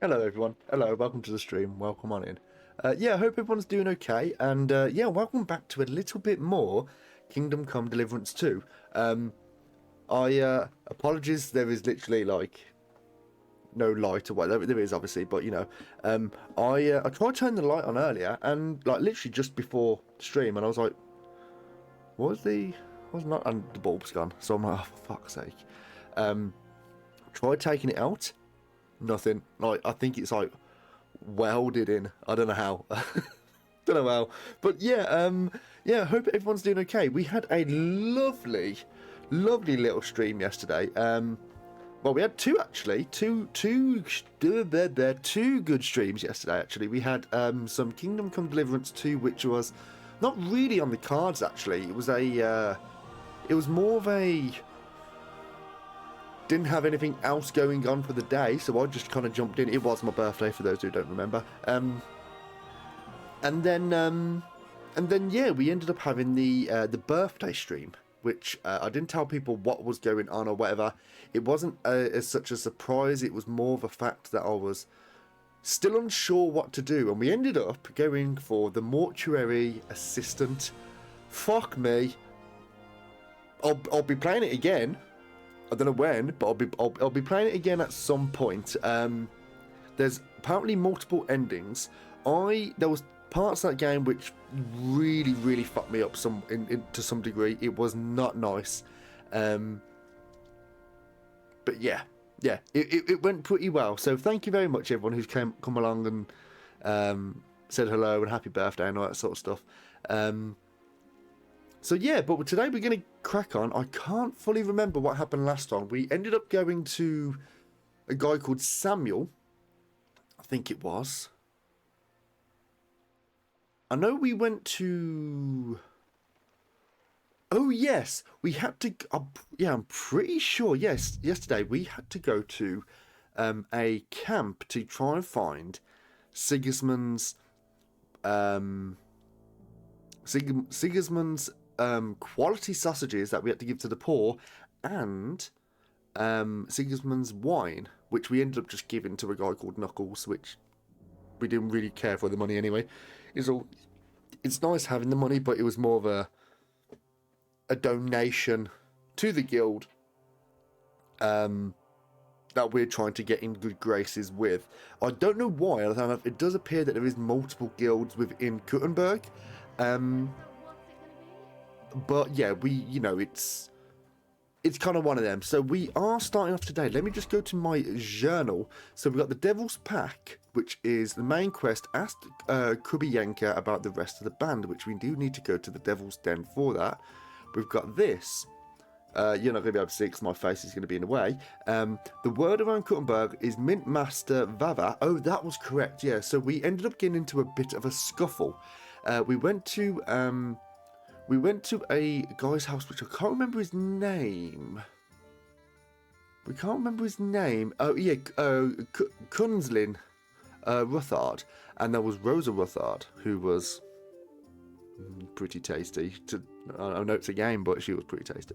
Hello everyone. Hello, welcome to the stream. Welcome on in. Yeah, I hope everyone's doing okay. And yeah, welcome back to a little bit more Kingdom Come Deliverance 2. I apologies, there is literally like no light or whatever. There is obviously, but you know, I tried to turn the light on earlier and like literally just before stream, and I was like, was not, and the bulb's gone. So I'm like, oh, for fuck's sake. Tried taking it out. Nothing. Like I think it's like welded in. I don't know how. Don't know how. But yeah, yeah. Hope everyone's doing okay. We had a lovely little stream yesterday. Well, we had two actually. Two good streams yesterday. Actually, we had some Kingdom Come Deliverance 2, which was not really on the cards. Actually, it was it was more of a. Didn't have anything else going on for the day, so I just kind of jumped in. It was my birthday, for those who don't remember. And then yeah, we ended up having the birthday stream, which I didn't tell people what was going on or whatever. It wasn't as such a surprise. It was more of a fact that I was still unsure what to do, and we ended up going for the mortuary assistant. Fuck me. I'll be playing it again. I don't know when, but I'll be playing it again at some point. There's apparently multiple endings. There was parts of that game which really fucked me up to some degree. It was not nice. But yeah, it went pretty well. So thank you very much everyone who's come along and said hello and happy birthday and all that sort of stuff. So yeah, but today we're going to crack on. I can't fully remember what happened last time. We ended up going to a guy called Samuel. I think it was. I know we went to... Oh yes, we had to... yeah, I'm pretty sure, yes, yesterday we had to go to a camp to try and find Sigismund's... Sigismund's quality sausages that we had to give to the poor, and Sigismund's wine, which we ended up just giving to a guy called Knuckles, which we didn't really care for the money anyway. It's nice having the money, but it was more of a donation to the guild that we're trying to get in good graces with. I don't know why. It does appear that there is multiple guilds within Kuttenberg. But yeah, it's kind of one of them. So we are starting off today. Let me just go to my journal. So we've got the Devil's Pack, which is the main quest. Ask Kubiyenka about the rest of the band, which we do need to go to the Devil's Den for that. We've got this. You're not going to be able to see because my face is going to be in the way. The word around Kuttenberg is Mint Master Vava. Oh, that was correct, yeah. So we ended up getting into a bit of a scuffle. We went to a guy's house, which I can't remember his name. We can't remember his name. Oh, yeah, Kunzlin Ruthard. And there was Rosa Ruthard, who was pretty tasty. I know it's a game, but she was pretty tasty.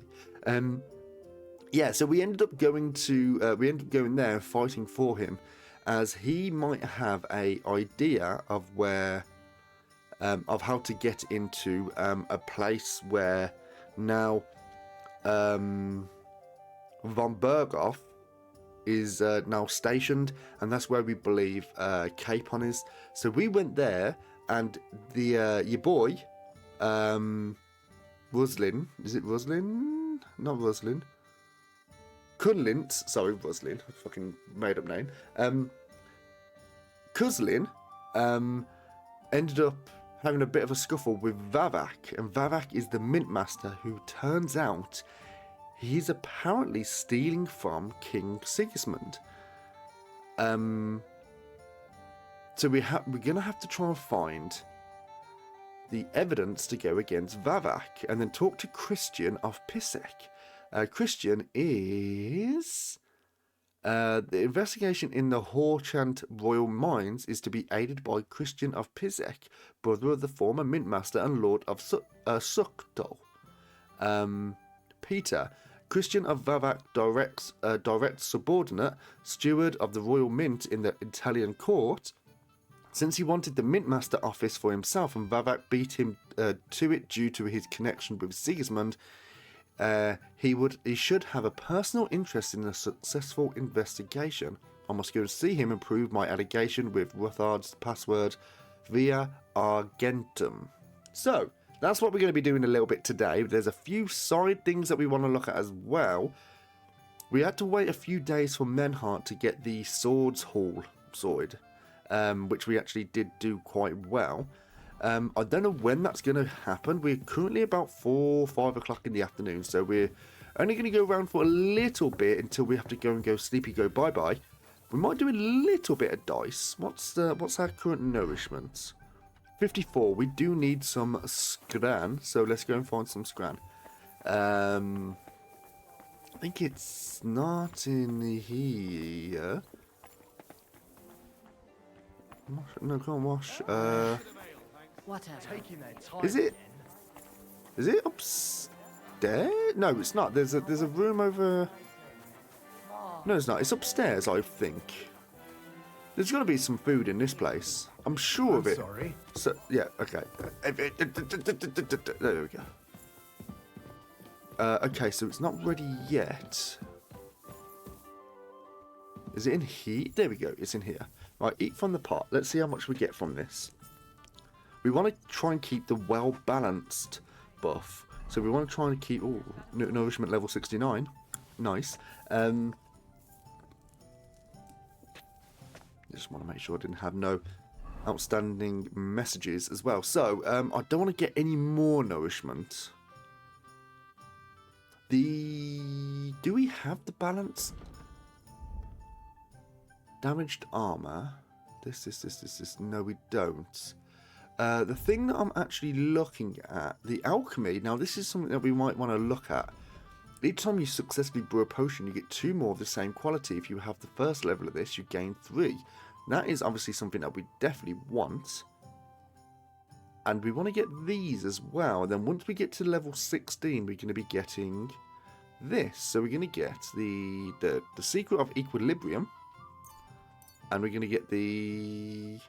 Yeah, so we ended up going there and fighting for him, as he might have a idea of where... of how to get into a place where now von Berghoff is now stationed, and that's where we believe Capon is. So we went there, and your boy Ruslin, is it Ruslin? Not Ruslin. Kunlintz, sorry, Ruslin, fucking made up name. Kuzlin ended up having a bit of a scuffle with Vavak, and Vavak is the Mint Master, who turns out he's apparently stealing from King Sigismund. So we're gonna have to try and find the evidence to go against Vavak, and then talk to Christian of Pisek. Christian is... the investigation in the Horchant Royal Mines is to be aided by Christian of Pisek, brother of the former Mint Master and Lord of Sukto. Peter, Christian of Vavac, direct subordinate, steward of the royal mint in the Italian court. Since he wanted the Mintmaster office for himself and Vavac beat him to it due to his connection with Sigismund, he should have a personal interest in a successful investigation. I must go and see him and prove my allegation with Ruthard's password via Argentum. So, that's what we're going to be doing a little bit today. There's a few side things that we want to look at as well. We had to wait a few days for Menhart to get the Swords Hall sorted, which we actually did do quite well. I don't know when that's going to happen. We're currently about 4 or 5 o'clock in the afternoon, so we're only going to go around for a little bit until we have to go and go sleepy, go bye-bye. We might do a little bit of dice. What's our current nourishment? 54. We do need some scran, so let's go and find some scran. I think it's not in here. No, go on, wash. Is it upstairs? No, it's not. There's a room over. No, it's not. It's upstairs, I think. There's got to be some food in this place. I'm sure of it. Sorry. So yeah, okay. There we go. Okay, so it's not ready yet. Is it in here? There we go. It's in here. Right, eat from the pot. Let's see how much we get from this. We want to try and keep the well-balanced buff. So we want to try and keep... Oh, nourishment level 69. Nice. Just want to make sure I didn't have no outstanding messages as well. So, I don't want to get any more nourishment. Do we have the balance? Damaged armor. This. No, we don't. The thing that I'm actually looking at, the alchemy. Now, this is something that we might want to look at. Each time you successfully brew a potion, you get 2 more of the same quality. If you have the first level of this, you gain 3. That is obviously something that we definitely want. And we want to get these as well. And then once we get to level 16, we're going to be getting this. So we're going to get the Secret of Equilibrium. And we're going to get the...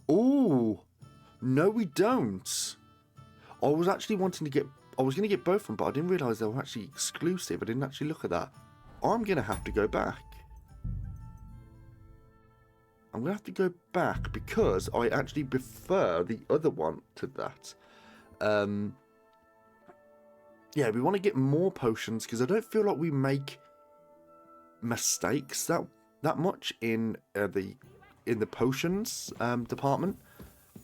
Oh, no we don't. I was actually wanting to get, I was going to get both of them, but I didn't realise they were actually exclusive. I didn't actually look at that. I'm going to have to go back. I'm going to have to go back because I actually prefer the other one to that. Yeah, we want to get more potions because I don't feel like we make mistakes that much in the potions department.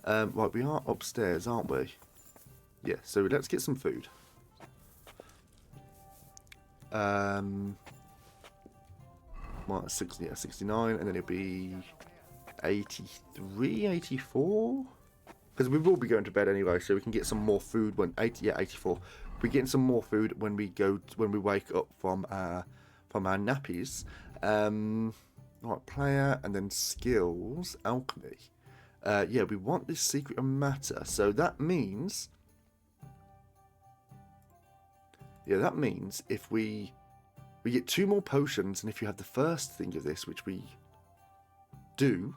Right, we are upstairs, aren't we? Yeah, so let's get some food. Well, 60, yeah, 69, and then it'll be 83, 84? Because we will be going to bed anyway, so we can get some more food when 84. We're getting some more food when we wake up from our nappies. Right, player, and then skills, alchemy. Yeah, we want this secret of matter. So that means... Yeah, that means if we get 2 more potions, and if you have the first thing of this, which we do,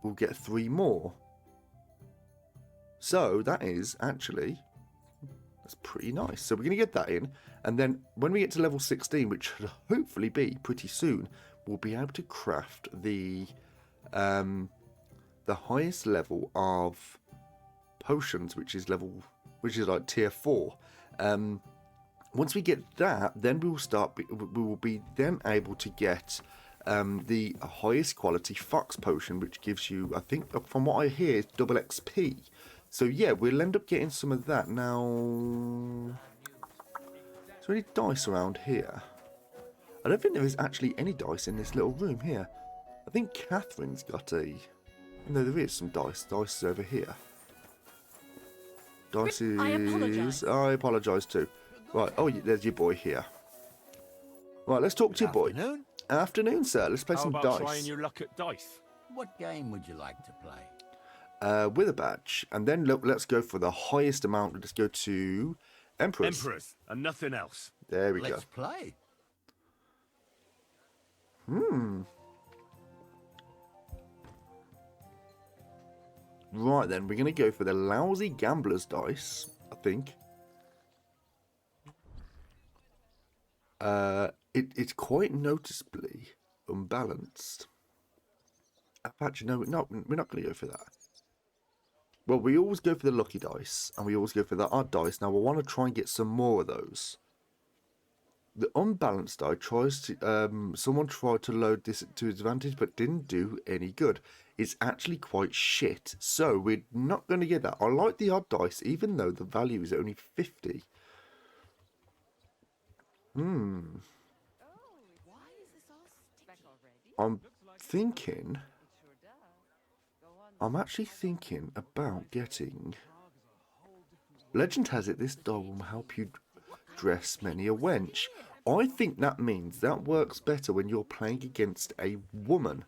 we'll get 3 more. So that is actually... That's pretty nice. So we're going to get that in. And then when we get to level 16, which should hopefully be pretty soon, we'll be able to craft the highest level of potions, which is like tier 4. Once we get that, then we will be then able to get the highest quality fox potion, which gives you, I think, from what I hear, is double XP. So yeah, we'll end up getting some of that. Now, is there any dice around here? I don't think there is actually any dice in this little room here. I think Catherine's got a... No, there is some dice. Dice is over here. Dice is... I apologise too. Right, oh, there's your boy here. Right, let's talk to your boy. Afternoon, sir. Let's play some dice. How about trying your luck at dice? What game would you like to play? With a badge. And then look, let's go for the highest amount. Let's go to Emperors. Emperors, and nothing else. There we go. Let's play. Right then, we're going to go for the lousy gambler's dice, I think. It's quite noticeably unbalanced. Actually, no, we're not going to go for that. Well, we always go for the lucky dice, and we always go for the odd dice. Now, we want to try and get some more of those. The unbalanced die tries to... someone tried to load this to advantage, but didn't do any good. It's actually quite shit, so we're not going to get that. I like the odd dice, even though the value is only 50. I'm actually thinking about getting... Legend has it this die will help you dress many a wench. I think that means that works better when you're playing against a woman.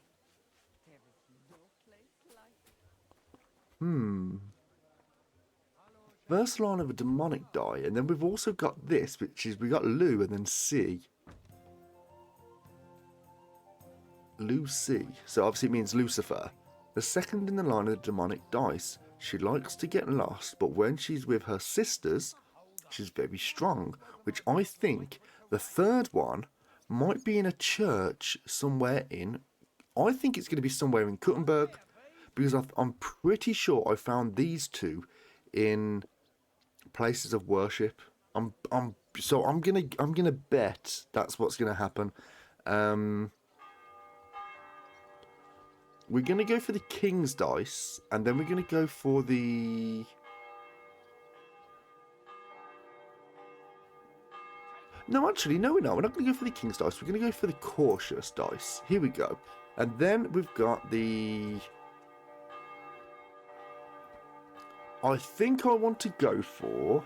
First line of a demonic die, and then we've also got this, which is we got Lou and then C. Lucy. So obviously it means Lucifer. The second in the line of the demonic dice. She likes to get lost, but when she's with her sisters, she's very strong, which I think the third one might be in a church somewhere in... I think it's going to be somewhere in Kuttenberg, because I'm pretty sure I found these two in places of worship. So I'm gonna bet that's what's gonna happen. We're gonna go for the King's dice, and then we're gonna go for the... No, actually, no, we're not. We're not going to go for the King's dice. We're going to go for the Cautious dice. Here we go. And then we've got the... I think I want to go for...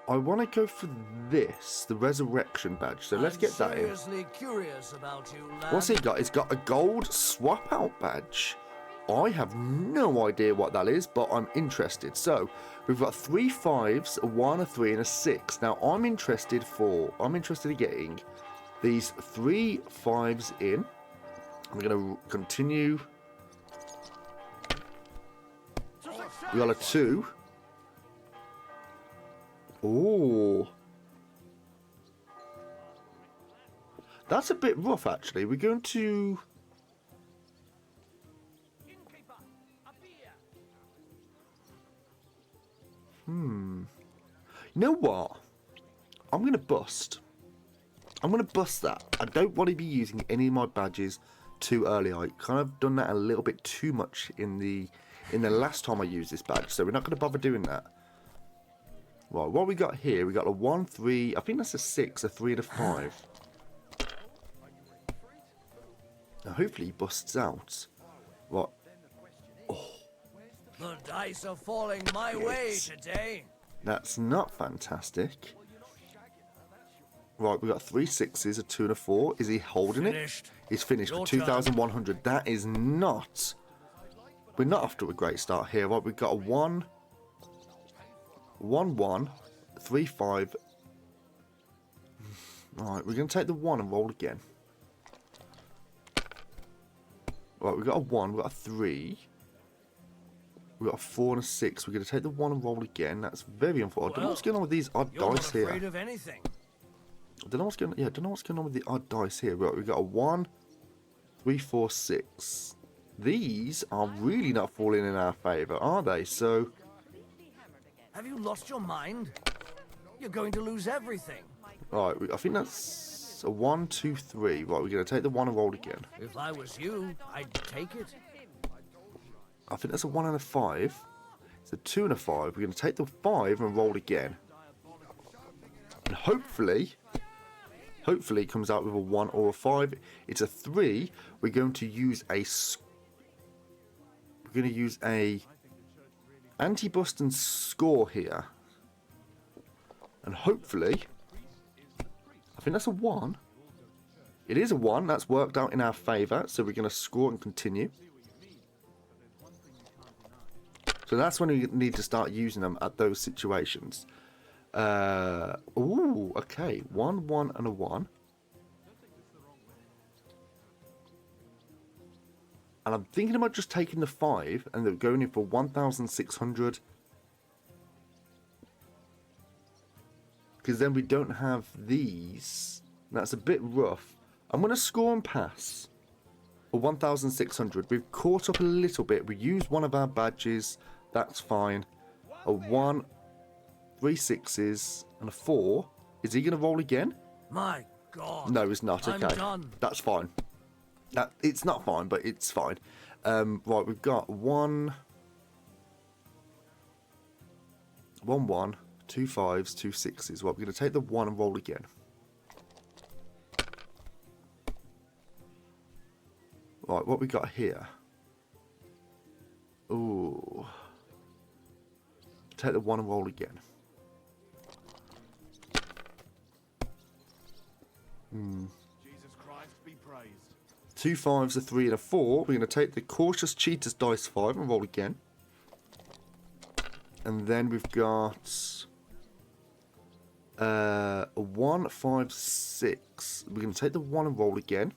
I want to go for this, the Resurrection badge. So let's get that in. Seriously curious about you, lad. What's it got? It's got a gold swap out badge. I have no idea what that is, but I'm interested. So we've got 3 5s, a 1, a 3, and a 6. Now I'm interested in getting these 3 5s in. I'm going to continue. We got a 2. Oh, that's a bit rough, actually. We're going to... You know what? I'm going to bust. I'm going to bust that. I don't want to be using any of my badges too early. I kind of done that a little bit too much in the last time I used this badge, so we're not going to bother doing that. Right, what we got here? We got a 1, 3. I think that's a 6, a 3, and a 5. Now, hopefully he busts out. What? Oh. The dice are falling my way today. That's not fantastic. Right, we got 3 6s, a 2, and a 4. Is he holding Finished. it? He's finished Your for 2,100. That is not... We're not off to a great start here. Right, we've got a 1, 1, 1, 3, 5. Right, we're going to take the 1 and roll again. Right, we've got a 1, we've got a 3. We've got a 4 and a 6. We're going to take the 1 and roll again. That's very unfortunate. I don't know what's going on with these odd You're dice not here. afraid of anything. I don't know what's going on. Yeah, I don't know what's going on with the odd dice here. Right, we've got a 1, 3, 4, 6. These are really not falling in our favour, are they? So, Have you lost your mind? You're going to lose everything. right, I think that's a 1, 2, 3. Right, we're going to take the 1 and roll again. If I was you, I'd take it. I think that's a 1 and a 5. It's a 2 and a 5. We're going to take the 5 and roll again. And hopefully it comes out with a 1 or a 5. It's a 3. We're going to use a anti-bust and score here. And hopefully, I think that's a 1. It is a 1. That's worked out in our favour. So we're going to score and continue. So that's when we need to start using them at those situations. Ooh, okay. 1, 1, and a 1. And I'm thinking about just taking the 5 and then going in for 1,600. Because then we don't have these. That's a bit rough. I'm going to score and pass for 1,600. We've caught up a little bit. We used one of our badges. That's fine. A 1, 3 6s, and a 4. Is he going to roll again? My God. No, he's not. Okay. I'm done. That's fine. It's not fine, but it's fine. Right, we've got 1, 1, 1, 2 5s, 2 6s. Right, we're going to take the 1 and roll again. Right, what we got here? Ooh. Take the 1 and roll again. 2 5s, a 3, and a 4. We're going to take the Cautious Cheaters Dice 5 and roll again. And then we've got a 1, 5, 6. We're going to take the 1 and roll again.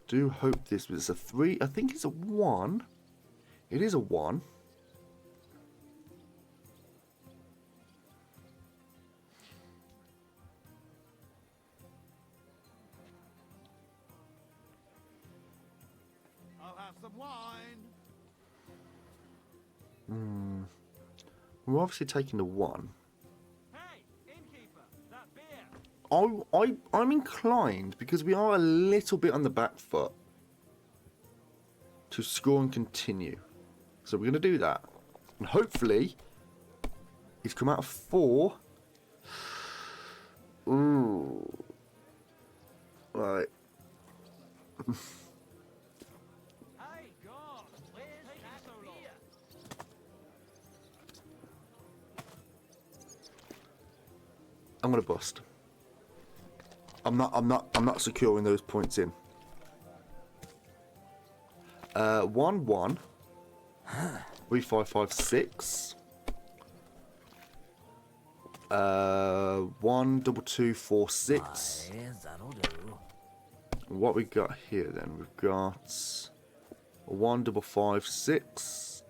Do hope this was a 3. I think it's a 1. It is a 1. Some wine. We're obviously taking the 1. Hey, innkeeper, that beer. I'm inclined, because we are a little bit on the back foot, to score and continue. So we're going to do that. And hopefully, he's come out of 4. Ooh. Right. Hey, God, where's that so beer? I'm going to bust. I'm not securing those points in. 1, 1. 3, 5, 5, 6. 1, 2, 2, 4, 6. Aye, that'll do. What we got here then? We've got a 1, 5, 5, 6.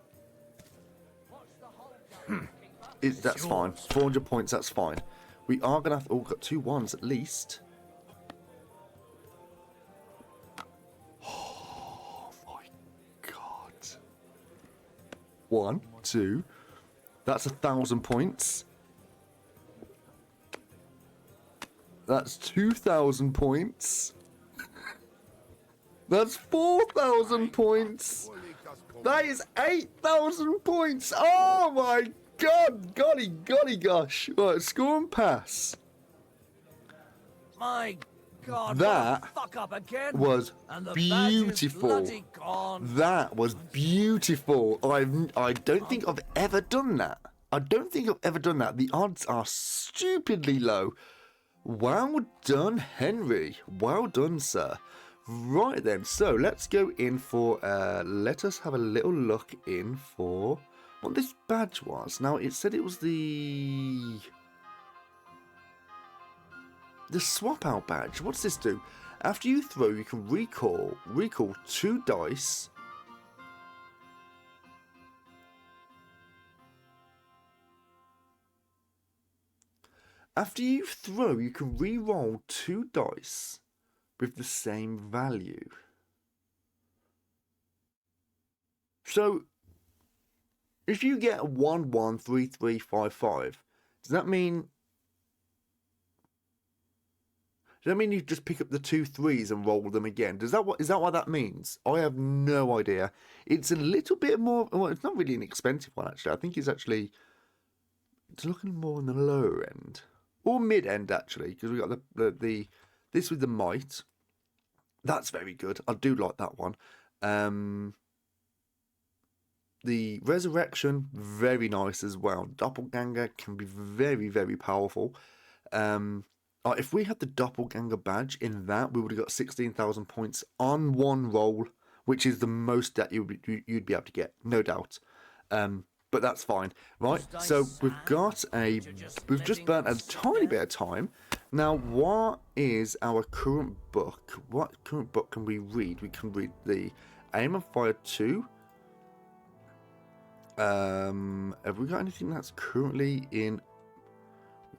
That's fine. 400 points. That's fine. We are gonna have. Oh, got 2 1s at least. Oh my God. 1, 2. That's 1,000 points. That's 2,000 points. That's 4,000 points. That is 8,000 points. Oh my God. Golly gosh. Right, score and pass. My God, That what a fuck up again. was And the badge is beautiful. bloody gone. That was beautiful. I don't think I've ever done that. I don't think I've ever done that. The odds are stupidly low. Well done, Henry. Well done, sir. Right then, so let's go in for, let us have a little look in for what this badge was. Now, it said it was the swap out badge. What does this do? After you throw, you can recall 2 dice. After you throw, you can re-roll 2 dice with the same value. So, if you get a 1, 1, 3, 3, 5, 5, does that mean you just pick up the 2 3s and roll them again? Is that what that means? I have no idea. It's a little bit more. Well, it's not really an expensive one actually. I think it's looking more on the lower end or mid end actually, because we got the this with the might. That's very good. I do like that one. The resurrection, very nice as well. Doppelganger can be very, very powerful. I If we had the doppelganger badge in that, we would have got 16,000 points on one roll, which is the most that you'd be able to get, no doubt. But that's fine, right? So we've just burnt a tiny bit of time. Now, what is our current book? What current book can we read? We can read the Aim and Fire 2. Have we got anything that's currently in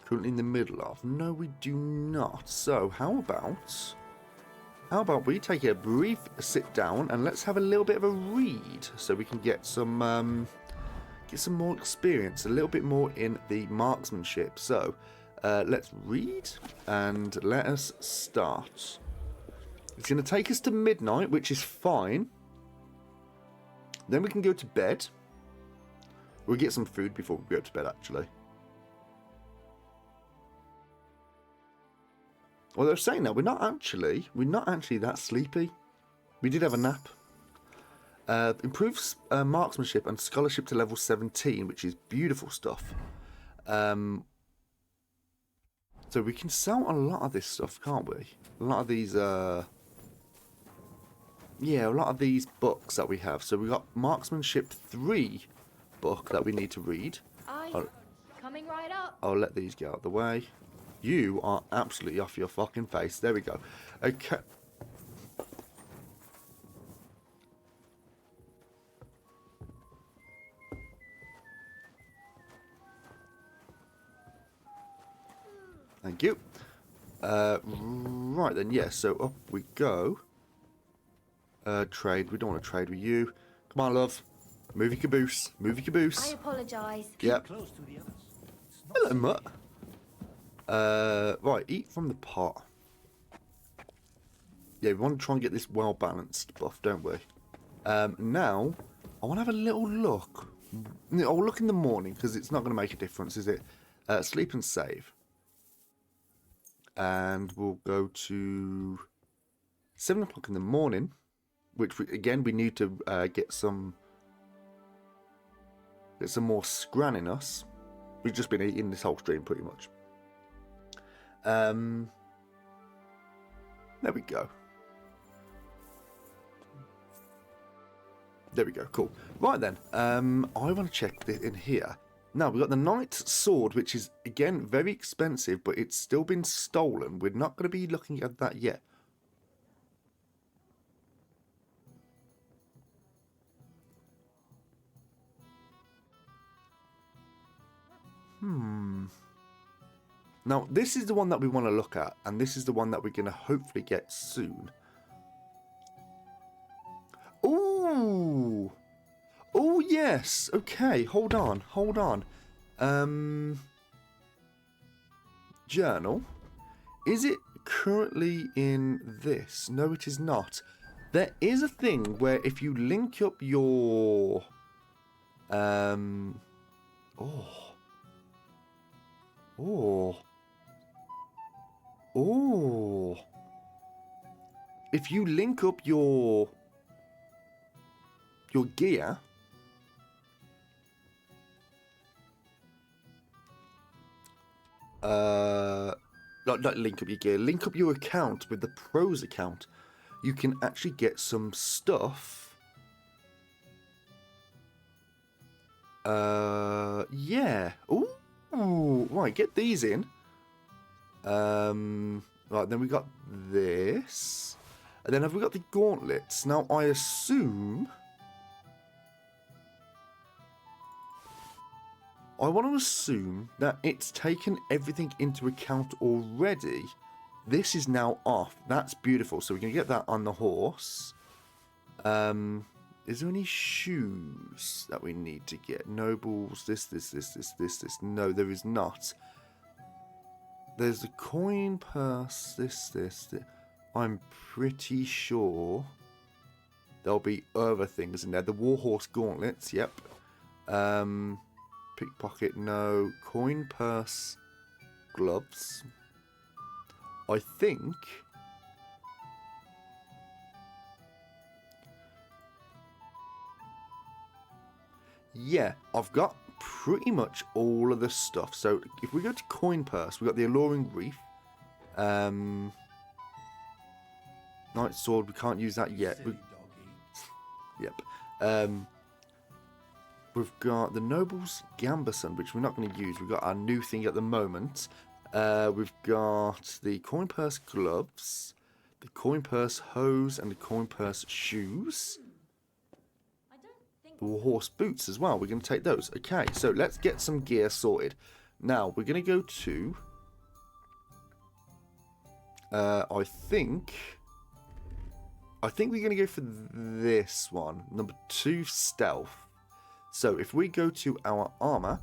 the middle of? No, we do not. So how about we take a brief sit down and let's have a little bit of a read so we can get some more experience, a little bit more in the marksmanship. So let's read and let us start. It's going to take us to midnight, which is fine. Then we can go to bed. We'll get some food before we go to bed, actually. Well, they're saying that we're not actually that sleepy. We did have a nap. Improves marksmanship and scholarship to level 17, which is beautiful stuff. So we can sell a lot of this stuff, can't we? A lot of these, a lot of these books that we have. So we got marksmanship 3 book that we need to read. Coming right up. I'll let these get out of the way. You are absolutely off your fucking face. There we go. Okay. Thank you. Right then, yes. So up we go. Trade. We don't want to trade with you. Come on, love. Move your caboose. Move your caboose. I apologise. Yep. Close to the others. Hello, mutt. Right, eat from the pot. Yeah, we want to try and get this well-balanced buff, don't we? Now, I want to have a little look. I'll look in the morning, because it's not going to make a difference, is it? Sleep and save. And we'll go to 7 o'clock in the morning, which, again, we need to get some more scran in us. We've just been eating this whole stream, pretty much. There we go. There we go, cool. Right then, I want to check this in here. Now, we've got the Knight's Sword, which is, again, very expensive, but it's still been stolen. We're not going to be looking at that yet. Now, this is the one that we want to look at, and this is the one that we're going to hopefully get soon. Ooh! Oh, yes! Okay, hold on. Journal. Is it currently in this? No, it is not. There is a thing where if you link up your... If you link up your gear, not link up your gear, link up your account with the pros account, you can actually get some stuff. Yeah. Ooh, right, get these in. Right, then we got this. And then have we got the gauntlets? Now, I assume... I want to assume that it's taken everything into account already. This is now off. That's beautiful. So we can get that on the horse. Is there any shoes that we need to get? Nobles, this. No, there is not. There's the coin purse, this. I'm pretty sure there'll be other things in there. The warhorse gauntlets, yep. Pickpocket, no. Coin purse, gloves. I think... yeah, I've got pretty much all of the stuff. So if we go to coin purse, we've got the alluring reef. Knight sword, we can't use that yet. Yep. We've got the Noble's Gambeson, which we're not going to use. We've got our new thing at the moment. We've got the coin purse gloves, the coin purse hose, and the coin purse shoes. The horse boots as well. We're going to take those. Okay, so let's get some gear sorted. Now, we're going to go to... I think we're going to go for this one. Number 2, stealth. So if we go to our armor,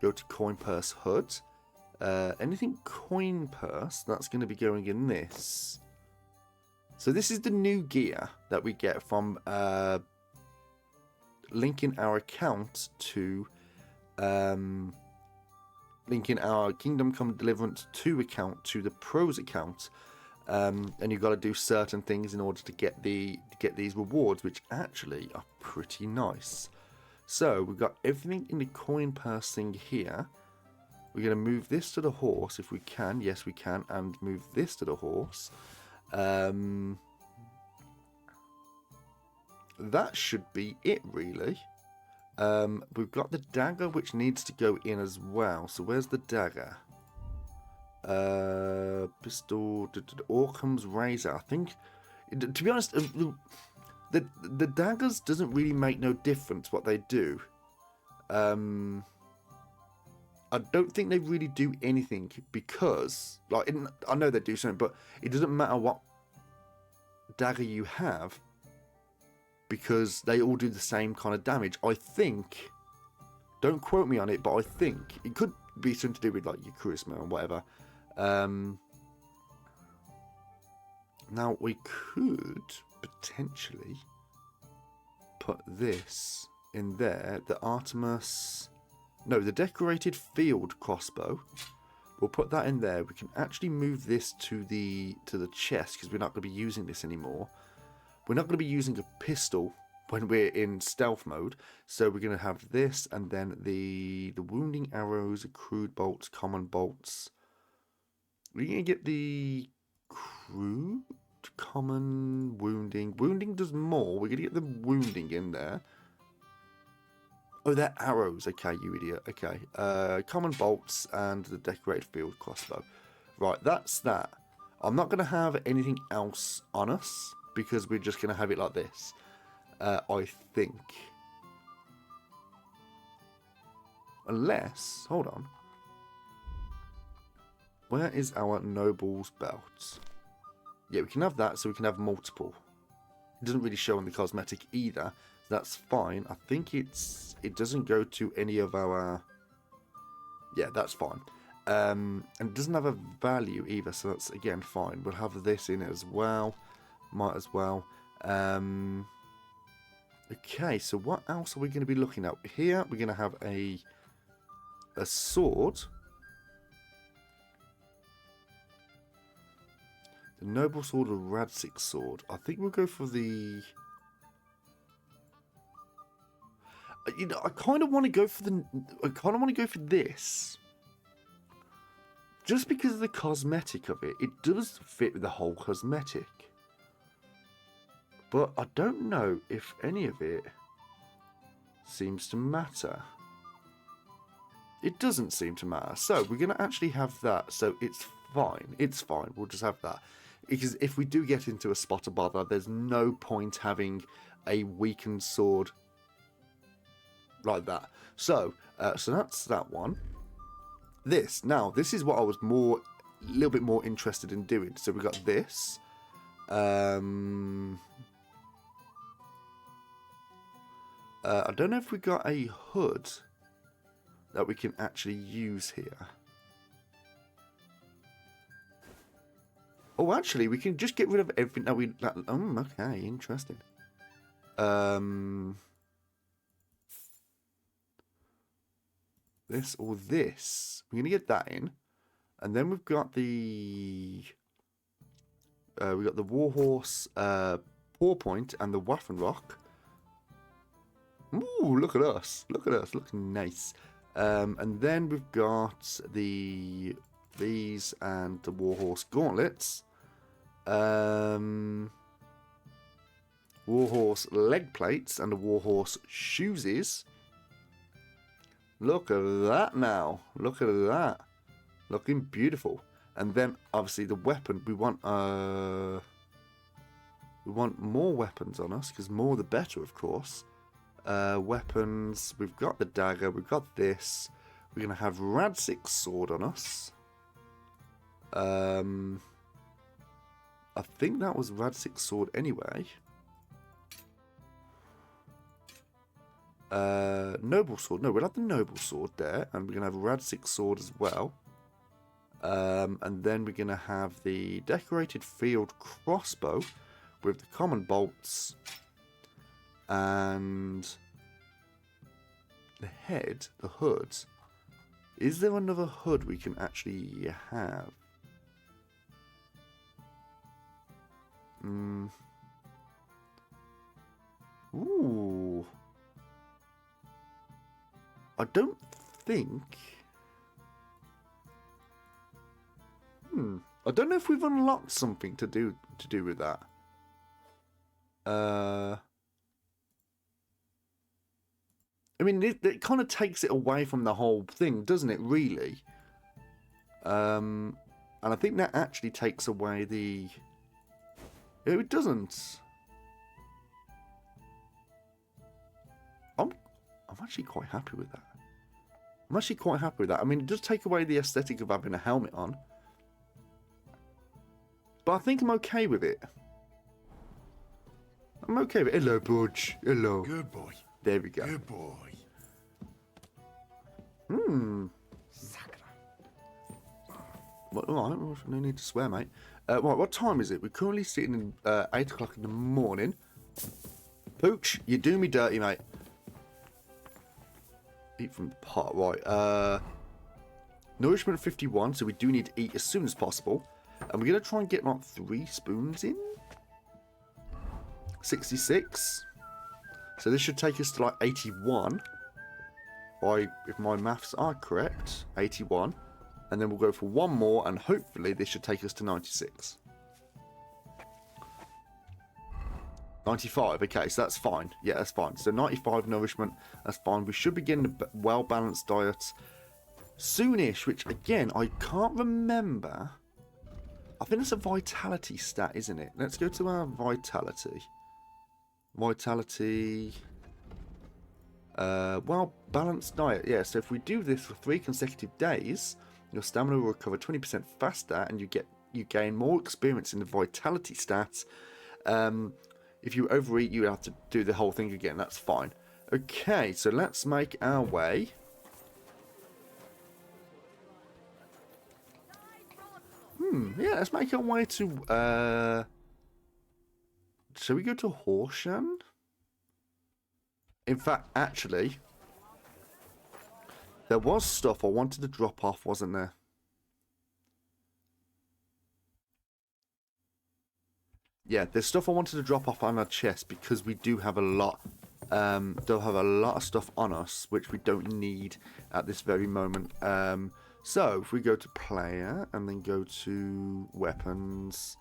go to coin purse hood, anything coin purse, that's going to be going in this. So this is the new gear that we get from linking our account to linking our Kingdom Come Deliverance 2 account to the Pros account. And you've got to do certain things in order to get these rewards, which actually are pretty nice. So we've got everything in the coin purse thing here. We're going to move this to the horse if we can. Yes, we can. And move this to the horse. That should be it, really. We've got the dagger, which needs to go in as well. So where's the dagger? Pistol, Occam's razor. I think, to be honest, the daggers doesn't really make no difference what they do. I don't think they really do anything because, like, I know they do something, but it doesn't matter what dagger you have because they all do the same kind of damage. I think, don't quote me on it, but I think it could be something to do with like your charisma or whatever. Now we could potentially put this in there. The Artemis, no, the decorated field crossbow. We'll put that in there. We can actually move this to the chest because we're not going to be using this anymore. We're not going to be using a pistol when we're in stealth mode. So we're going to have this and then the wounding arrows, crude bolts, common bolts. We're going to get the crude, common, wounding. Wounding does more. We're going to get the wounding in there. Oh, they're arrows. Okay, you idiot. Okay. Common bolts and the decorated field crossbow. Right, that's that. I'm not going to have anything else on us because we're just going to have it like this. I think. Unless, hold on. Where is our noble's belt? Yeah, we can have that, so we can have multiple. It doesn't really show on the cosmetic either. That's fine. I think it doesn't go to any of our... Yeah, that's fine. And it doesn't have a value either, so that's, again, fine. We'll have this in it as well. Might as well. Okay, so what else are we going to be looking at? Here, we're going to have a sword. The noble sword or Radzik sword. I think we'll go for the... You know, I kind of want to go for this. Just because of the cosmetic of it. It does fit with the whole cosmetic. But I don't know if any of it seems to matter. It doesn't seem to matter. So we're going to actually have that. So it's fine. It's fine. We'll just have that. Because if we do get into a spot of bother, there's no point having a weakened sword like that. So that's that one. This is what I was a little bit more interested in doing. So we got this. I don't know if we got a hood that we can actually use here. Oh, actually, we can just get rid of everything that we... okay, interesting. This or this. We're going to get that in. And then we've got the... we got the Warhorse Paw Point and the Waffenrock. Ooh, look at us. Look at us. Looking nice. And then we've got the these and the Warhorse gauntlets. Warhorse leg plates and the Warhorse shoeses. Look at that now. Look at that. Looking beautiful. And then obviously the weapon, we want more weapons on us, because more the better, of course. Weapons, we've got the dagger, we've got this. We're going to have Radzik's sword on us. I think that was Radzik's sword anyway. Noble sword. No, we'll have the noble sword there. And we're going to have Radzik's sword as well. And then we're going to have the decorated field crossbow with the common bolts. And the head, the hood. Is there another hood we can actually have? Ooh. I don't think... I don't know if we've unlocked something to do with that. I mean, it kind of takes it away from the whole thing, doesn't it, really? And I think that actually takes away the... It doesn't. I'm actually quite happy with that. I mean, it does take away the aesthetic of having a helmet on. But I think I'm okay with it. I'm okay with it. Hello, Budge. Hello. Good boy. There we go. Good boy. Well, all right, no need to swear, mate. Right, what time is it? We're currently sitting in 8 o'clock in the morning. Pooch, you do me dirty, mate. Eat from the pot, right. Nourishment 51, so we do need to eat as soon as possible. And we're going to try and get like 3 spoons in. 66. So this should take us to like 81. If my maths are correct, 81. And then we'll go for 1 more, and hopefully this should take us to 96. 95, okay, so that's fine. Yeah, that's fine. So 95 nourishment, that's fine. We should be getting a well-balanced diet soonish, which, again, I can't remember. I think it's a vitality stat, isn't it? Let's go to our vitality. Vitality... well-balanced diet. Yeah, so if we do this for 3 consecutive days... Your stamina will recover 20% faster, and you gain more experience in the vitality stats. If you overeat, you have to do the whole thing again. That's fine. Okay, so let's make our way. Yeah, let's make our way to... shall we go to Horshan? In fact, actually... There was stuff I wanted to drop off, wasn't there? Yeah, there's stuff I wanted to drop off on our chest because we do have a lot. They'll have a lot of stuff on us which we don't need at this very moment. So if we go to player and then go to weapons,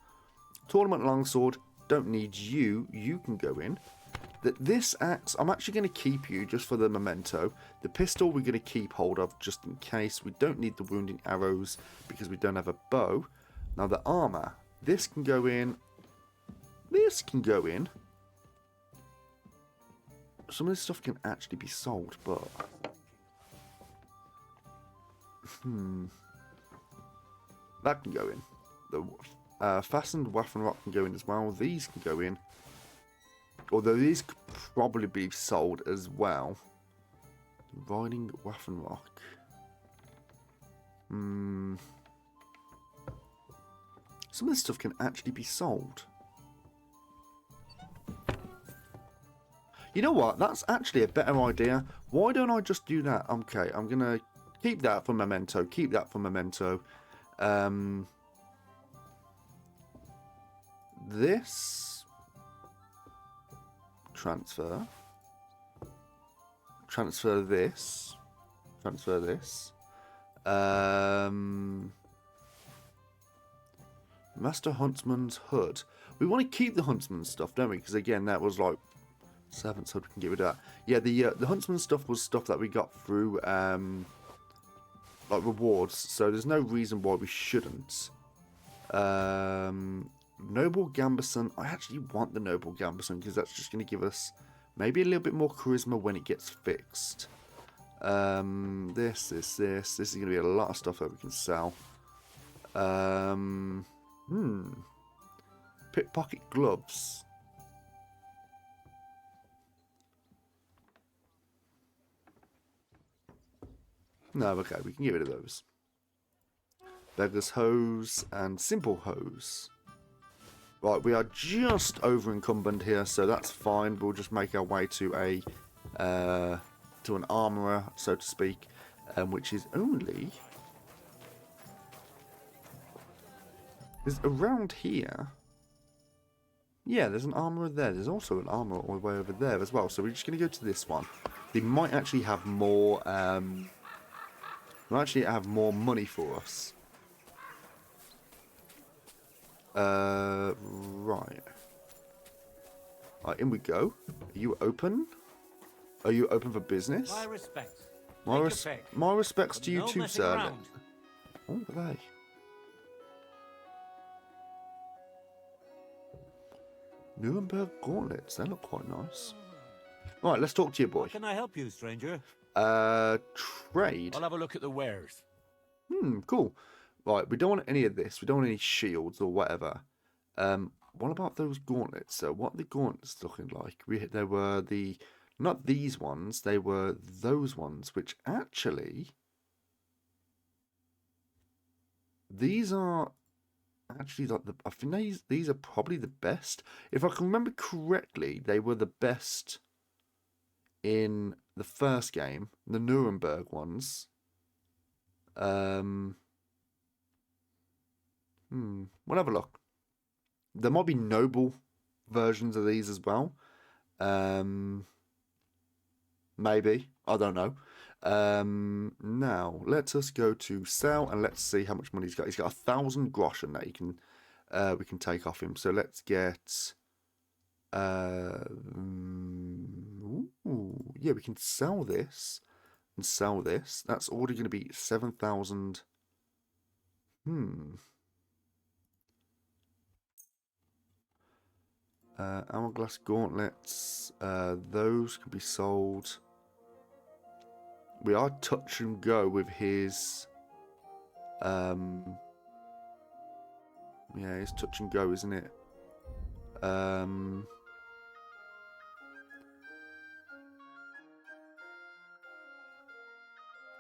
tournament longsword, don't need you. You can go in. This axe, I'm actually going to keep you just for the memento. The pistol we're going to keep hold of just in case. We don't need the wounding arrows because we don't have a bow. Now the armor, this can go in. This can go in. Some of this stuff can actually be sold, but... That can go in. The fastened Waffenrock can go in as well. These can go in. Although these could probably be sold as well. Riding Waffenrock. Some of this stuff can actually be sold. You know what? That's actually a better idea. Why don't I just do that? Okay, I'm going to keep that for memento. Keep that for memento. This... Transfer this. Master Huntsman's Hood. We want to keep the Huntsman stuff, don't we? Because again, that was like Servant's Hood. We can get rid of that. Yeah, the Huntsman stuff was stuff that we got through like rewards. So there's no reason why we shouldn't. Noble Gambeson. I actually want the Noble Gambeson because that's just going to give us maybe a little bit more charisma when it gets fixed. This is going to be a lot of stuff that we can sell. Pickpocket gloves. No, okay, we can get rid of those. Beggar's hose and simple hose. Right, we are just over encumbered here, so that's fine. We'll just make our way to a to an armourer, so to speak, which is only is around here. Yeah, there's an armourer there. There's also an armourer all the way over there as well. So we're just going to go to this one. They might actually have more. Might actually have more money for us. Right. Right, in we go. Are you open? Are you open for business? My respects. My respects to you no too, messing sir. around. Oh, are they? Nuremberg gauntlets. They look quite nice. Right, let's talk to you, boy. How can I help you, stranger? Trade. I'll have a look at the wares. Cool. Right, we don't want any of this. We don't want any shields or whatever. What about those gauntlets? So, what are the gauntlets looking like? They were the, not these ones. They were those ones, which actually, these are actually like the. I think these are probably the best. If I can remember correctly, they were the best in the first game, the Nuremberg ones. We'll have a look. There might be noble versions of these as well. Maybe. I don't know. Now, let us go to sell and let's see how much money he's got. He's got 1,000 groschen that he can, we can take off him. So let's get... yeah, we can sell this and sell this. That's already going to be 7,000. Hourglass gauntlets. Those can be sold. We are touch and go with his. Yeah, it's touch and go, isn't it?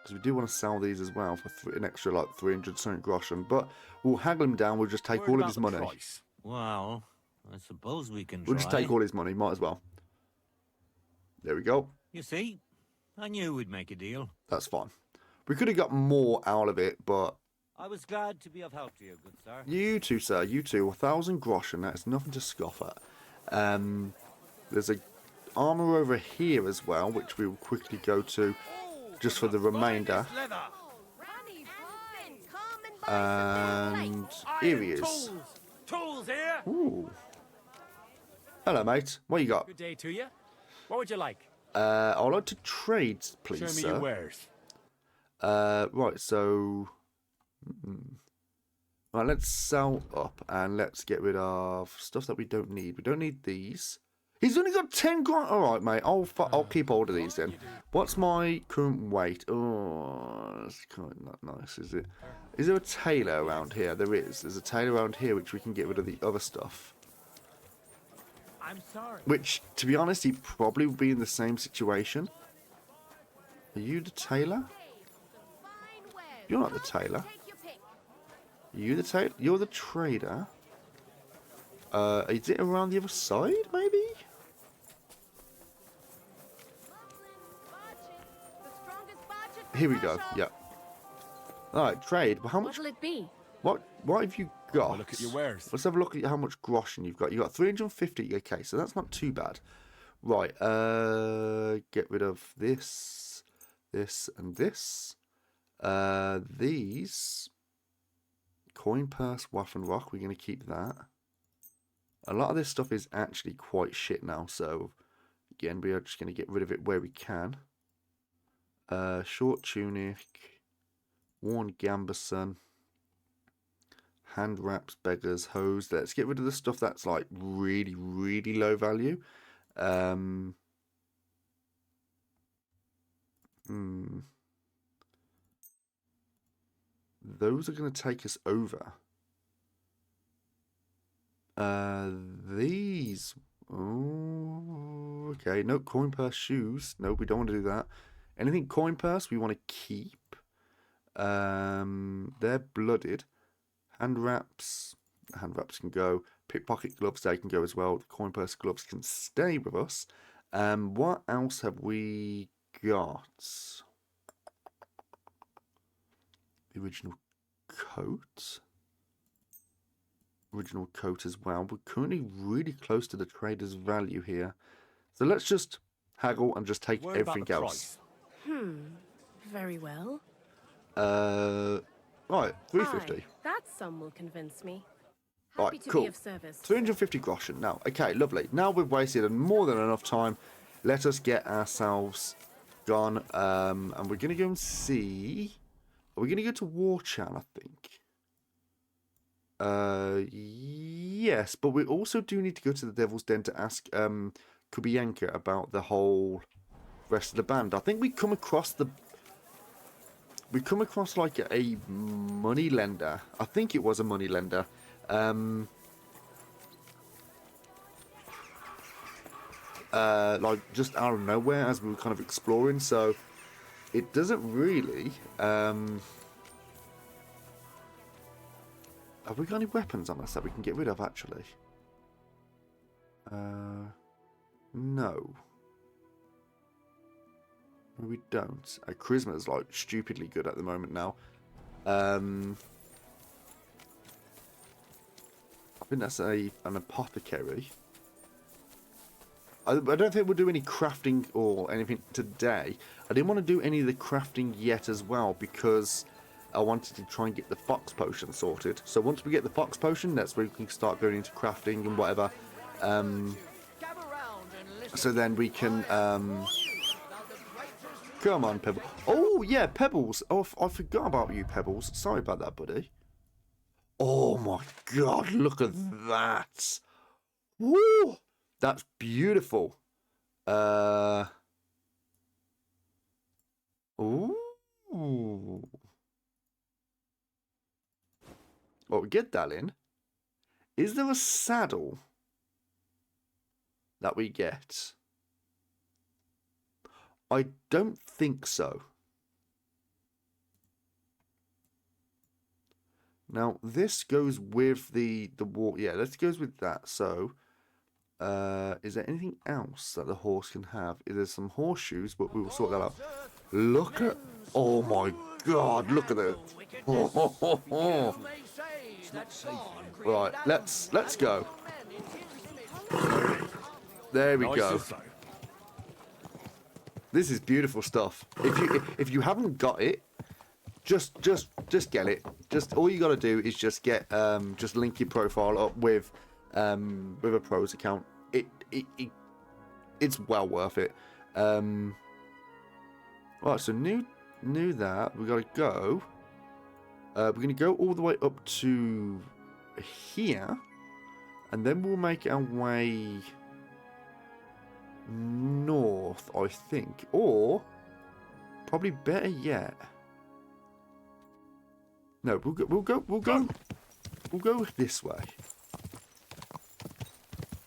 Because we do want to sell these as well for an extra like 300 something groschen, but we'll haggle him down. We'll just take Word all of about his the money. price. Well, I suppose we can We'll try. just take all his money. Might as well. There we go. You see, I knew we'd make a deal. That's fine. We could have got more out of it, but I was glad to be of help to you, good sir. you two, sir, you two, 1,000 groschen. That's nothing to scoff at. There's a armor over here as well, which we will quickly go to just for the remainder. And here he is. Tools here. Ooh. Hello, mate. What you got? Good day to you. What would you like? I'd like to trade, please, Show me sir. your wares. Right, so... Right, let's sell up and let's get rid of stuff that we don't need. We don't need these. He's only got 10 grand. All right, mate. I'll keep hold of these then. What's my current weight? Oh, that's kind of not nice, is it? Is there a tailor around here? There is. There's a tailor around here which we can get rid of the other stuff. I'm sorry. Which, to be honest, he probably would be in the same situation. Are you the tailor? You're not the tailor. Are you the tailor? You're the trader. Is it around the other side, maybe? Here we go. Yep. All right, trade. Well, how much? What'll it be? What have you got? Look at your wares. Let's have a look at how much groschen you've got. You got 350. Okay, so that's not too bad. Right. Get rid of this, this, and this. These Coin purse, Waffen rock. We're going to keep that. A lot of this stuff is actually quite shit now. So, again, we are just going to get rid of it where we can. Short tunic. Worn gambeson. Hand wraps, beggars, hose. Let's get rid of the stuff that's like really, really low value. Those are going to take us over. These. Oh, okay. No coin purse shoes. No, we don't want to do that. Anything coin purse we want to keep. They're blooded. Hand wraps. Hand wraps can go. Pickpocket gloves, they can go as well. The coin purse gloves can stay with us. What else have we got? The original coat. Original coat as well. We're currently really close to the trader's value here. So let's just haggle and just take everything else. Very well. Right, 350. Aye, that sum will convince me. Right, Happy to cool. be of service. 350 groschen now. Okay, lovely. Now we've wasted more than enough time. Let us get ourselves gone. And we're going to go and see. Are we going to go to War Chan, I think? Yes, but we also do need to go to the Devil's Den to ask Kubienka about the whole rest of the band. I think we come across like a money lender. I think it was a money lender. Like just out of nowhere as we were kind of exploring, so it doesn't really have we got any weapons on us that we can get rid of actually? No. We don't. Charisma is like stupidly good at the moment now. I think that's an apothecary. I don't think we'll do any crafting or anything today. I didn't want to do any of the crafting yet as well because I wanted to try and get the fox potion sorted. So once we get the fox potion, that's where we can start going into crafting and whatever. So then we can... Come on, Pebbles. Oh, yeah, Pebbles. Oh, I forgot about you, Pebbles. Sorry about that, buddy. Oh, my God. Look at that. Woo! That's beautiful. Ooh. Well, we get that in. Is there a saddle that we get? I don't think so. Now, this goes with the war. Yeah, let's go with that. So, is there anything else that the horse can have? There's some horseshoes, but we will sort that out. Look at... Oh, my God. Look at it. Right, let's go. There we go. This is beautiful stuff. If you haven't got it, just get it. Just all you got to do is just get just link your profile up with a pros account. It's well worth it. Right, so new that we got to go. We're gonna go all the way up to here, and then we'll make our way north, I think, or probably better yet. No, we'll go this way. I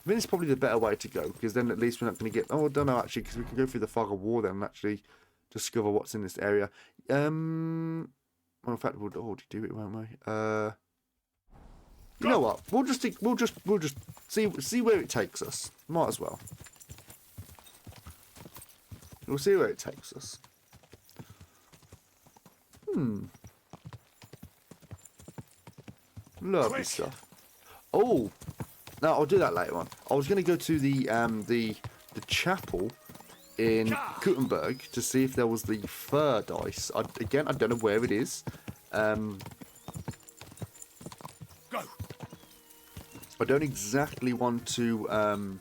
think it's probably the better way to go, because then at least we're not going to get... Oh, I don't know, actually, because we can go through the fog of war then and actually discover what's in this area. Well, in fact, we'll already do it, won't we? You know what? We'll just see where it takes us. Might as well. We'll see where it takes us. Lovely stuff. Oh, no, I'll do that later on. I was going to go to the chapel in Gutenberg to see if there was the fur dice. Again, I don't know where it is. Go. I don't exactly want to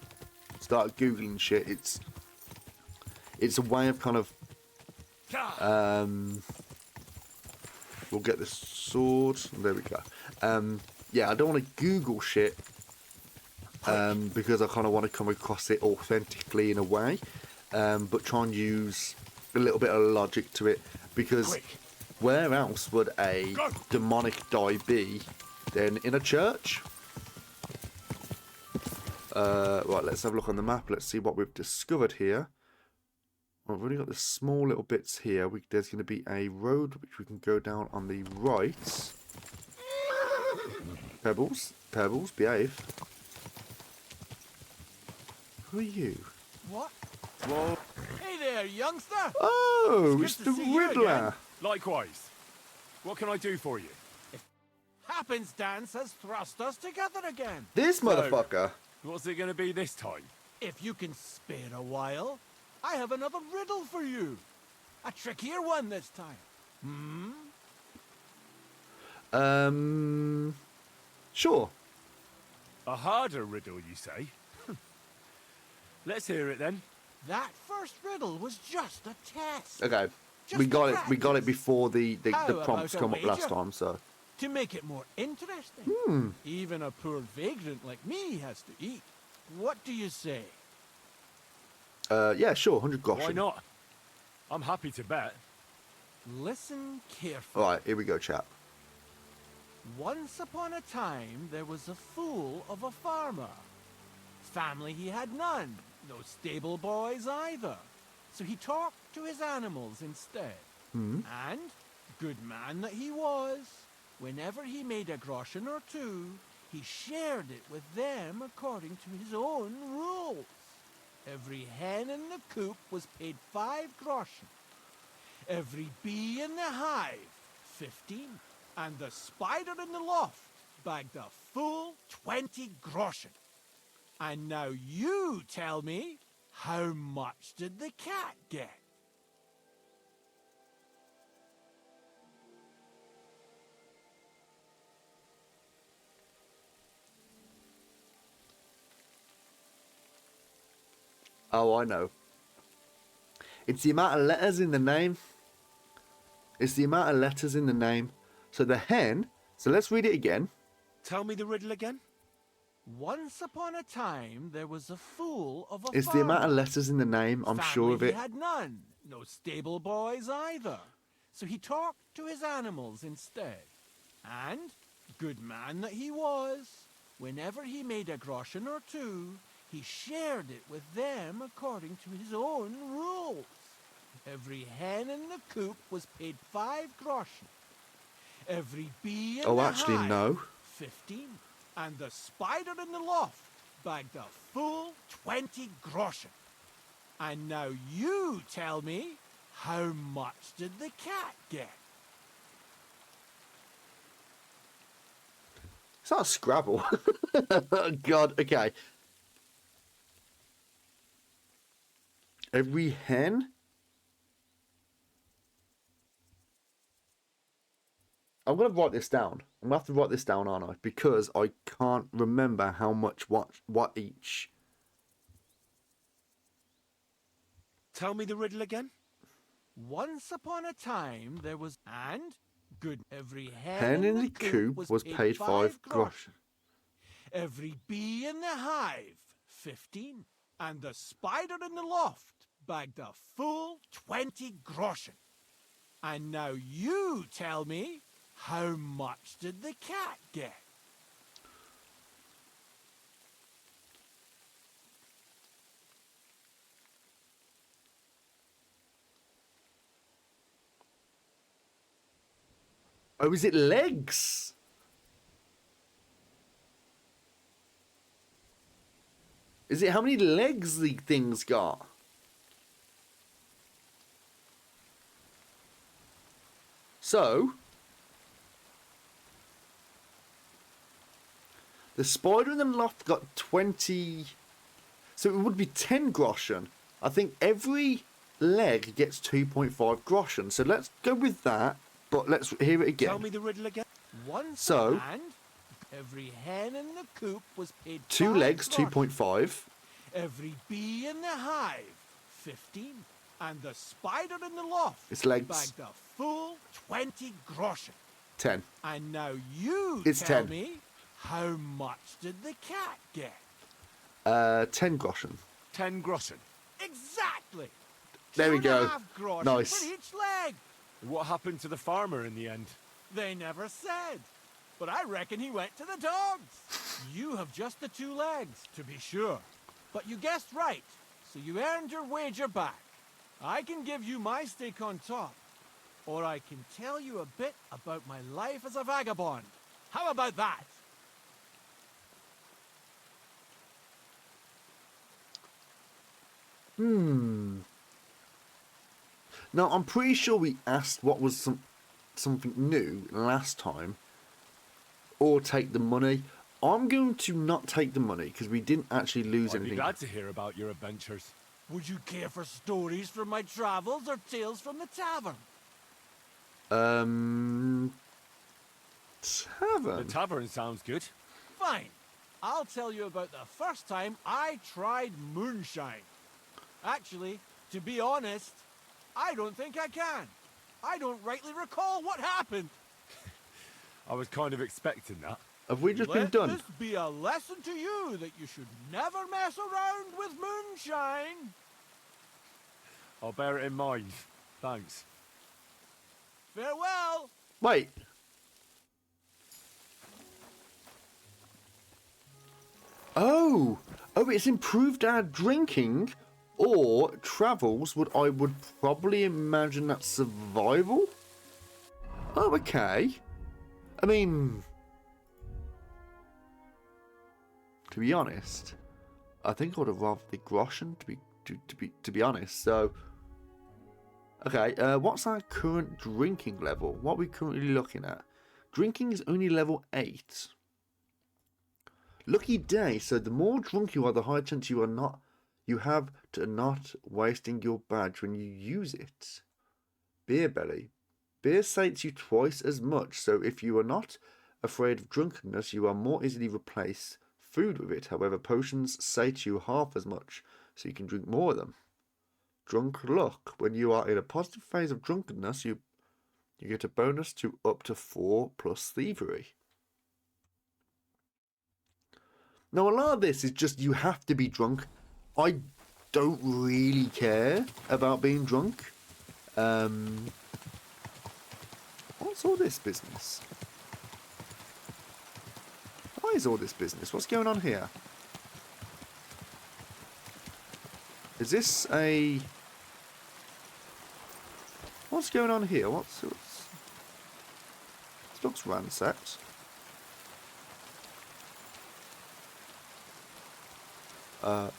start googling shit. It's a way of kind of we'll get the sword. There we go. Yeah, I don't want to Google shit because I kind of want to come across it authentically in a way, but try and use a little bit of logic to it, because where else would a demonic die be than in a church? Right, let's have a look on the map. Let's see what we've discovered here. Well, we've only got the small little bits here. There's going to be a road which we can go down on the right. Pebbles, Pebbles, behave. Who are you? What? Whoa. Hey there, youngster! Oh, it's good the to see you Riddler. again. Likewise. What can I do for you? Happenstance has thrust us together again. This motherfucker. What's it going to be this time? If you can spare a while, I have another riddle for you. A trickier one this time. Sure. A harder riddle, you say? Let's hear it then. That first riddle was just a test. Okay. Just We got it. We got it practice. before the How prompts about a come up last wager? time. So To make it more interesting. Even a poor vagrant like me has to eat. What do you say? yeah, sure, 100 groschen. Why not? I'm happy to bet. Listen carefully. All right, here we go, chap. Once upon a time, there was a fool of a farmer. Family he had none, no stable boys either. So he talked to his animals instead. And, good man that he was, whenever he made a groschen or two, he shared it with them according to his own rules. Every hen in the coop was paid 5 groschen. Every bee in the hive, 15. And the spider in the loft bagged a full 20 groschen. And now you tell me, how much did the cat get? Oh, I know. It's the amount of letters in the name. It's the amount of letters in the name. So the hen. So let's read it again. Tell me the riddle again. Once upon a time, there was a fool of a It's farmer. the amount of letters in the name. I'm sure of Family it. He had none, no stable boys either. So he talked to his animals instead. And, good man that he was, whenever he made a groschen or two, he shared it with them according to his own rules. Every hen in the coop was paid 5 groschen. Every bee in Oh, the actually, hive, no. 15. And the spider in the loft bagged a full 20 groschen. And now you tell me, how much did the cat get? It's not a Scrabble. Oh, God, okay. Every hen? I'm going to write this down. I'm going to have to write this down, aren't I? Because I can't remember how much what each. Tell me the riddle again. Once upon a time, there was... And, good, every Hen in the coop was paid 5 groschen. Every bee in the hive, 15. And the spider in the loft bagged a full 20 groschen. And now you tell me, how much did the cat get? Oh, is it legs? Is it how many legs the thing's got? So, the spider in the loft got 20. So it would be 10 groschen. I think every leg gets 2.5 groschen. So let's go with that. But let's hear it again. Tell me the riddle again. Once So- and Every hen in the coop was paid 2 5 legs, groschen. 2.5. Every bee in the hive, 15. And the spider in the loft Its legs. bagged a full 20 groschen. 10. And now you It's tell 10. me, how much did the cat get? 10 groschen. 10 groschen. Exactly. There we 2.5 go. groschen Nice. for each leg. What happened to the farmer in the end? They never said. But I reckon he went to the dogs. You have just the 2 legs, to be sure. But you guessed right, so you earned your wager back. I can give you my stake on top, or I can tell you a bit about my life as a vagabond. How about that? Now, I'm pretty sure we asked what was something new last time. Or take the money. I'm going to not take the money because we didn't actually lose I'd be anything. glad to hear about your adventures. Would you care for stories from my travels or tales from the tavern? Tavern. The tavern sounds good. Fine. I'll tell you about the first time I tried moonshine. Actually, to be honest, I don't think I can. I don't rightly recall what happened. I was kind of expecting that. Have we just been Let done? this be a lesson to you that you should never mess around with moonshine. I'll bear it in mind. Thanks. Farewell. Wait. Oh, it's improved our drinking or travels. I would probably imagine that's survival. Oh, okay. I mean, to be honest, I think I would have rather the groschen. To be honest. So, okay. What's our current drinking level? What are we currently looking at? Drinking is only level 8. Lucky day. So the more drunk you are, the higher chance you have to not wasting your badge when you use it. Beer belly. Beer sates you twice as much, so if you are not afraid of drunkenness, you are more easily replace food with it. However, potions sate you half as much, so you can drink more of them. Drunk luck. When you are in a positive phase of drunkenness, you get a bonus to up to 4 plus thievery. Now, a lot of this is just you have to be drunk. I don't really care about being drunk. What's all this business? Why is all this business? What's going on here? Is this a... What's going on here? This looks ransacked. Yeah,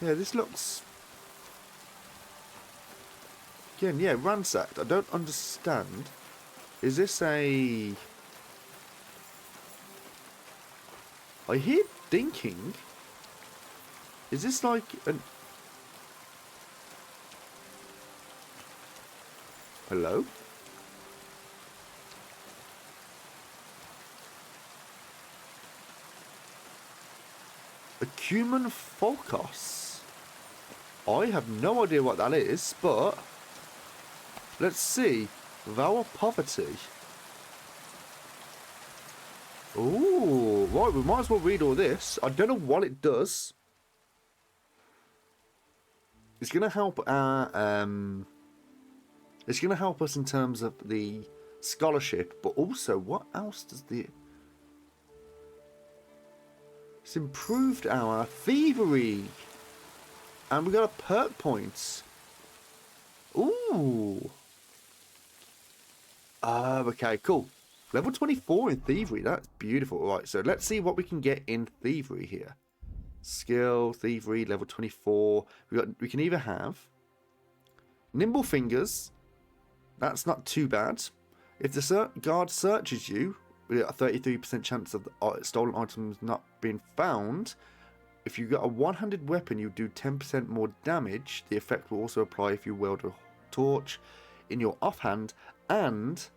this looks... Again, yeah, ransacked. I don't understand. Is this a... I hear dinking. Is this like an... Hello? A cumin Folkos. I have no idea what that is, but... Let's see. Vow of Poverty. Ooh, right, we might as well read all this. I don't know what it does. It's going to help our... It's going to help us in terms of the scholarship, but also, what else does the... It's improved our thievery. And we got a perk points. Ooh. Okay, cool. Level 24 in thievery. That's beautiful. Right, so let's see what we can get in thievery here. Skill, thievery, level 24. We can either have nimble fingers. That's not too bad. If the guard searches you, we get a 33% chance of the stolen items not being found. If you got a one-handed weapon, you do 10% more damage. The effect will also apply if you wield a torch in your offhand, and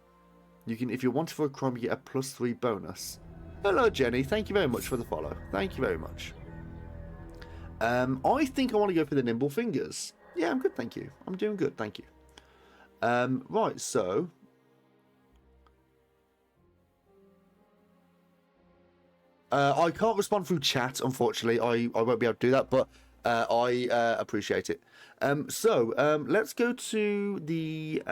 You can, if you're wanted for a crime, you get a +3 bonus. Hello, Jenny. Thank you very much for the follow. Thank you very much. I think I want to go for the nimble fingers. Yeah, I'm good, thank you. I'm doing good, thank you. Right, so... I can't respond through chat, unfortunately. I won't be able to do that, but I appreciate it. Let's go to the...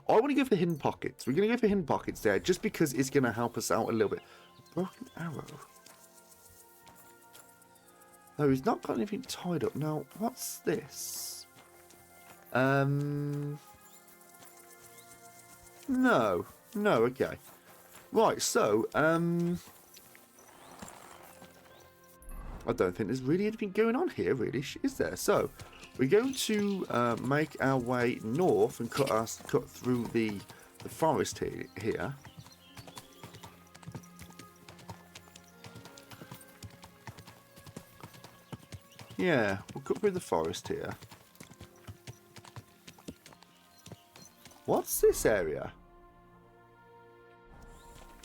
I want to go for hidden pockets. We're going to go for hidden pockets there, just because it's going to help us out a little bit. Broken arrow. No, he's not got anything tied up. Now, what's this? No. No, okay. Right, so, I don't think there's really anything going on here, really, is there? So, we're going to make our way north and cut through the forest here. Yeah, we'll cut through the forest here. What's this area?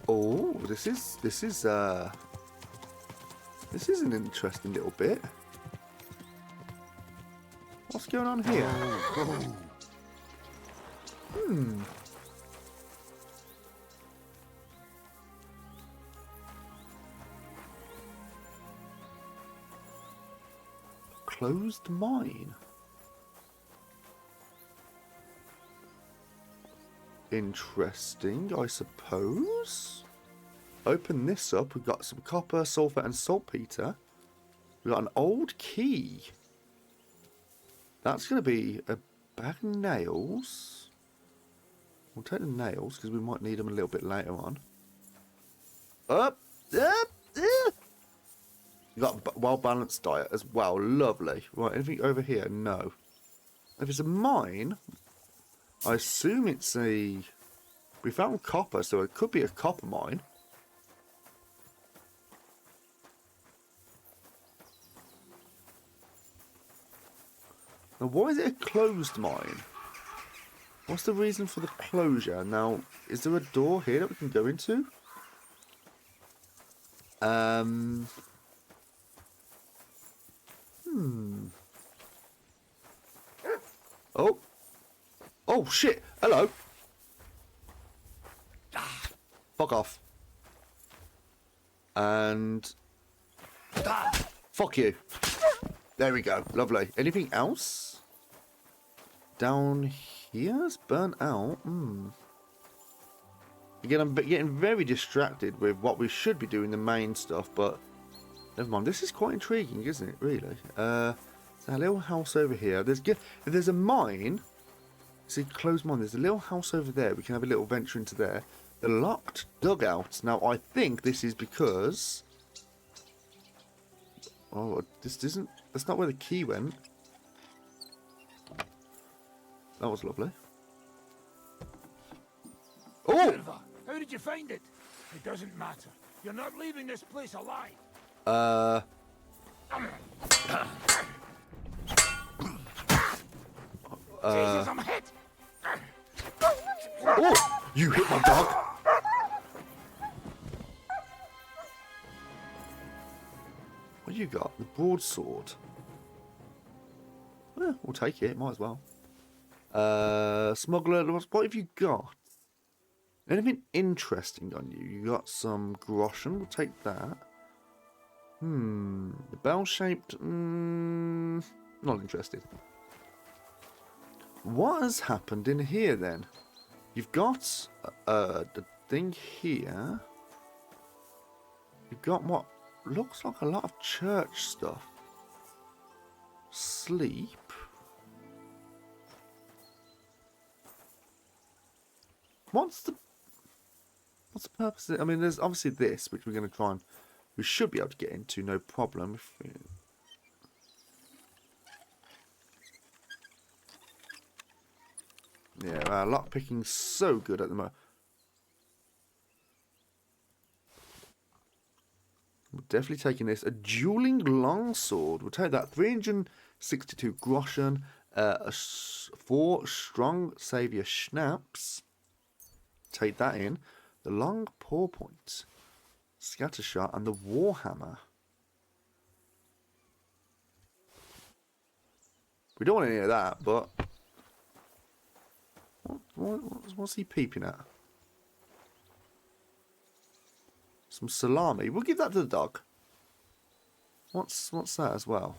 Oh, this is an interesting little bit. What's going on here? Closed mine. Interesting, I suppose. Open this up. We've got some copper, sulfur, and saltpeter. We've got an old key. That's going to be a bag of nails. We'll take the nails because we might need them a little bit later on. Up. You got a well-balanced diet as well. Lovely. Right, anything over here? No. If it's a mine, I assume it's a... We found copper, so it could be a copper mine. Now, why is it a closed mine? What's the reason for the closure? Now, is there a door here that we can go into? Oh. Oh, shit. Hello. Fuck off. And... Fuck you. There we go. Lovely. Anything else? Down here? It's burnt out. Again, I'm getting very distracted with what we should be doing, the main stuff, but never mind. This is quite intriguing, isn't it, really? There's a little house over here. If there's a mine, see, closed mine, there's a little house over there. We can have a little venture into there. The locked dugout. Now, I think this is because... Oh, this isn't... That's not where the key went. That was lovely. Oh! Silver, how did you find it? It doesn't matter. You're not leaving this place alive. Jesus, I'm hit. Oh! You hit my dog! What you got? The broadsword. Eh, we'll take it. Might as well. Smuggler, what have you got? Anything interesting on you? You got some groschen. We'll take that. The bell-shaped... not interested. What has happened in here, then? You've got the thing here. You've got what looks like a lot of church stuff. Sleep. What's the purpose of it? I mean, there's obviously this, which we're going to try and... We should be able to get into, no problem. If we... Yeah, lockpicking's so good at the moment. We're definitely taking this. A dueling longsword. We'll take that. 362 groschen. 4 strong saviour schnapps. Take that in. The long paw point, scattershot, and the warhammer. We don't want any of that, but what's he peeping at? Some salami. We'll give that to the dog. What's that as well?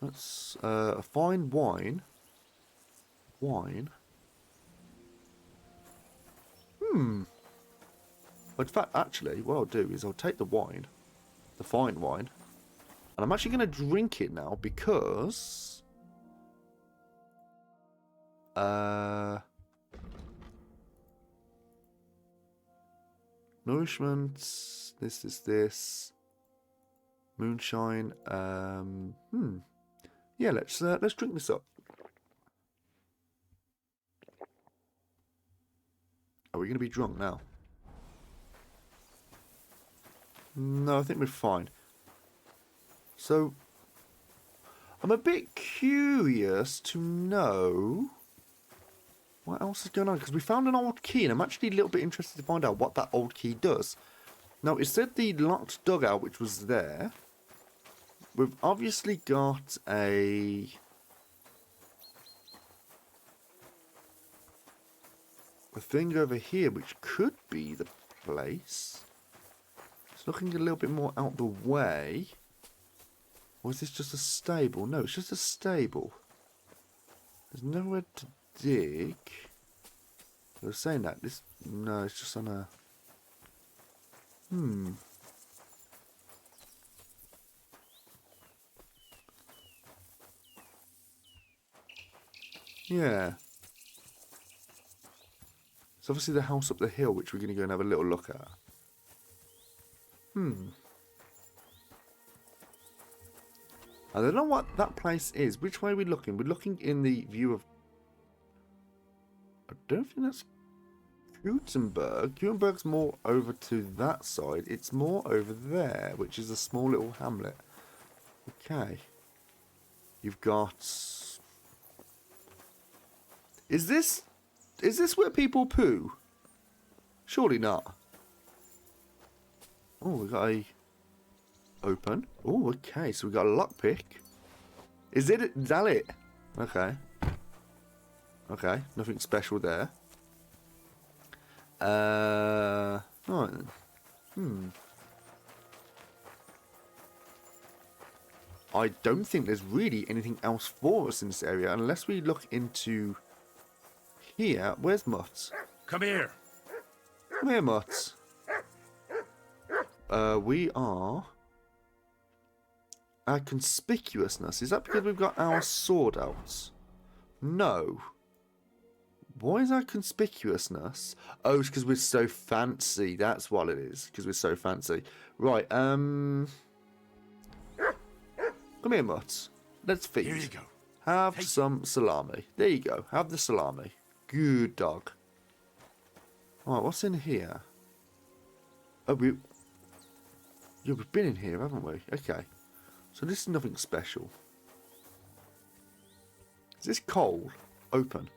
That's a fine wine. Wine. In fact, actually, what I'll do is I'll take the wine, the fine wine, and I'm actually going to drink it now because nourishment. This is this moonshine. Yeah, let's drink this up. Are we going to be drunk now? No, I think we're fine. So, I'm a bit curious to know what else is going on, because we found an old key, and I'm actually a little bit interested to find out what that old key does. Now, it said the locked dugout, which was there. We've obviously got a thing over here, which could be the place. It's looking a little bit more out the way. Or is this just a stable? No, it's just a stable. There's nowhere to dig. I was saying that. This... No, it's just on a... Yeah. It's obviously the house up the hill, which we're going to go and have a little look at. I don't know what that place is. Which way are we looking? We're looking in the view of... I don't think that's Gutenberg. Gutenberg's more over to that side. It's more over there, which is a small little hamlet. Okay. You've got... Is this where people poo? Surely not. Oh, we got a... Open. Oh, okay. So we got a lockpick. Is that it? Okay. Okay. Nothing special there. Right. I don't think there's really anything else for us in this area unless we look into here. Where's Mutt? Come here. Come here, Mutt. We are... Our conspicuousness. Is that because we've got our sword out? No. Why is our conspicuousness? Oh, it's because we're so fancy. That's what it is. Because we're so fancy. Right, Come here, Mutt. Let's feed. Here you go. Have some salami. There you go. Have the salami. Good dog. Alright, what's in here? Oh, yeah, we've been in here, haven't we? Okay. So this is nothing special. Is this coal? Open.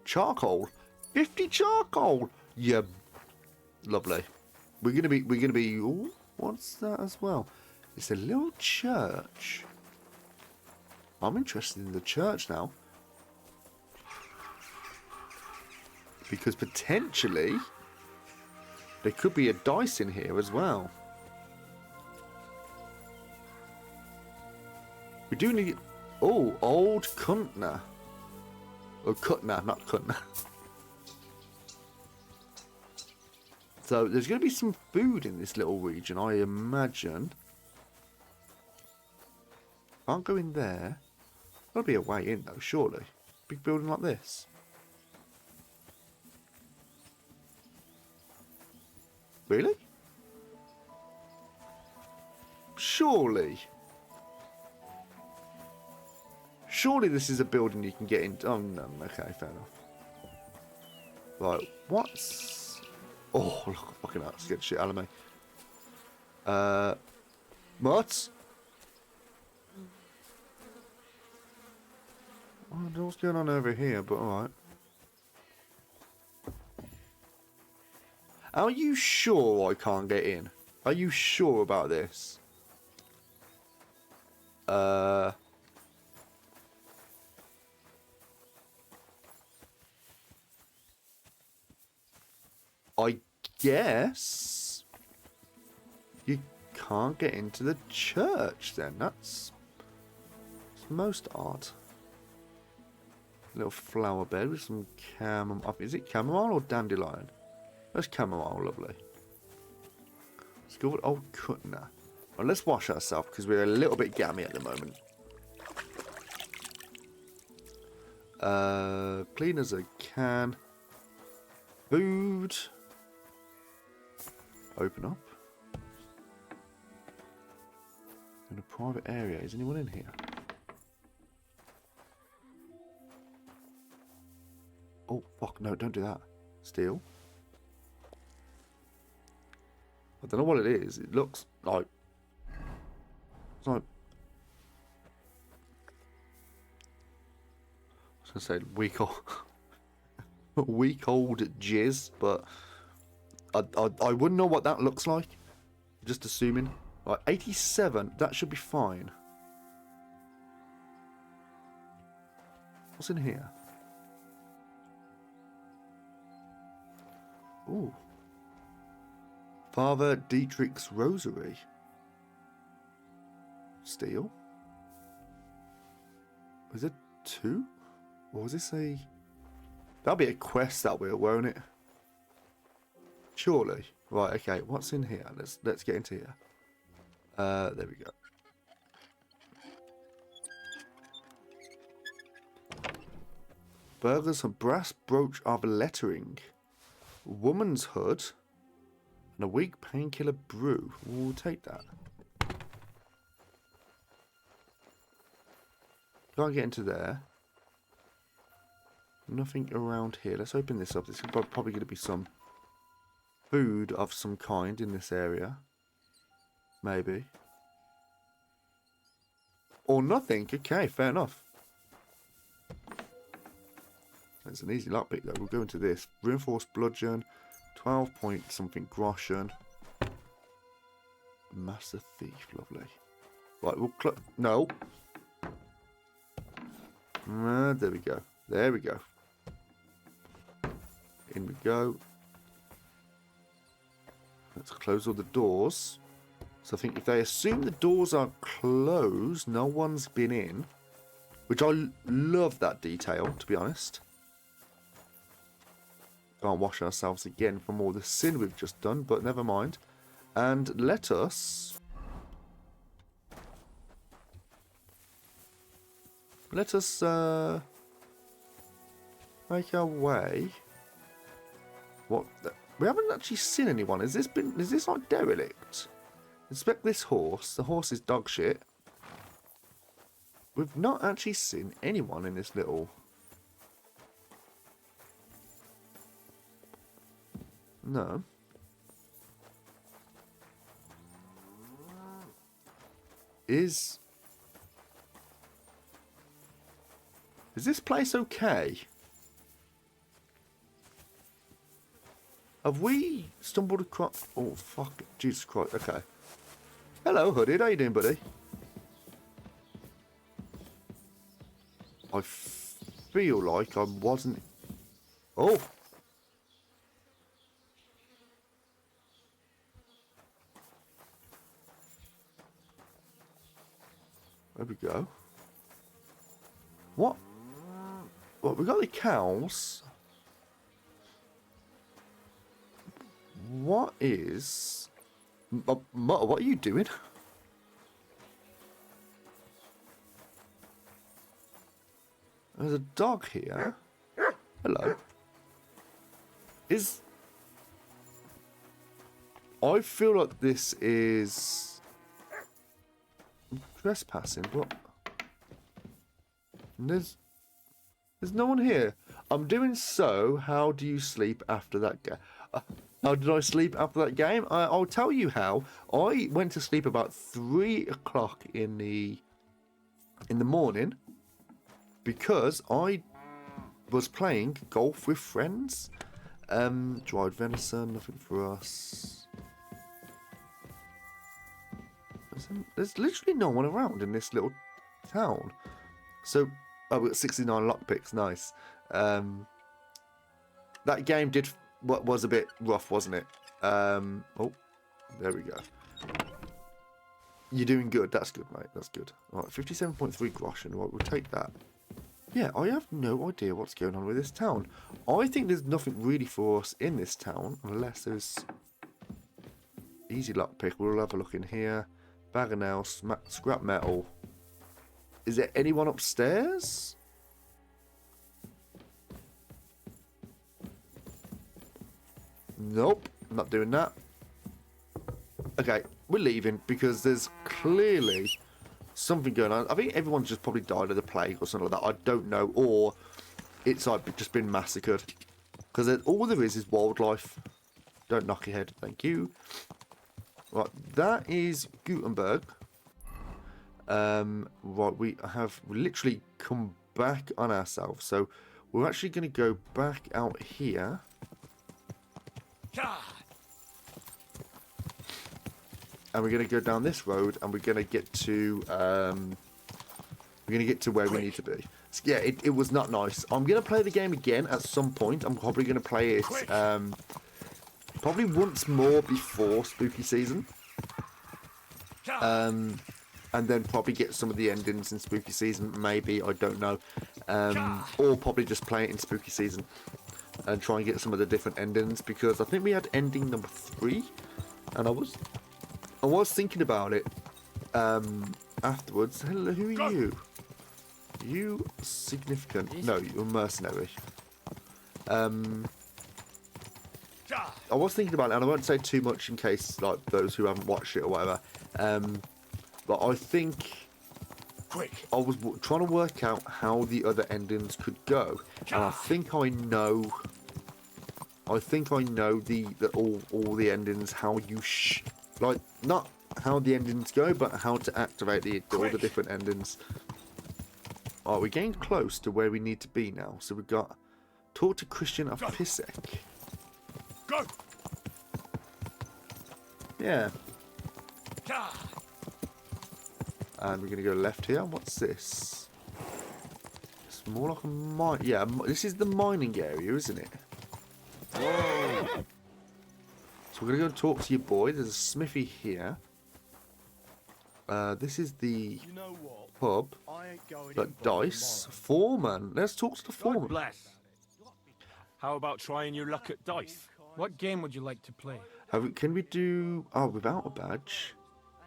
Charcoal. 50 charcoal. Yeah. Lovely. We're gonna be. Ooh, what's that as well? It's a little church. I'm interested in the church now. Because potentially there could be a dice in here as well. We do need... Oh, old Kuntner. Oh, Kuntner, not Kuntner. So, there's going to be some food in this little region, I imagine. Can't go in there. There'll be a way in, though, surely. Big building like this. Really? Surely. Surely this is a building you can get in. Oh, no. Okay, fair enough. Right, what's... Oh, look, fucking hell. Scared the shit out of me. Mutt? I don't know what's going on over here, but alright. Are you sure I can't get in? Are you sure about this? I guess you can't get into the church then. That's most odd. Little flower bed with some chamomile. Is it chamomile or dandelion? That's chamomile, lovely. Discovered old Cutner. Well, let's wash ourselves because we're a little bit gammy at the moment. Clean as I can. Food. Open up. In a private area. Is anyone in here? Oh, fuck, no, don't do that. Steal. I don't know what it is. It looks like... It's like... I was going to say week old... week old jizz, but... I wouldn't know what that looks like. Just assuming. Like, 87, that should be fine. What's in here? Ooh. Father Dietrich's Rosary. Steal? Is it 2? Or was this a... That'll be a quest, that will, won't it? Surely. Right, okay, what's in here? Let's get into here. There we go. Burgers, a brass brooch of lettering. Woman's hood. And a weak painkiller brew. We'll take that. Can't get into there. Nothing around here. Let's open this up. This is probably going to be some food of some kind in this area. Maybe. Or nothing. Okay, fair enough. It's an easy lockpick though. We'll go into this. Reinforced bludgeon. 12 point something groschen. Master thief. Lovely. Right, we'll no. There we go. There we go. In we go. Let's close all the doors. So I think if they assume the doors are closed, no one's been in. Which I love that detail, to be honest. Can't wash ourselves again from all the sin we've just done, but never mind. And let us... Let us make our way. What? We haven't actually seen anyone. Is this like derelict? Inspect this horse. The horse is dog shit. We've not actually seen anyone in this little... No. Is this place okay? Have we stumbled across... Oh, fuck. Jesus Christ. Okay. Hello, Hooded. How you doing, buddy? I feel like I wasn't... Oh! There we go. What? Well, we got the cows. What is... Mutter, what are you doing? There's a dog here. Hello. I feel like this is... trespassing, but... There's no one here. I'm doing so. How do you sleep after that game? How did I sleep after that game? I'll tell you how. I went to sleep about 3 o'clock in the morning. because I was playing golf with friends. Dried venison, nothing for us. There's literally no one around in this little town. So, oh, we got 69 lockpicks, nice. That game was a bit rough, wasn't it? Oh, there we go. You're doing good. That's good, mate. That's good. All right, 57.3 groschen. Right, we'll take that. Yeah, I have no idea what's going on with this town. I think there's nothing really for us in this town, unless there's easy lockpick. We'll have a look in here. Bag of nails, scrap metal. Is there anyone upstairs? Nope, not doing that. Okay, we're leaving because there's clearly something going on. I think everyone's just probably died of the plague or something like that. I don't know. Or it's like just been massacred. Because all there is wildlife. Don't knock your head. Thank you. Right, that is Gutenberg. Right, we have literally come back on ourselves. So we're actually going to go back out here. And we're going to go down this road, and we're going to get to where we need to be. So, yeah, it was not nice. I'm going to play the game again at some point. I'm probably going to play it probably once more before spooky season. And then probably get some of the endings in spooky season, maybe, I don't know. Or probably just play it in spooky season and try and get some of the different endings, because I think we had ending number 3, and I was thinking about it afterwards. Hello, who are you? You significant? No, you're mercenary. I was thinking about it, and I won't say too much in case, like, those who haven't watched it or whatever. But I think I was trying to work out how the other endings could go, and I think I know. I think I know all the endings. How you like, not how the endings go, but how to activate all the different endings. Alright, we're getting close to where we need to be now. So we've got talk to Christian of Pisek. Go. Yeah. And we're going to go left here. What's this? It's more like a mine. Yeah, this is the mining area, isn't it? Whoa. So we're going to go and talk to your boy. There's a smithy here. This is the pub. But dice. Foreman. Let's talk to the foreman. God bless. How about trying your luck at dice? What game would you like to play? Can we do... Oh, without a badge.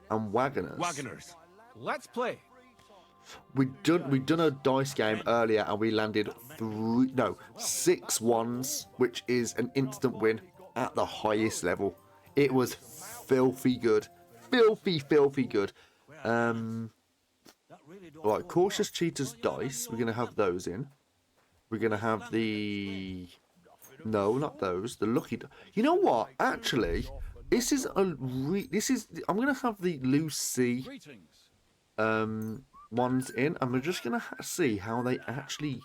And wagoners. Wagoners. Let's play. We'd done a dice game earlier, and we landed 6 ones, which is an instant win at the highest level. It was filthy good. Filthy good. Right, cautious cheaters dice. We're gonna have those in. We're gonna have the... No, not those. The lucky... You know what? Actually, this is a... I'm gonna have the Lucy ones in, and we're just gonna see how they actually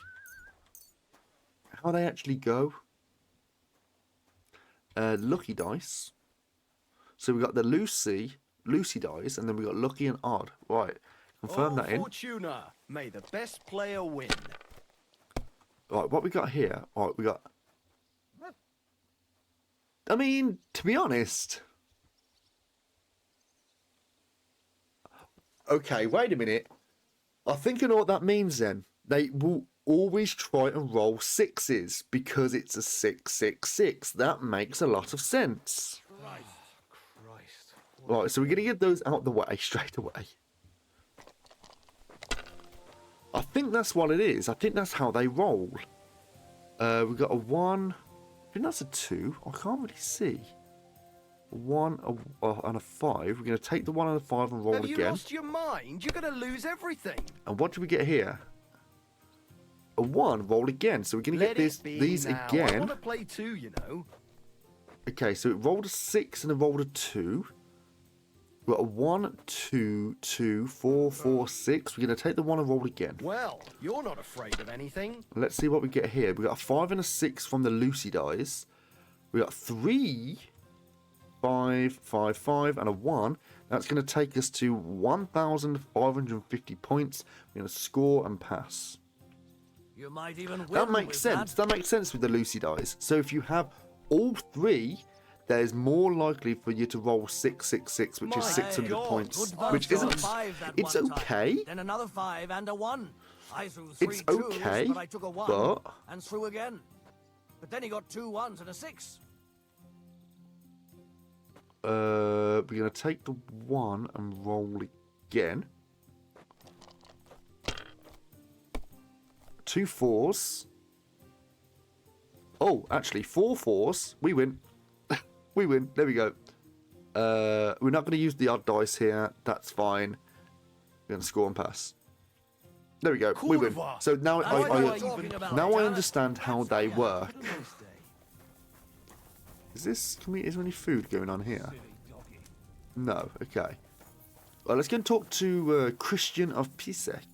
go. Lucky dice. So we got the Lucy dice, and then we got lucky and odd. Right, confirm that in. Fortuna, may the best player win. Right, what we got here? Right, we got... I mean, to be honest... Okay, wait a minute. I think I know what that means then. They will always try and roll 6s because it's a 666. That makes a lot of sense. Christ. Right, so we're going to get those out the way straight away. I think that's what it is. I think that's how they roll. We've got a 1. I think that's a 2. I can't really see. A 1 and a 5. We're going to take the 1 and the 5 and roll Have again. you lost your mind? You're going to lose everything. And what do we get here? A 1, roll again. So we're going to get these now. I again. want to play too, you know. Okay, so it rolled a 6 and it rolled a 2. We've got a 1, 2, 2, 4, 4, 6. We're going to take the 1 and roll again. Well, you're not afraid of anything. Let's see what we get here. We got a 5 and a 6 from the Lucy dice. We got 3, 5, 5, 5, and a 1. That's going to take us to 1,550 points. We're going to score and pass. You might even win That makes with sense. That makes sense with the Lucy dice. So if you have all 3, there's more likely for you to roll 666, which is My 600 God, points, Good which bonus on isn't. 5 that It's one time. okay. Then another 5 and a 1. I threw 3 It's twos, okay, but I took a 1 but- and threw again. But then he got 2 1s and a 6. We're gonna take the 1 and roll again. 2 4s. Oh, actually, 4 4s. We win. We win. There we go. We're not going to use the odd dice here. That's fine. We're going to score and pass. There we go. We win. So now That's what I'm I talking about, now I damn it. understand how they work. Have a nice day. Is this? Is there any food going on here? No. Okay. Well, let's go and talk to Christian of Pisek.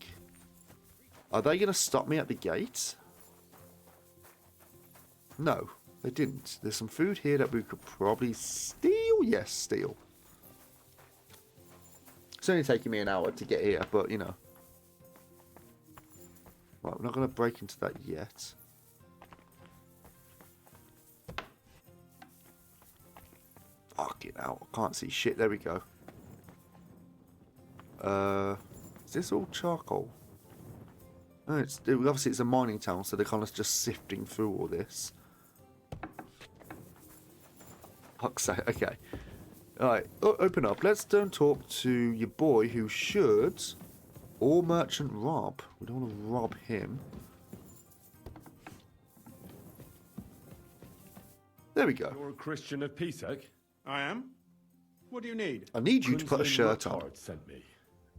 Are they going to stop me at the gate? No, they didn't. There's some food here that we could probably steal. Yes, steal. It's only taking me an hour to get here, but you know. Right, we're not going to break into that yet. Fucking hell, I can't see shit. There we go. Is this all charcoal? Oh, obviously it's a mining town, so they're kind of just sifting through all this. Fuck's sake, okay. Alright, open up. Let's go and talk to your boy who should... Or merchant rob. We don't want to rob him. There we go. You're a Christian of Pisek? I am. What do you need? I need you to put a shirt on. Ruthard sent me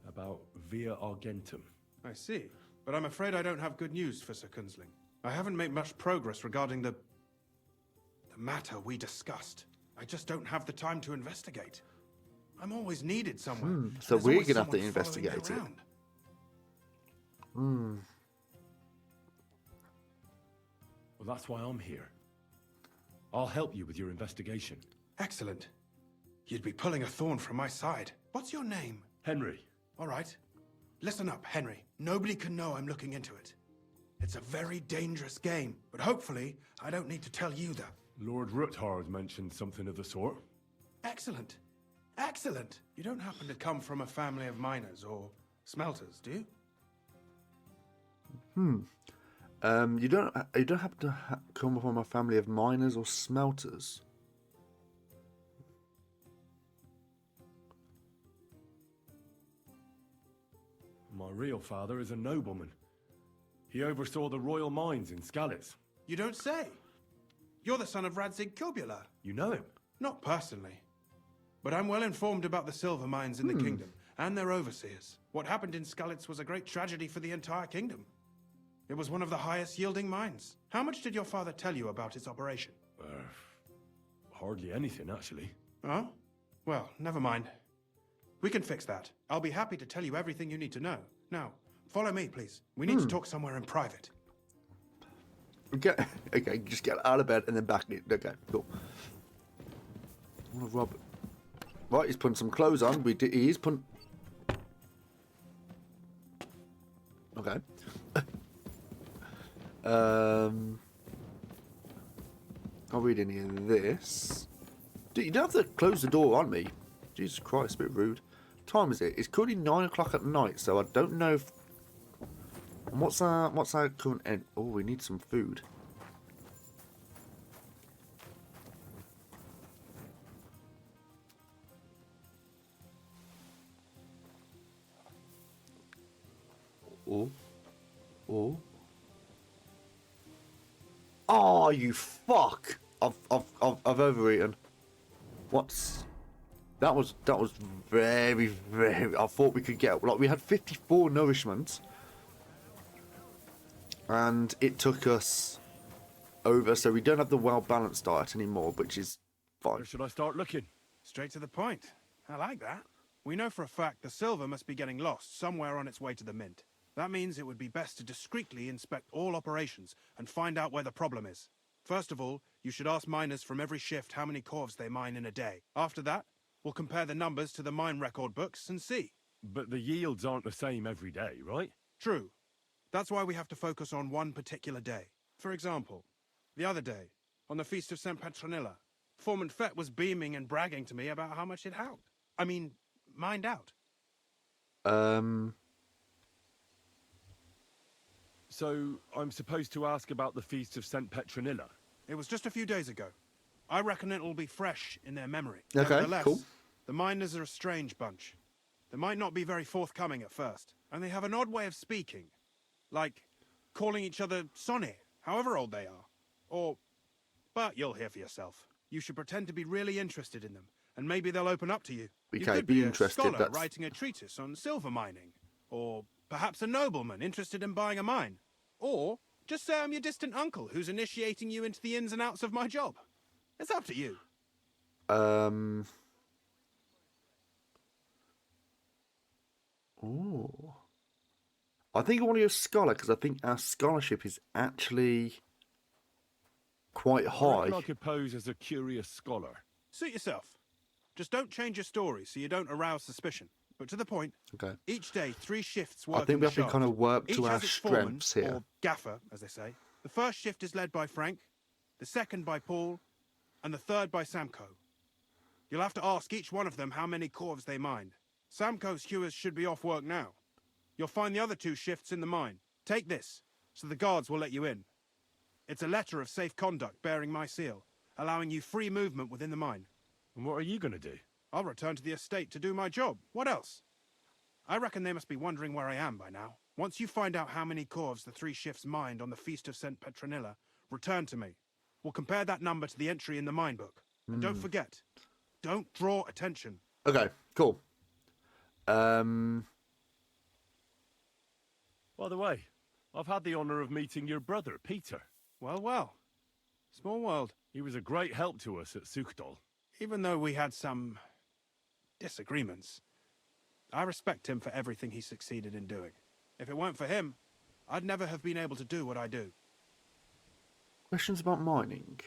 about Via Argentum. I see. But I'm afraid I don't have good news for Sir Kunzling. I haven't made much progress regarding the matter we discussed. I just don't have the time to investigate. I'm always needed somewhere. and so there's we're always gonna have to someone following me investigate it. around. Well, that's why I'm here. I'll help you with your investigation. Excellent. You'd be pulling a thorn from my side. What's your name? Henry. All right. Listen up, Henry. Nobody can know I'm looking into it. It's a very dangerous game, but hopefully I don't need to tell you that. Lord Ruthard mentioned something of the sort. Excellent. Excellent. You don't happen to come from a family of miners or smelters, do you? You don't happen to come from a family of miners or smelters? My real father is a nobleman. He oversaw the royal mines in Skalitz. You don't say. You're the son of Radzig Kobula. You know him? Not personally. But I'm well informed about the silver mines in the kingdom and their overseers. What happened in Skalitz was a great tragedy for the entire kingdom. It was one of the highest yielding mines. How much did your father tell you about its operation? Hardly anything, actually. Oh? Well, never mind. We can fix that. I'll be happy to tell you everything you need to know. Now, follow me, please. We need to talk somewhere in private. Okay, just get out of bed and then back in. Okay, cool. I want to rob. Right, he's putting some clothes on. He is putting. Okay. Can't read any of this. Dude, you don't have to close the door on me. Jesus Christ, a bit rude. What time is it? It's currently 9 o'clock at night, so I don't know if. And what's our current end? Oh, we need some food. Oh. Oh, you fuck! I've overeaten. That was very, very. I thought we could get, like, we had 54 nourishment, and it took us over, so we don't have the well-balanced diet anymore, which is fine. Where should I start looking? Straight to the point. I like that. We know for a fact the silver must be getting lost somewhere on its way to the mint. That means it would be best to discreetly inspect all operations and find out where the problem is. First of all, you should ask miners from every shift how many corves they mine in a day. After that, we'll compare the numbers to the mine record books and see. But the yields aren't the same every day, right? True. That's why we have to focus on one particular day. For example, the other day, on the Feast of St. Petronilla, Foreman Fett was beaming and bragging to me about how much it helped. I mean, mined out. So I'm supposed to ask about the Feast of St. Petronilla? It was just a few days ago. I reckon it'll be fresh in their memory. Okay, Nevertheless, cool. the miners are a strange bunch. They might not be very forthcoming at first, and they have an odd way of speaking. Like calling each other Sonny, however old they are. But you'll hear for yourself. You should pretend to be really interested in them, and maybe they'll open up to you. You Okay, could be be interested, a scholar that's- writing a treatise on silver mining, or perhaps a nobleman interested in buying a mine. Or just say I'm your distant uncle who's initiating you into the ins and outs of my job. It's up to you. Oh. I think I want to be a scholar because I think our scholarship is actually quite I high. reckon I could pose as a curious scholar. Suit yourself. Just don't change your story so you don't arouse suspicion. But to the point, Okay. each day 3 shifts work I think in we the have to shaft. kind of work Each to our has its foreman, strengths here. or gaffer, as they say. The first shift is led by Frank, the second by Paul, and the third by Samko. You'll have to ask each one of them how many corves they mine. Samko's hewers should be off work now. You'll find the other 2 shifts in the mine. Take this, so the guards will let you in. It's a letter of safe conduct bearing my seal, allowing you free movement within the mine. And what are you going to do? I'll return to the estate to do my job. What else? I reckon they must be wondering where I am by now. Once you find out how many corves the 3 shifts mined on the Feast of St. Petronilla, return to me. We'll compare that number to the entry in the mine book. And don't forget, don't draw attention. Okay, cool. By the way, I've had the honour of meeting your brother, Peter. Well, well. Small world. He was a great help to us at Sukdal. Even though we had some disagreements, I respect him for everything he succeeded in doing. If it weren't for him, I'd never have been able to do what I do. Questions about mining.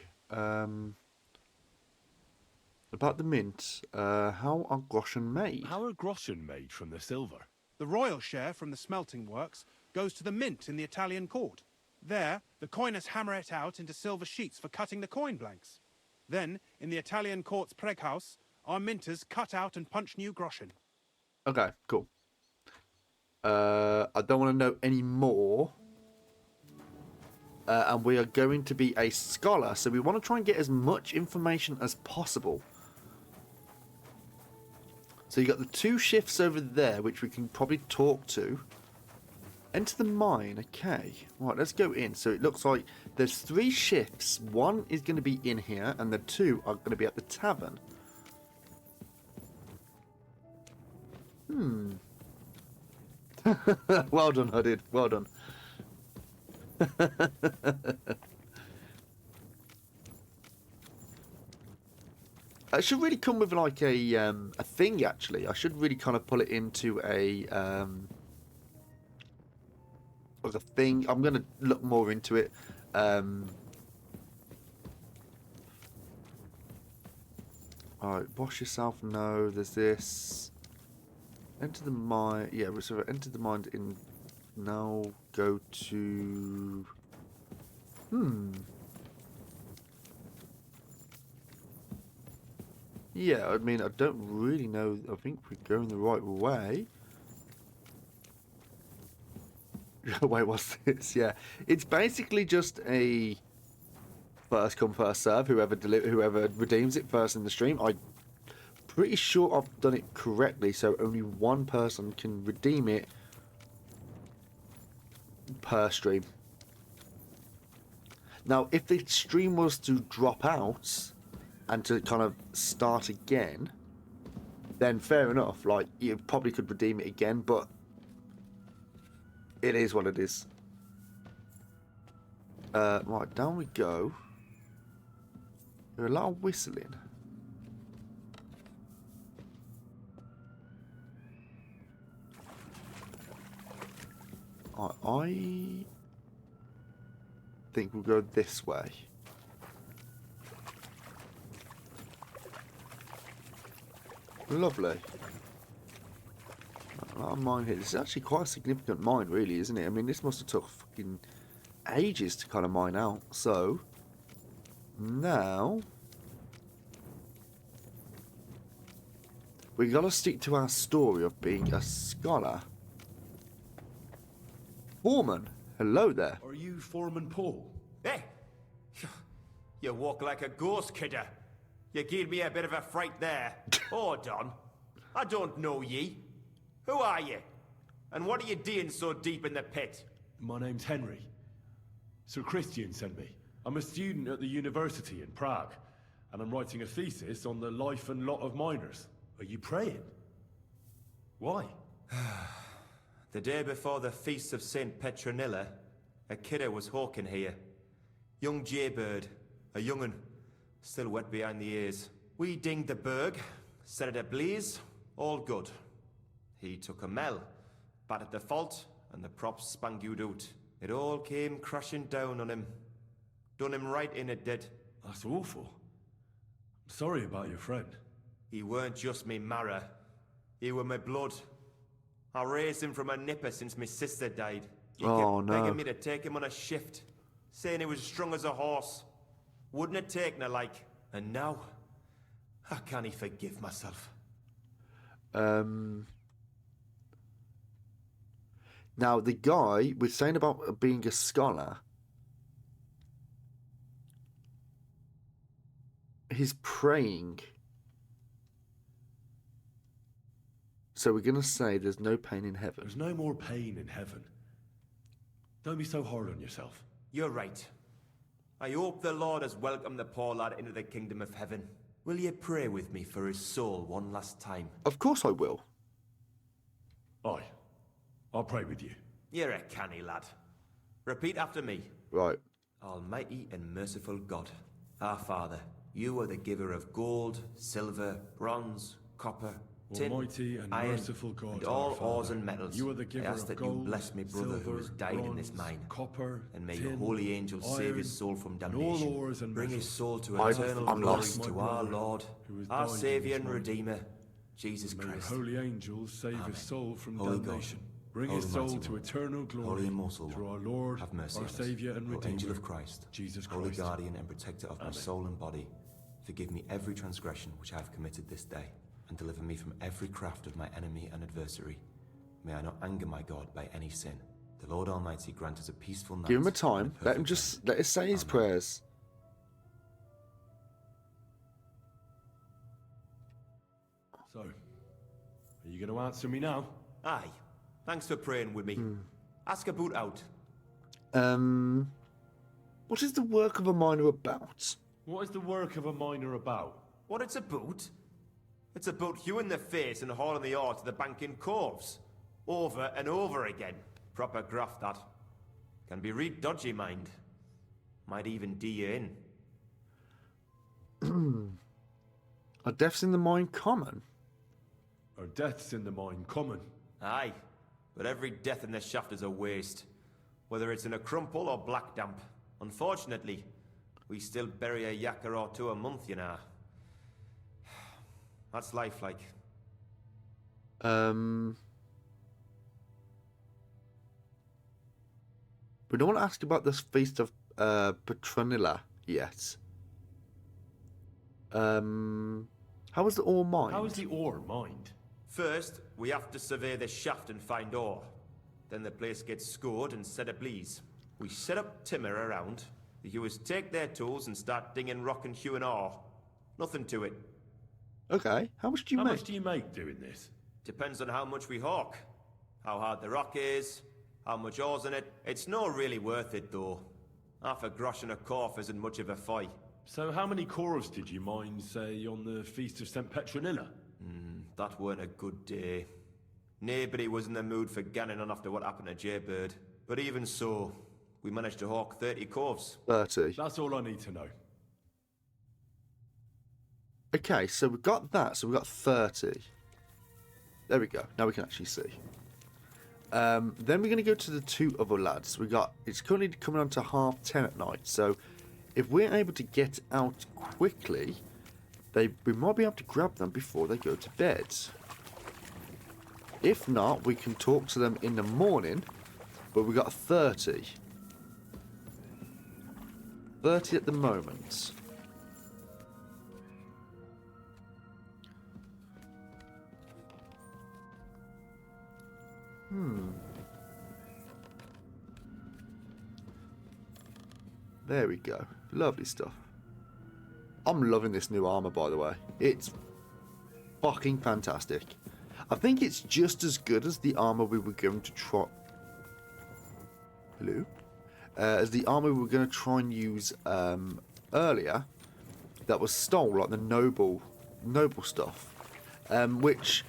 About the mint. How are groschen made? How are groschen made from the silver? The royal share from the smelting works goes to the mint in the Italian court. There, the coiners hammer it out into silver sheets for cutting the coin blanks. Then, in the Italian court's preghouse, our minters cut out and punch new groschen. Okay, cool. I don't want to know any more. And we are going to be a scholar, so we want to try and get as much information as possible. So you got the 2 shifts over there, which we can probably talk to. Enter the mine, okay. Right, let's go in. So it looks like there's 3 shifts. 1 is going to be in here, and the 2 are going to be at the tavern. Well done, Hooded. Well done. I should really come with like a thing. Actually, I should really kind of pull it into a like a thing. I'm gonna look more into it. All right, wash yourself. No, there's this. Enter the mine. Yeah, so enter the mine in. Now go to. Yeah, I mean, I don't really know. I think we're going the right way. Wait, what's this? Yeah, it's basically just a first come first serve. Whoever redeems it first in the stream. I'm pretty sure I've done it correctly, so only one person can redeem it per stream. Now, if the stream was to drop out and to kind of start again, then fair enough. Like, you probably could redeem it again, but it is what it is. Right, down we go. There's a lot of whistling. I think we'll go this way. Lovely. A lot of mine here. This is actually quite a significant mine, really, isn't it? I mean, this must have took fucking ages to kind of mine out. So, now we gotta stick to our story of being a scholar. Foreman, hello there. Are you Foreman Paul? Hey! You walk like a ghost, kidder. You gave me a bit of a fright there. Hold on. I don't know ye. Who are you? And what are you doing so deep in the pit? My name's Henry. Sir Christian sent me. I'm a student at the university in Prague, and I'm writing a thesis on the life and lot of miners. Are you praying? Why? The day before the feast of St. Petronilla, a kidder was hawking here. Young Jaybird, a young'un, still wet behind the ears. We dinged the berg, set it ablaze, all good. He took a mell, battered the fault, and the props spangued out. It all came crashing down on him. Done him right in, it did. That's awful. I'm sorry about your friend. He weren't just me marrow. He were my blood. I raised him from a nipper since my sister died. He Oh, kept no. begging me to take him on a shift, saying he was strong as a horse. Wouldn't have taken her like. And now, I can't forgive myself. Now, the guy was saying about being a scholar. He's praying. So we're going to say there's no pain in heaven. There's no more pain in heaven. Don't be so hard on yourself. You're right. I hope the Lord has welcomed the poor lad into the kingdom of heaven. Will you pray with me for his soul one last time? Of course I will. Aye. I'll pray with you. You're a canny lad. Repeat after me. Right. Almighty and merciful God, our Father, you are the giver of gold, silver, bronze, copper, tin, Almighty and iron, merciful God, and our all Father, ores and metals. you are the giver I ask of that gold, you bless me brother who has silver, died in this bronze, mine. copper, And may tin, your holy angels save iron, his soul from and all damnation. ores and Bring his metals. soul to I'm eternal glory lost. to My our brother, Lord, who has our died in Saviour this and mine. Redeemer, Jesus May Christ. the holy angels save Amen. his soul from Holy God, damnation. Bring Holy his soul Mighty to One, eternal glory Holy Immortal through One, our Lord, have mercy our on us. Saviour and O Redeemer, Angel of Christ, Jesus Holy Christ. Guardian and Protector of my Amen. soul and body, forgive me every transgression which I have committed this day, and deliver me from every craft of my enemy and adversary. May I not anger my God by any sin. The Lord Almighty grant us a peaceful night. Give him a and time. Let him perfect just rest. let us say his Amen. prayers. So, are you going to answer me now? Aye. Thanks for praying with me. Ask about out. What is the work of a miner about? What is the work of a miner about? What it's about? It's about hewing the face and hauling the ore to the bank in coves. Over and over again. Proper graft, that. Can be real dodgy, mind. Might even do you in. Are deaths in the mine common? Are deaths in the mine common? Aye. But every death in the shaft is a waste. Whether it's in a crumple or black damp. Unfortunately, we still bury a yakker or two a month, you know. That's life like. We don't want to ask about this feast of Petronilla yet. How was the ore mined? How is the ore mined? First, we have to survey the shaft and find ore. Then the place gets scored and set ablaze. We set up timber around. The hewers take their tools and start dinging rock and hewing ore. Nothing to it. Okay, how much do you How make? much do you make doing this? Depends on how much we hawk. How hard the rock is, how much ore's in it. It's not really worth it though. Half a grosh and a corf isn't much of a fight. So how many corves did you mine, say, on the Feast of St. Petronilla? That weren't a good day. Nobody was in the mood for ganning on after what happened to Jaybird. But even so, we managed to hawk 30 corves. 30. That's all I need to know. Okay, so we've got that, so we've got 30. There we go, now we can actually see. Then we're going to go to the 2 other lads. It's currently coming on to 10:30 at night, so if we're able to get out quickly, we might be able to grab them before they go to bed. If not, we can talk to them in the morning, but we got 30. 30 at the moment. There we go. Lovely stuff. I'm loving this new armor, by the way. It's fucking fantastic. I think it's just as good as the armor we were going to try... Hello? As the armor we were going to try and use earlier. That was stole, like the noble stuff. Which...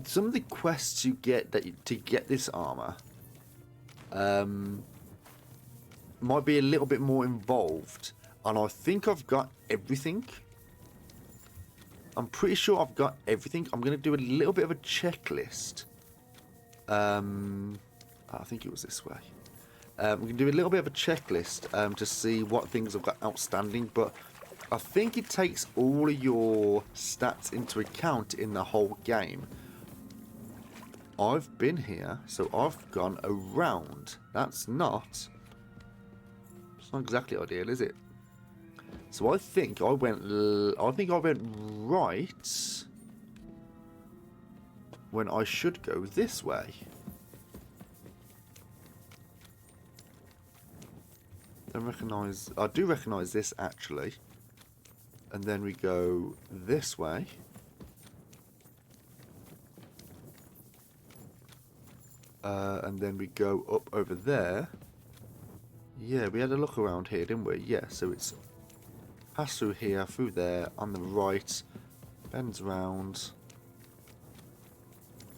Some of the quests you get to get this armor... might be a little bit more involved, and I think I've got everything. I'm pretty sure I've got everything. I'm going to do a little bit of a checklist. I think it was this way. We can do a little bit of a checklist to see what things I've got outstanding, but I think it takes all of your stats into account in the whole game. I've been here, so I've gone around. It's not exactly ideal, is it? So I think I went right when I should go this way. I do recognise this actually. And then we go this way. And then we go up over there. Yeah, we had a look around here, didn't we? Yeah, so it's pass through here, through there, on the right, bends around.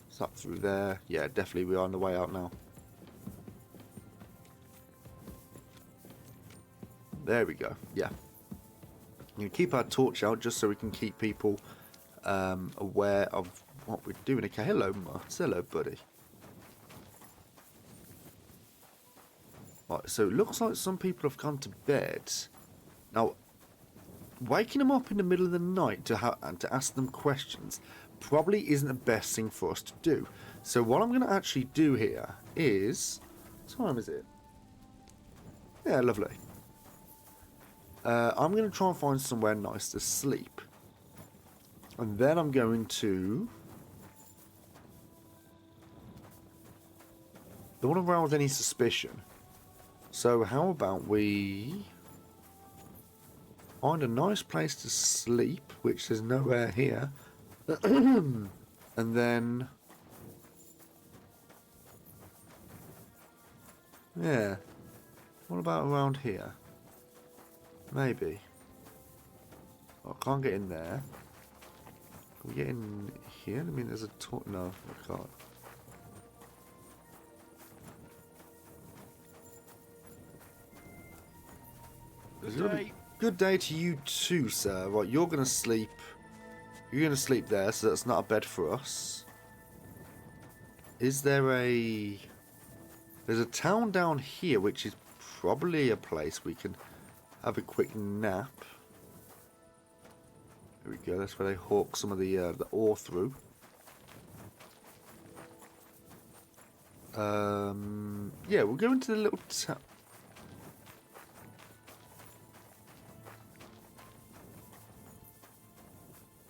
It's up through there. Yeah, definitely we are on the way out now. There we go. Yeah. You can keep our torch out just so we can keep people aware of what we're doing. Okay, hello, Mats. Hello, buddy. Right, so it looks like some people have gone to bed. Now, waking them up in the middle of the night to ask them questions probably isn't the best thing for us to do. So what I'm going to actually do here is... What time is it? Yeah, lovely. I'm going to try and find somewhere nice to sleep. And then I'm going to... Don't want to arouse any suspicion. So how about we find a nice place to sleep, which there's nowhere here, and then, yeah, what about around here? Maybe. Oh, I can't get in there. Can we get in here? I mean, there's a no, I can't. Good day to you too, sir. Right, you're gonna sleep. You're gonna sleep there, so that's not a bed for us. Is there a... There's a town down here, which is probably a place we can have a quick nap. There we go. That's where they hawk some of the ore through. Yeah, we'll go into the little town.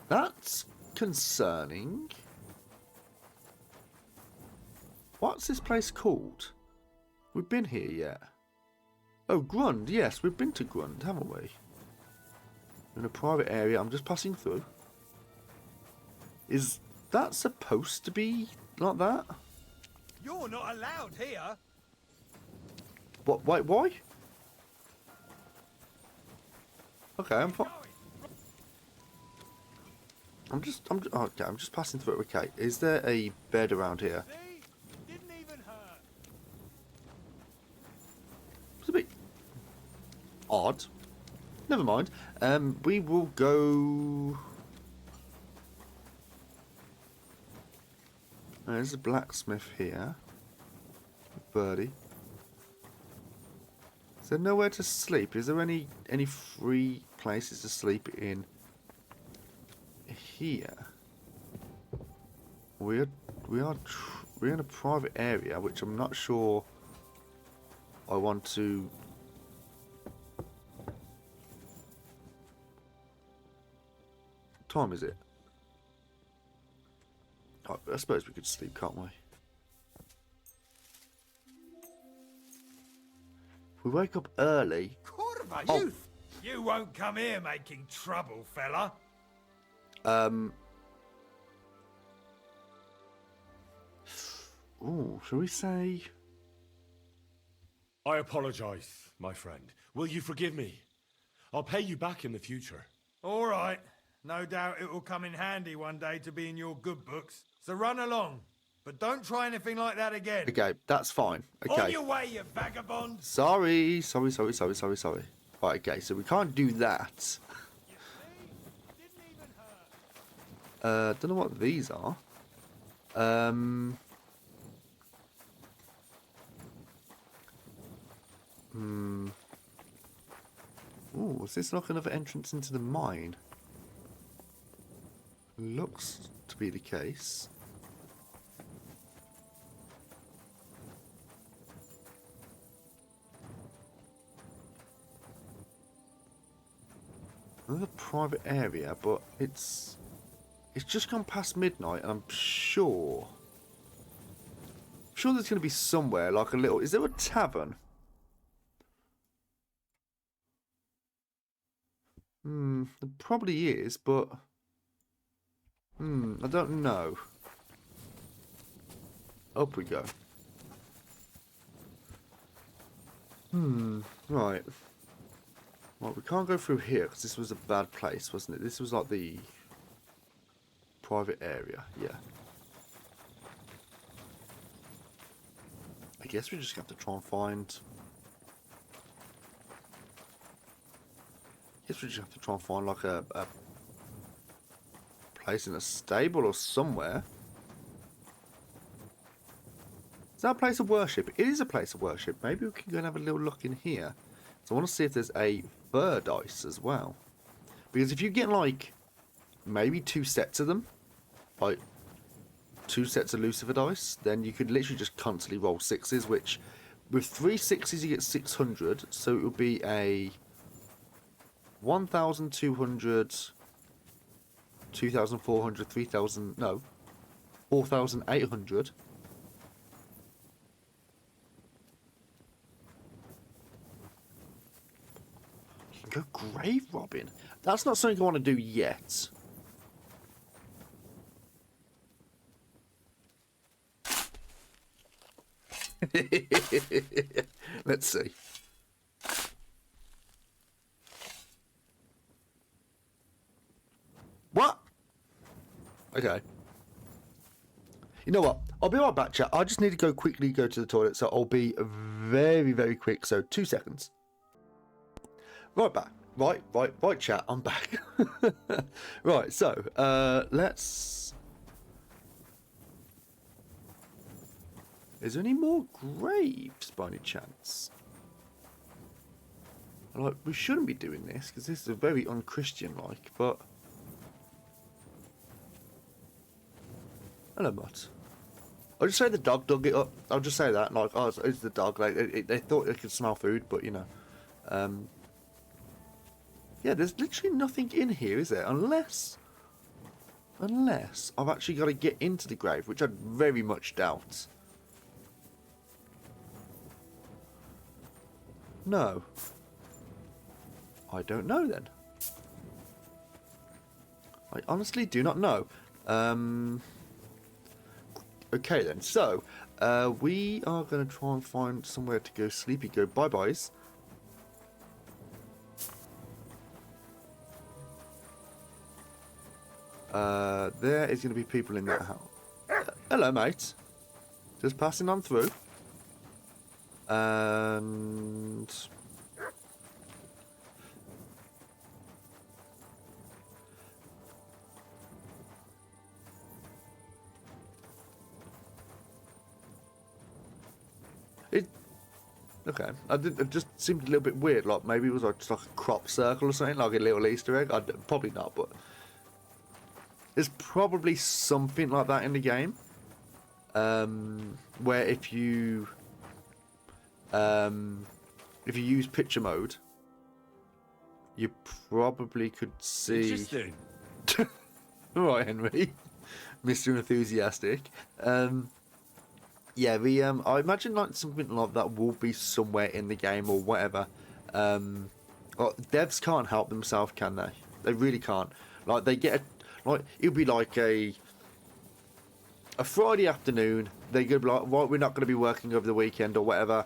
That's concerning. What's this place called? We've been here yet. Oh, Grund. Yes, we've been to Grund, haven't we? In a private area. I'm just passing through. Is that supposed to be like that? You're not allowed here. What? Wait, why? Okay, I'm fine. I'm just passing through it. Okay, is there a bed around here? Didn't even hurt. It's a bit odd. Never mind. We will go. There's a blacksmith here. Birdie. Is there nowhere to sleep? Is there any free places to sleep in here? We're in a private area, which I'm not sure I want to. What time is it? Oh, I suppose we could sleep, can't we? If we wake up early. Corva, Oh. you won't come here making trouble, fella. Ooh, shall we say? I apologize, my friend. Will you forgive me? I'll pay you back in the future. All right. No doubt it will come in handy one day to be in your good books. So run along. But don't try anything like that again. Okay, that's fine. Okay. On your way, you vagabond. Sorry. Right, okay, so we can't do that. Don't know what these are. Ooh, is this like another entrance into the mine? Looks to be the case. Another private area, but it's just gone past midnight, and I'm sure there's going to be somewhere like a little. Is there a tavern? There probably is, but I don't know. Up we go. Right. Well, we can't go through here because this was a bad place, wasn't it? This was like the private area, yeah. I guess we just have to try and find. Like a place in a stable or somewhere. Is that a place of worship? It is a place of worship. Maybe we can go and have a little look in here. So I want to see if there's a fur dice as well. Because if you get like maybe 2 sets of them, like 2 sets of Lucifer dice, then you could literally just constantly roll 6s, which with 3 6s you get 600, so it would be a 1,200, 2,400, 3,000, no, 4,800. You can go grave robbing. That's not something I want to do yet. Let's see. What? Okay. You know what? I'll be right back, chat. I just need to quickly go to the toilet, so I'll be very, very quick. So 2 seconds. Right back. Right, chat. I'm back. Right, so let's. Is there any more graves by any chance? Like, we shouldn't be doing this because this is very unchristian-like, but. Hello, Mutt. I'll just say the dog dug it up. I'll just say that. Like, oh, it's the dog. Like, they thought they could smell food, but, you know. Yeah, there's literally nothing in here, is there? Unless I've actually got to get into the grave, which I very much doubt. No. I don't know, then. I honestly do not know. Okay then, so we are going to try and find somewhere to go sleepy, go bye-byes. There is going to be people in that house. Hello, mate. Just passing on through. And... Okay. It just seemed a little bit weird. Like maybe it was like just like a crop circle or something, like a little Easter egg. Probably not, but there's probably something like that in the game. Where if you use picture mode, you probably could see. Interesting. All right, Henry, Mr. Enthusiastic. Yeah, I imagine like something like that will be somewhere in the game or whatever. Well, devs can't help themselves, can they? They really can't. Like they get it'll be like a Friday afternoon. They're gonna be like, right, we're not gonna be working over the weekend or whatever.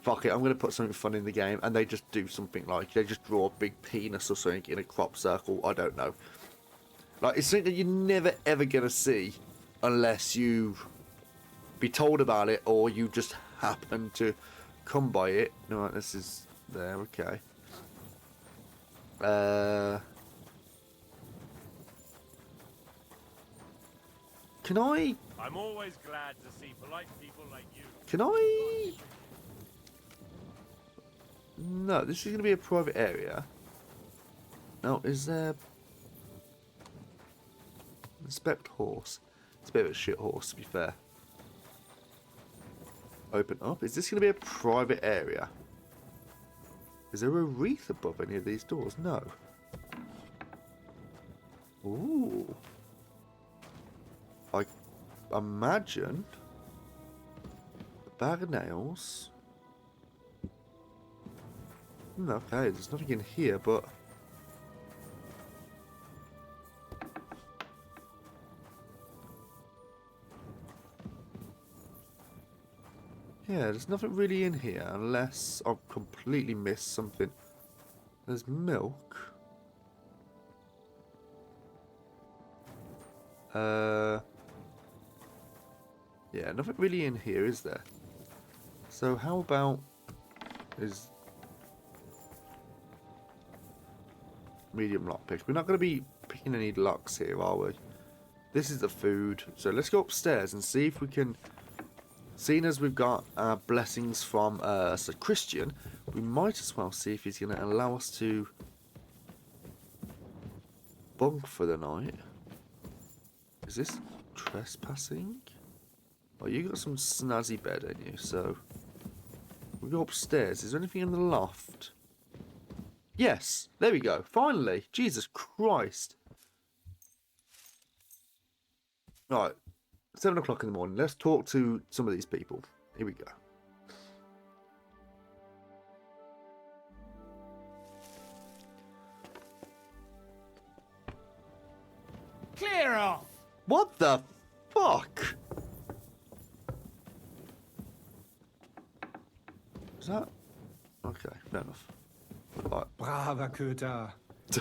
Fuck it, I'm gonna put something fun in the game, and they just do something like they just draw a big penis or something in a crop circle. I don't know. Like it's something that you're never ever gonna see unless you be told about it or you just happen to come by it. No, this is there. Okay. Can I? I'm always glad to see polite people like you. Can I? No, this is going to be a private area. Now, is there... Inspect horse. It's a bit of a shit horse, to be fair. Open up. Is this going to be a private area? Is there a wreath above any of these doors? No. Ooh. I imagine a bag of nails. Okay, there's nothing in here, but yeah, there's nothing really in here unless I've completely missed something. There's milk. Yeah, nothing really in here, is there? So how about is medium lock pick? We're not going to be picking any locks here, are we? This is the food. So let's go upstairs and see if we can. Seeing as we've got our blessings from Sir Christian, we might as well see if he's going to allow us to bunk for the night. Is this trespassing? Oh, you got some snazzy bed, ain't you? So we go upstairs. Is there anything in the loft? Yes, there we go. Finally, Jesus Christ! Right, 7 o'clock in the morning. Let's talk to some of these people. Here we go. Clear off! What the fuck? Is that? Okay, fair enough. Right. Braver Köter.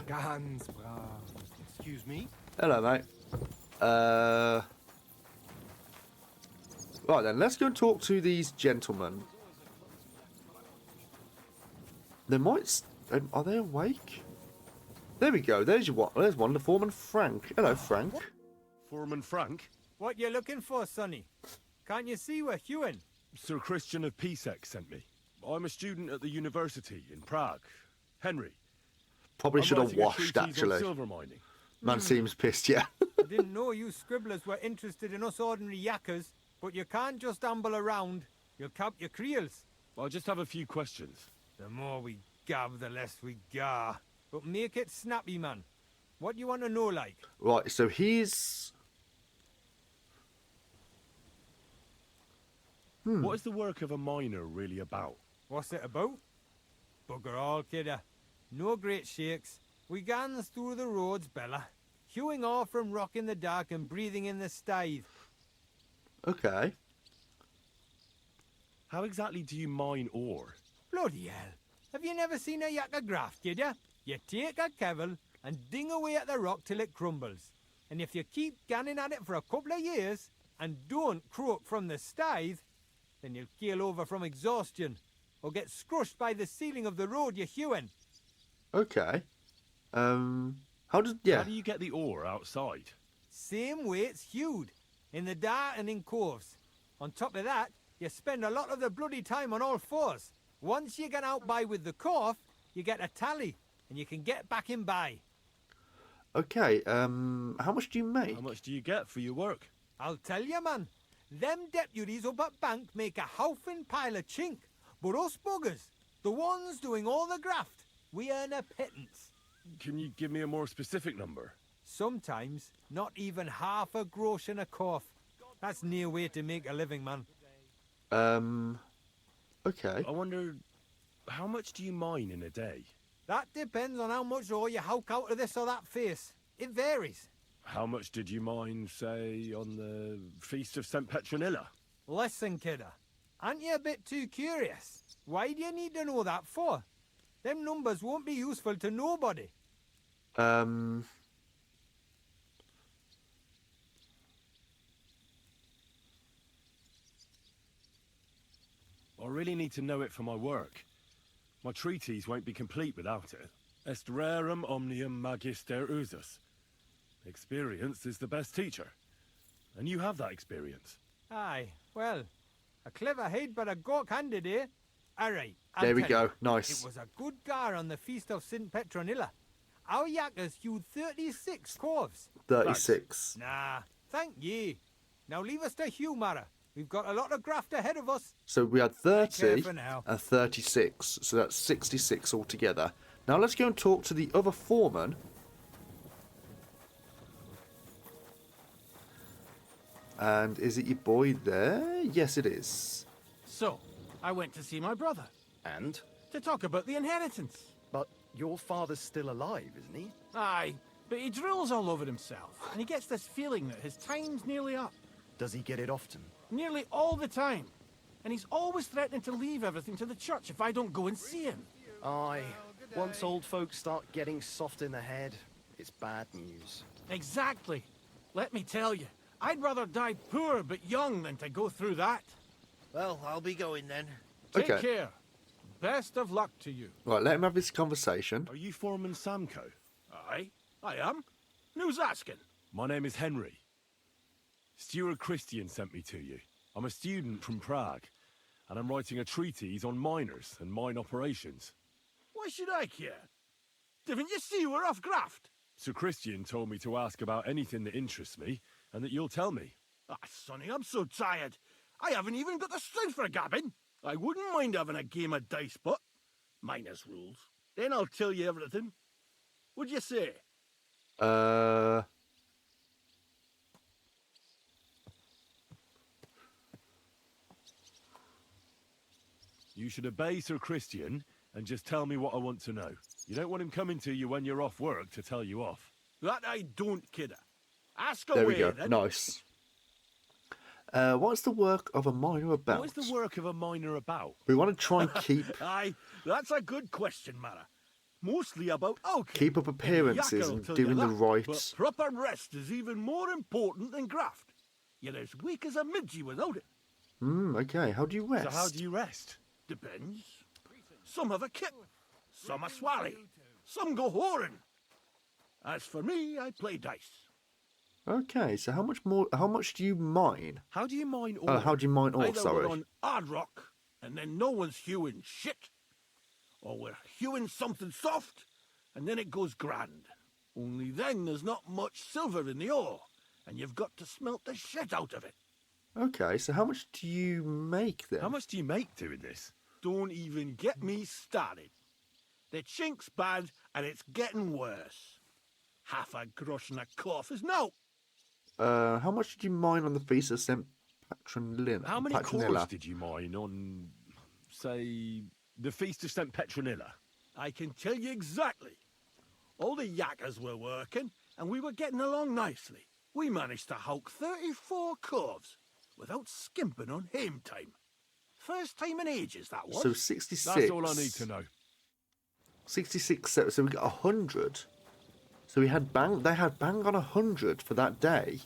Ganz brav. Excuse me? Hello, mate. Right then, let's go and talk to these gentlemen. They might... Are they awake? There we go. There's one. The foreman, Frank. Hello, Frank. Foreman Frank? What you looking for, sonny? Can't you see we're hewing? Sir Christian of Pisek sent me. I'm a student at the university in Prague. Henry. Probably I'm should have writing a washed, treatise on actually. silver mining. Man seems pissed, yeah. I didn't know you scribblers were interested in us ordinary yakkers, but you can't just amble around. You'll cap your creels. I just have a few questions. The more we gab, the less we gar. But make it snappy, man. What you want to know, like? Right, so he's... What is the work of a miner really about? What's it about? Bugger all, kidder. No great shakes. We gans through the roads, Bella. Hewing off from rock in the dark and breathing in the stithe. Okay. How exactly do you mine ore? Bloody hell. Have you never seen a yakka graft, kidder? You take a kevel and ding away at the rock till it crumbles. And if you keep ganning at it for a couple of years and don't croak from the stithe, then you'll keel over from exhaustion or get scrushed by the ceiling of the road you're hewing. Okay. How do you get the ore outside? Same way it's hewed, in the dark and in coves. On top of that, You spend a lot of the bloody time on all fours. Once you get out by with the cough, you get a tally, and you can get back in by. Okay, how much do you make? How much do you get for your work? I'll tell you, man. Them deputies up at bank make a howfin' pile of chink. But us buggers, the ones doing all the graft, we earn a pittance. Can you give me a more specific number? Sometimes, not even half a grosh and a cough. That's near way to make a living, man. Okay. I wonder, how much do you mine in a day? That depends on how much ore you howk out of this or that face. It varies. How much did you mine, say, on the Feast of St. Petronilla? Listen, kidder. Aren't you a bit too curious? Why do you need to know that for? Them numbers won't be useful to nobody. I really need to know it for my work. My treatise won't be complete without it. Est rerum omnium magister usus. Experience is the best teacher. And you have that experience. Aye, well, a clever head but a gawk-handed, eh? All right, There we go. Nice. It was a good gar on the Feast of St. Petronilla. Our yakkers hewed 36 corves. 36. Nah, thank ye. Now leave us to hew, Mara. We've got a lot of graft ahead of us. So we had 30 care for now. and 36. So that's 66 altogether. Now let's go and talk to the other foreman. And is it your boy there? Yes, it is. So, I went to see my brother. And? To talk about the inheritance. But your father's still alive, isn't he? Aye, but he drools all over himself. And he gets this feeling that his time's nearly up. Does he get it often? Nearly all the time. And he's always threatening to leave everything to the church if I don't go and see him. Aye. Once old folks start getting soft in the head, it's bad news. Exactly. Let me tell you, I'd rather die poor but young than to go through that. Well, I'll be going then. Take Okay. care. Best of luck to you. Right, let him have this conversation. Are you Foreman Samco? Aye, I am. Who's asking? My name is Henry. Steward Christian sent me to you. I'm a student from Prague, and I'm writing a treatise on miners and mine operations. Why should I care? Didn't you see we're off graft? Sir Christian told me to ask about anything that interests me, and that you'll tell me. Ah, Sonny, I'm so tired. I haven't even got the strength for gabbing. I wouldn't mind having a game of dice, but minus rules. Then I'll tell you everything. What'd you say? You should obey Sir Christian and just tell me what I want to know. You don't want him coming to you when you're off work to tell you off. That I don't, kidder. Ask There away, we go. then. Nice. What's the work of a miner about? What is the work of a miner about? We want to try and keep Aye, that's a good question, Mara. Mostly about oak. keep up appearances and doing the right. But proper rest is even more important than graft. You're as weak as a midgie without it. Okay. How do you rest? So how do you rest? Depends. Some have a kip, some a swally, some go whoring. As for me, I play dice. Okay. So how much more? How much do you mine? How do you mine ore? How do you mine ore? Either Sorry. we're on hard rock, and then no one's hewing shit. Or we're hewing something soft, and then it goes grand. Only then there's not much silver in the ore, and you've got to smelt the shit out of it. Okay. So how much do you make then? How much do you make doing this? Don't even get me started. The chink's bad, and it's getting worse. Half a grosh and a cough is no. How much did you mine on the Feast of St. Petronilla? How many Petronilla? cores did you mine on, say, the Feast of St. Petronilla? I can tell you exactly. All the yakkers were working, and we were getting along nicely. We managed to hulk 34 corves without skimping on hame time. First time in ages, that was. So 66. That's all I need to know. 66. So we got 100. So we had bang. They had bang on 100 for that day.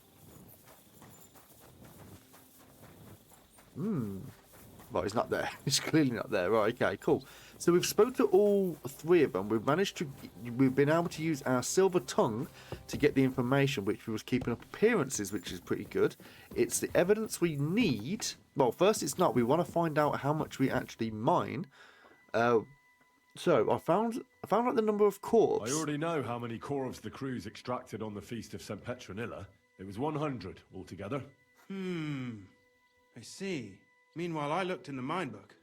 Well, he's not there. He's clearly not there. Right. Okay. Cool. So we've spoke to all three of them. We've managed to. We've been able to use our silver tongue to get the information, which was keeping up appearances, which is pretty good. It's the evidence we need Well, first it's not. We want to find out how much we actually mine. So I found out the number of corpses. I already know how many corvs the crews extracted on the Feast of St. Petronilla. It was 100 altogether. I see. Meanwhile, I looked in the mine book.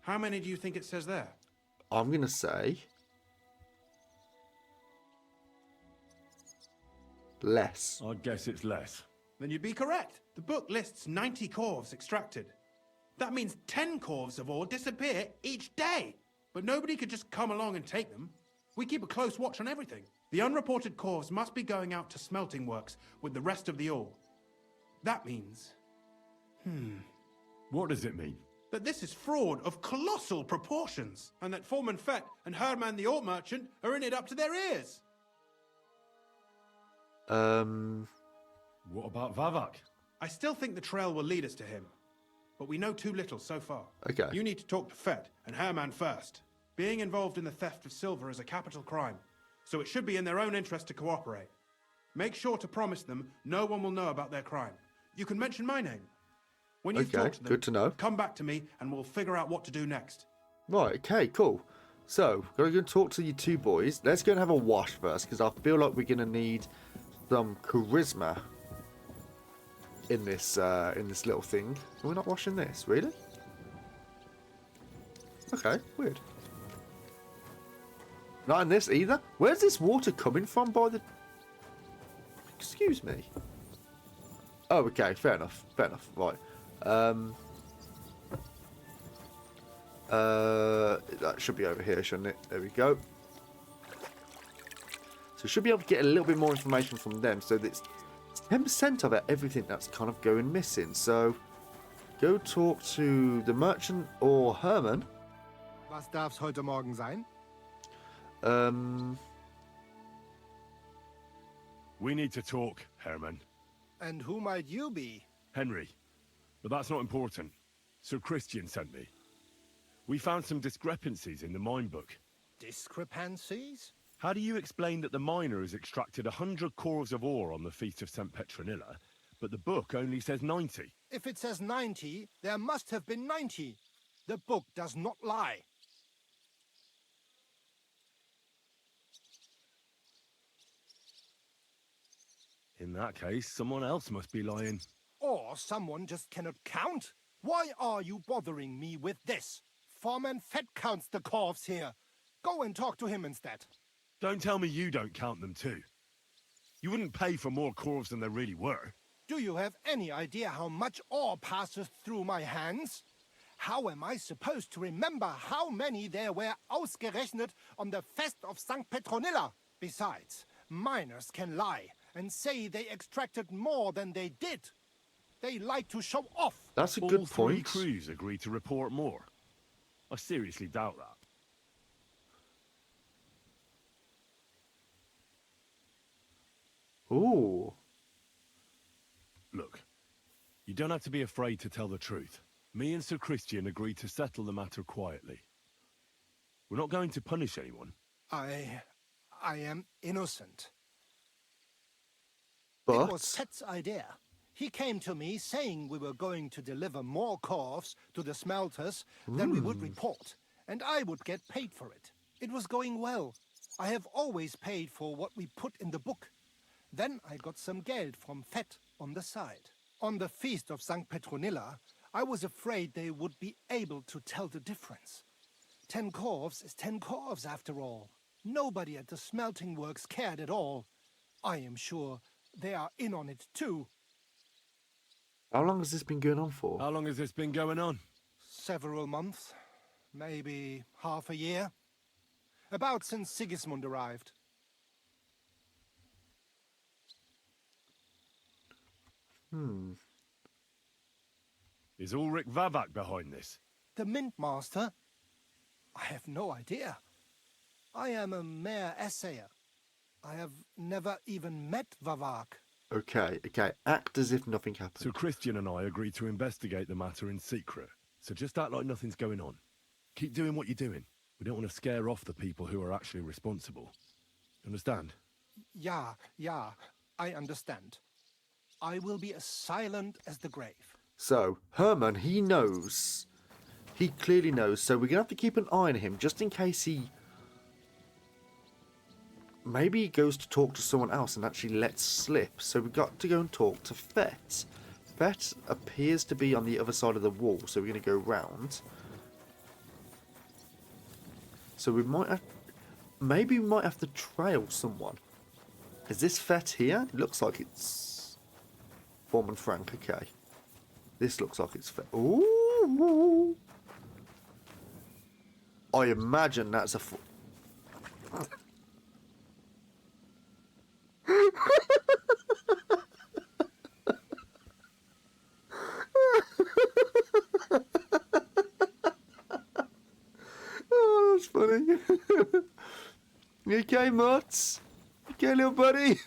How many do you think it says there? I'm going to say less. I'd guess it's less. Then you'd be correct. The book lists 90 corvs extracted. That means 10 corvs of ore disappear each day. But nobody could just come along and take them. We keep a close watch on everything. The unreported corvs must be going out to smelting works with the rest of the ore. That means... What does it mean? that this is fraud of colossal proportions, and that Foreman Fett and Herman the ore merchant are in it up to their ears. What about Vavak? I still think the trail will lead us to him, but we know too little so far. Okay. You need to talk to Fett and Herman first. Being involved in the theft of silver is a capital crime, so it should be in their own interest to cooperate. Make sure to promise them no one will know about their crime. You can mention my name. When you've Okay, talked to them, good to know. come back to me and we'll figure out what to do next. Right, okay, cool. So, gotta go talk to you two boys. Let's go and have a wash first, because I feel like we're gonna need some charisma in this little thing. We're not washing this, really? Okay, weird. Not in this either. Where's this water coming from by the... Excuse me. Oh, okay, fair enough, right. That should be over here, shouldn't it? There we go. So we should be able to get a little bit more information from them. So it's 10% of everything that's kind of going missing. So go talk to the merchant or Herman. Was darf's heute Morgen sein? We need to talk, Herman. And who might you be? Henry. But that's not important. Sir Christian sent me. We found some discrepancies in the mine book. Discrepancies? How do you explain that the miner has extracted 100 cores of ore on the Feast of St. Petronilla, but the book only says 90? If it says 90, there must have been 90. The book does not lie. In that case, someone else must be lying. Or someone just cannot count. Why are you bothering me with this? Foreman Fett counts the corvs here. Go and talk to him instead. Don't tell me you don't count them too. You wouldn't pay for more corvs than there really were. Do you have any idea how much ore passes through my hands? How am I supposed to remember how many there were ausgerechnet on the Fest of St. Petronilla? Besides, miners can lie and say they extracted more than they did. They like to show off. That's a All good three point. crews agreed to report more. I seriously doubt that. Ooh. Look, you don't have to be afraid to tell the truth. Me and Sir Christian agreed to settle the matter quietly. We're not going to punish anyone. I am innocent. But... It was Fett's idea. He came to me saying we were going to deliver more corvs to the smelters than we would report, and I would get paid for it. It was going well. I have always paid for what we put in the book. Then I got some geld from Fett on the side. On the Feast of St. Petronilla, I was afraid they would be able to tell the difference. 10 corvs is 10 corvs after all. Nobody at the smelting works cared at all. I am sure they are in on it too. How long has this been going on for? How long has this been going on? Several months. Maybe half a year. About since Sigismund arrived. Is Ulrich Vavak behind this? The Mint Master? I have no idea. I am a mere assayer. I have never even met Vavak. Okay, act as if nothing happened. So Christian and I agreed to investigate the matter in secret. So just act like nothing's going on. Keep doing what you're doing. We don't want to scare off the people who are actually responsible. Understand? Yeah, I understand. I will be as silent as the grave. So, Herman, he knows. He clearly knows, so we're going to have to keep an eye on him, just in case he... Maybe he goes to talk to someone else and actually lets slip. So we've got to go and talk to Fett. Fett appears to be on the other side of the wall, so we're going to go round. So we might have... Maybe we might have to trail someone. Is this Fett here? It looks like it's... Foreman Frank, okay. This looks like it's Fett. Ooh! I imagine that's a... Oh, that's funny. You okay, Mutz? You okay, little buddy?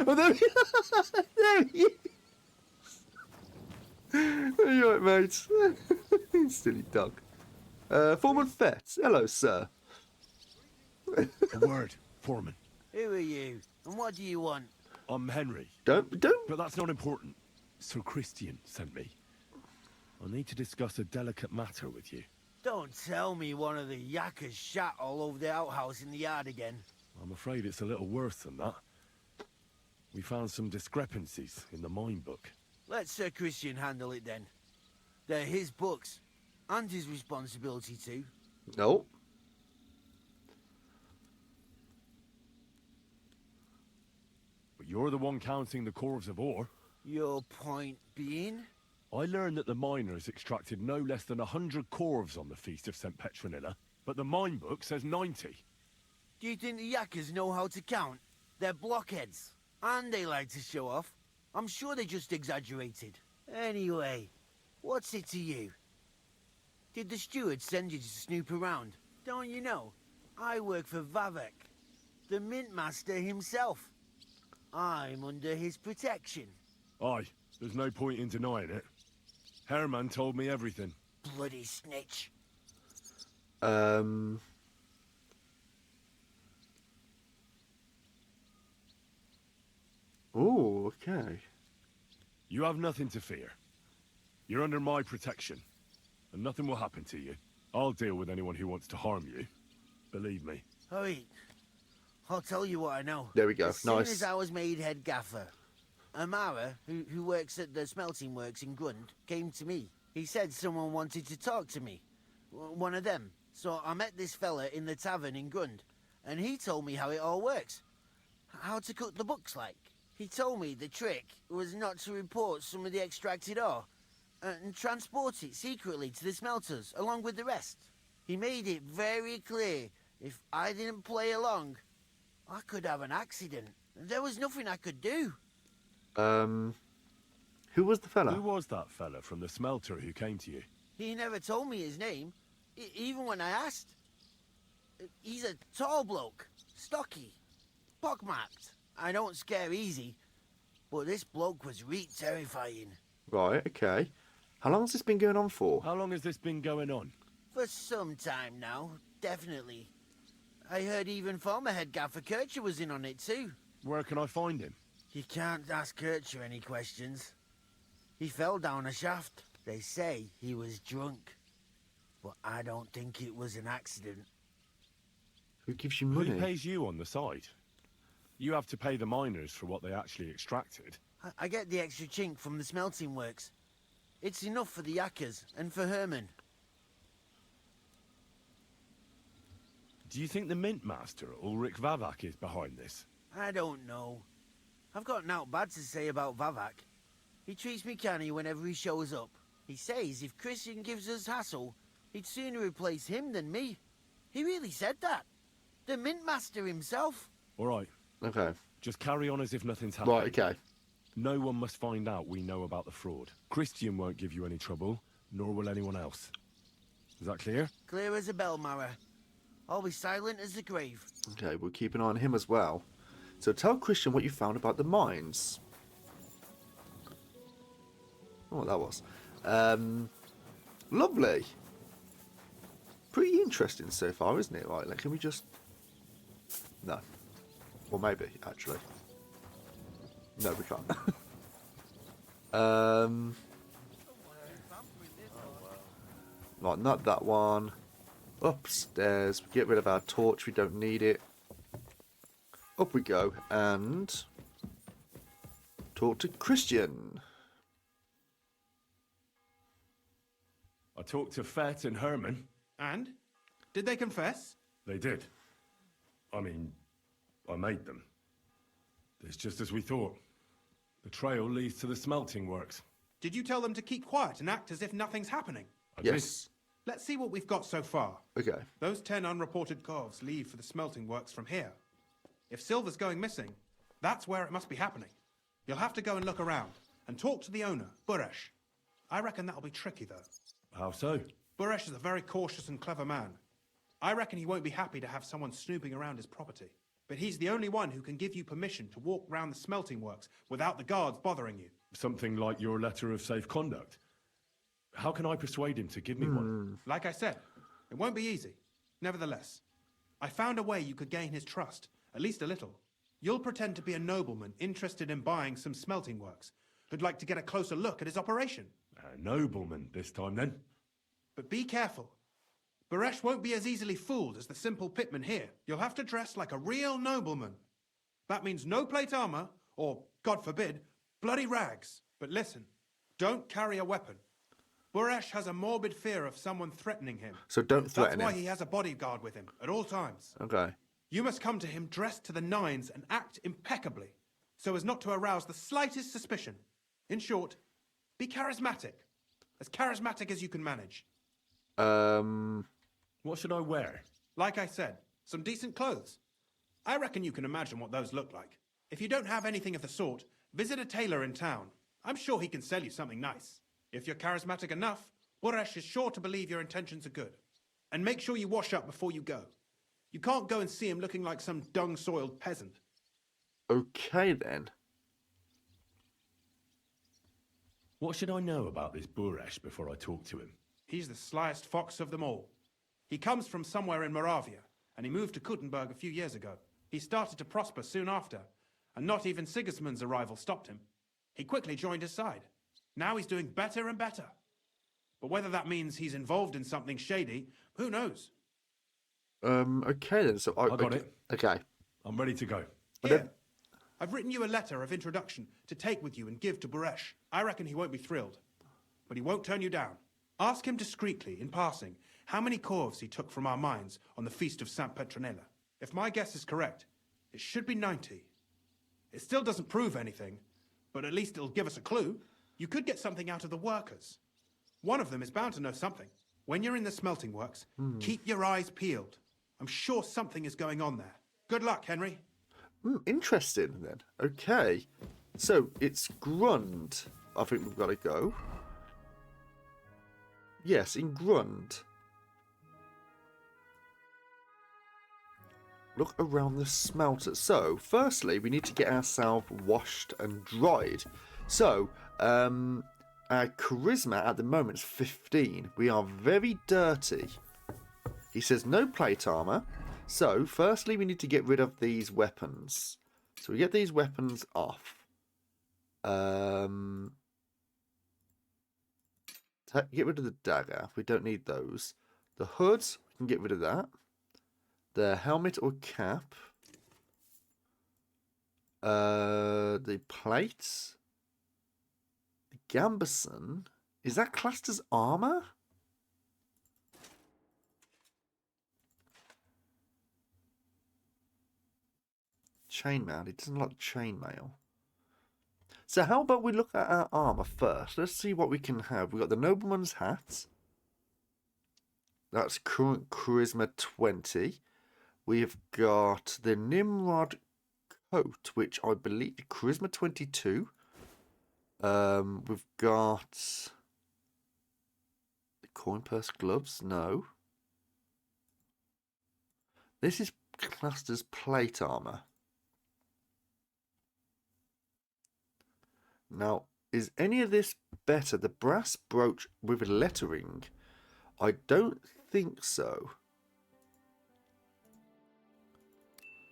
Oh, there he is. There he is. Are you right, mate? Silly dog. Foreman Fett. Hello, sir. A word, Foreman. Who are you? And what do you want? I'm Henry. Don't. But that's not important. Sir Christian sent me. I need to discuss a delicate matter with you. Don't tell me one of the yakkers shat all over the outhouse in the yard again. I'm afraid it's a little worse than that. We found some discrepancies in the mine book. Let Sir Christian handle it then. They're his books, and his responsibility too. No. But you're the one counting the corves of ore. Your point being? I learned that the miners extracted no less than 100 corves on the Feast of St. Petronilla, but the mine book says 90. Do you think the yakkers know how to count? They're blockheads, and they like to show off. I'm sure they just exaggerated. Anyway, what's it to you? Did the steward send you to snoop around? Don't you know? I work for Vavek, the mint master himself. I'm under his protection. Aye, there's no point in denying it. Herman told me everything. Bloody snitch. Oh, okay. You have nothing to fear. You're under my protection, and nothing will happen to you. I'll deal with anyone who wants to harm you. Believe me. Oi, I'll tell you what I know. There we go. As soon Nice. as I was made head gaffer, Amara, who works at the smelting works in Grund, came to me. He said someone wanted to talk to me. One of them. So I met this fella in the tavern in Grund, and he told me how it all works. How to cook the books like. He told me the trick was not to report some of the extracted ore, and transport it secretly to the smelters, along with the rest. He made it very clear, if I didn't play along, I could have an accident. There was nothing I could do. Who was the fella? Who was that fella from the smelter who came to you? He never told me his name, even when I asked. He's a tall bloke, stocky, pockmarked. I don't scare easy, but this bloke was terrifying. Right, okay. How long has this been going on for? How long has this been going on? For some time now, definitely. I heard even former head gaffer Kircher was in on it too. Where can I find him? You can't ask Kircher any questions. He fell down a shaft. They say he was drunk. But I don't think it was an accident. Who gives you money? Who pays you on the side? You have to pay the miners for what they actually extracted. I get the extra chink from the smelting works. It's enough for the yakkers and for Herman. Do you think the mint master, Ulrich Vavak, is behind this? I don't know. I've got naught bad to say about Vavak. He treats me canny whenever he shows up. He says if Christian gives us hassle, he'd sooner replace him than me. He really said that. The mint master himself. All right. Okay. Just carry on as if nothing's happened. Right, okay. No one must find out we know about the fraud. Christian won't give you any trouble, nor will anyone else. Is that clear? Clear as a bell, Mara. I'll be silent as the grave. Okay, we'll keep an eye on him as well. So tell Christian what you found about the mines. Oh, what that was. Lovely. Pretty interesting so far, isn't it? Right, like, can we just... No. Or maybe, actually. No, we can't. Right, not that one. Upstairs. Get rid of our torch. We don't need it. Up we go and talk to Christian. I talked to Fett and Herman. And? Did they confess? They did. I mean, I made them. It's just as we thought. The trail leads to the smelting works. Did you tell them to keep quiet and act as if nothing's happening? Yes. Let's see what we've got so far. Okay. Those 10 unreported corves leave for the smelting works from here. If silver's going missing, that's where it must be happening. You'll have to go and look around and talk to the owner, Buresh. I reckon that'll be tricky, though. How so? Buresh is a very cautious and clever man. I reckon he won't be happy to have someone snooping around his property. But he's the only one who can give you permission to walk round the smelting works without the guards bothering you. Something like your letter of safe conduct. How can I persuade him to give me one? Like I said, it won't be easy. Nevertheless, I found a way you could gain his trust, at least a little. You'll pretend to be a nobleman interested in buying some smelting works, who'd like to get a closer look at his operation. A nobleman this time, then? But be careful. Buresh won't be as easily fooled as the simple pitman here. You'll have to dress like a real nobleman. That means no plate armor, or, God forbid, bloody rags. But listen, don't carry a weapon. Buresh has a morbid fear of someone threatening him. So don't threaten That's why him. he has a bodyguard with him at all times. Okay. You must come to him dressed to the nines and act impeccably, so as not to arouse the slightest suspicion. In short, be charismatic. As charismatic as you can manage. What should I wear? Like I said, some decent clothes. I reckon you can imagine what those look like. If you don't have anything of the sort, visit a tailor in town. I'm sure he can sell you something nice. If you're charismatic enough, Buresh is sure to believe your intentions are good. And make sure you wash up before you go. You can't go and see him looking like some dung-soiled peasant. Okay, then. What should I know about this Buresh before I talk to him? He's the slyest fox of them all. He comes from somewhere in Moravia, and he moved to Kuttenberg a few years ago. He started to prosper soon after, and not even Sigismund's arrival stopped him. He quickly joined his side. Now he's doing better and better. But whether that means he's involved in something shady, who knows? Okay then. So I got it. Okay. I'm ready to go. Here, I've written you a letter of introduction to take with you and give to Buresh. I reckon he won't be thrilled, but he won't turn you down. Ask him discreetly, in passing, how many corves he took from our mines on the feast of Saint Petronella. If my guess is correct, it should be 90. It still doesn't prove anything, but at least it'll give us a clue. You could get something out of the workers. One of them is bound to know something. When you're in the smelting works, keep your eyes peeled. I'm sure something is going on there. Good luck, Henry. Interesting then. Okay. So it's Grund. I think we've got to go. Yes, in Grund. Look around the smelter. So, firstly, we need to get ourselves washed and dried. So, our charisma at the moment is 15. We are very dirty. He says no plate armor. So, firstly, we need to get rid of these weapons. So, we get these weapons off. Get rid of the dagger. We don't need those. The hoods, we can get rid of that. The helmet or cap. The plates. The gambeson. Is that classed as armor? Chainmail. He doesn't like chainmail. So how about we look at our armor first? Let's see what we can have. We've got the nobleman's hat. That's current charisma 20. We've got the Nimrod coat, which I believe is charisma 22. We've got the coin purse gloves. No. This is classed as plate armor. Now, is any of this better? The brass brooch with lettering? I don't think so.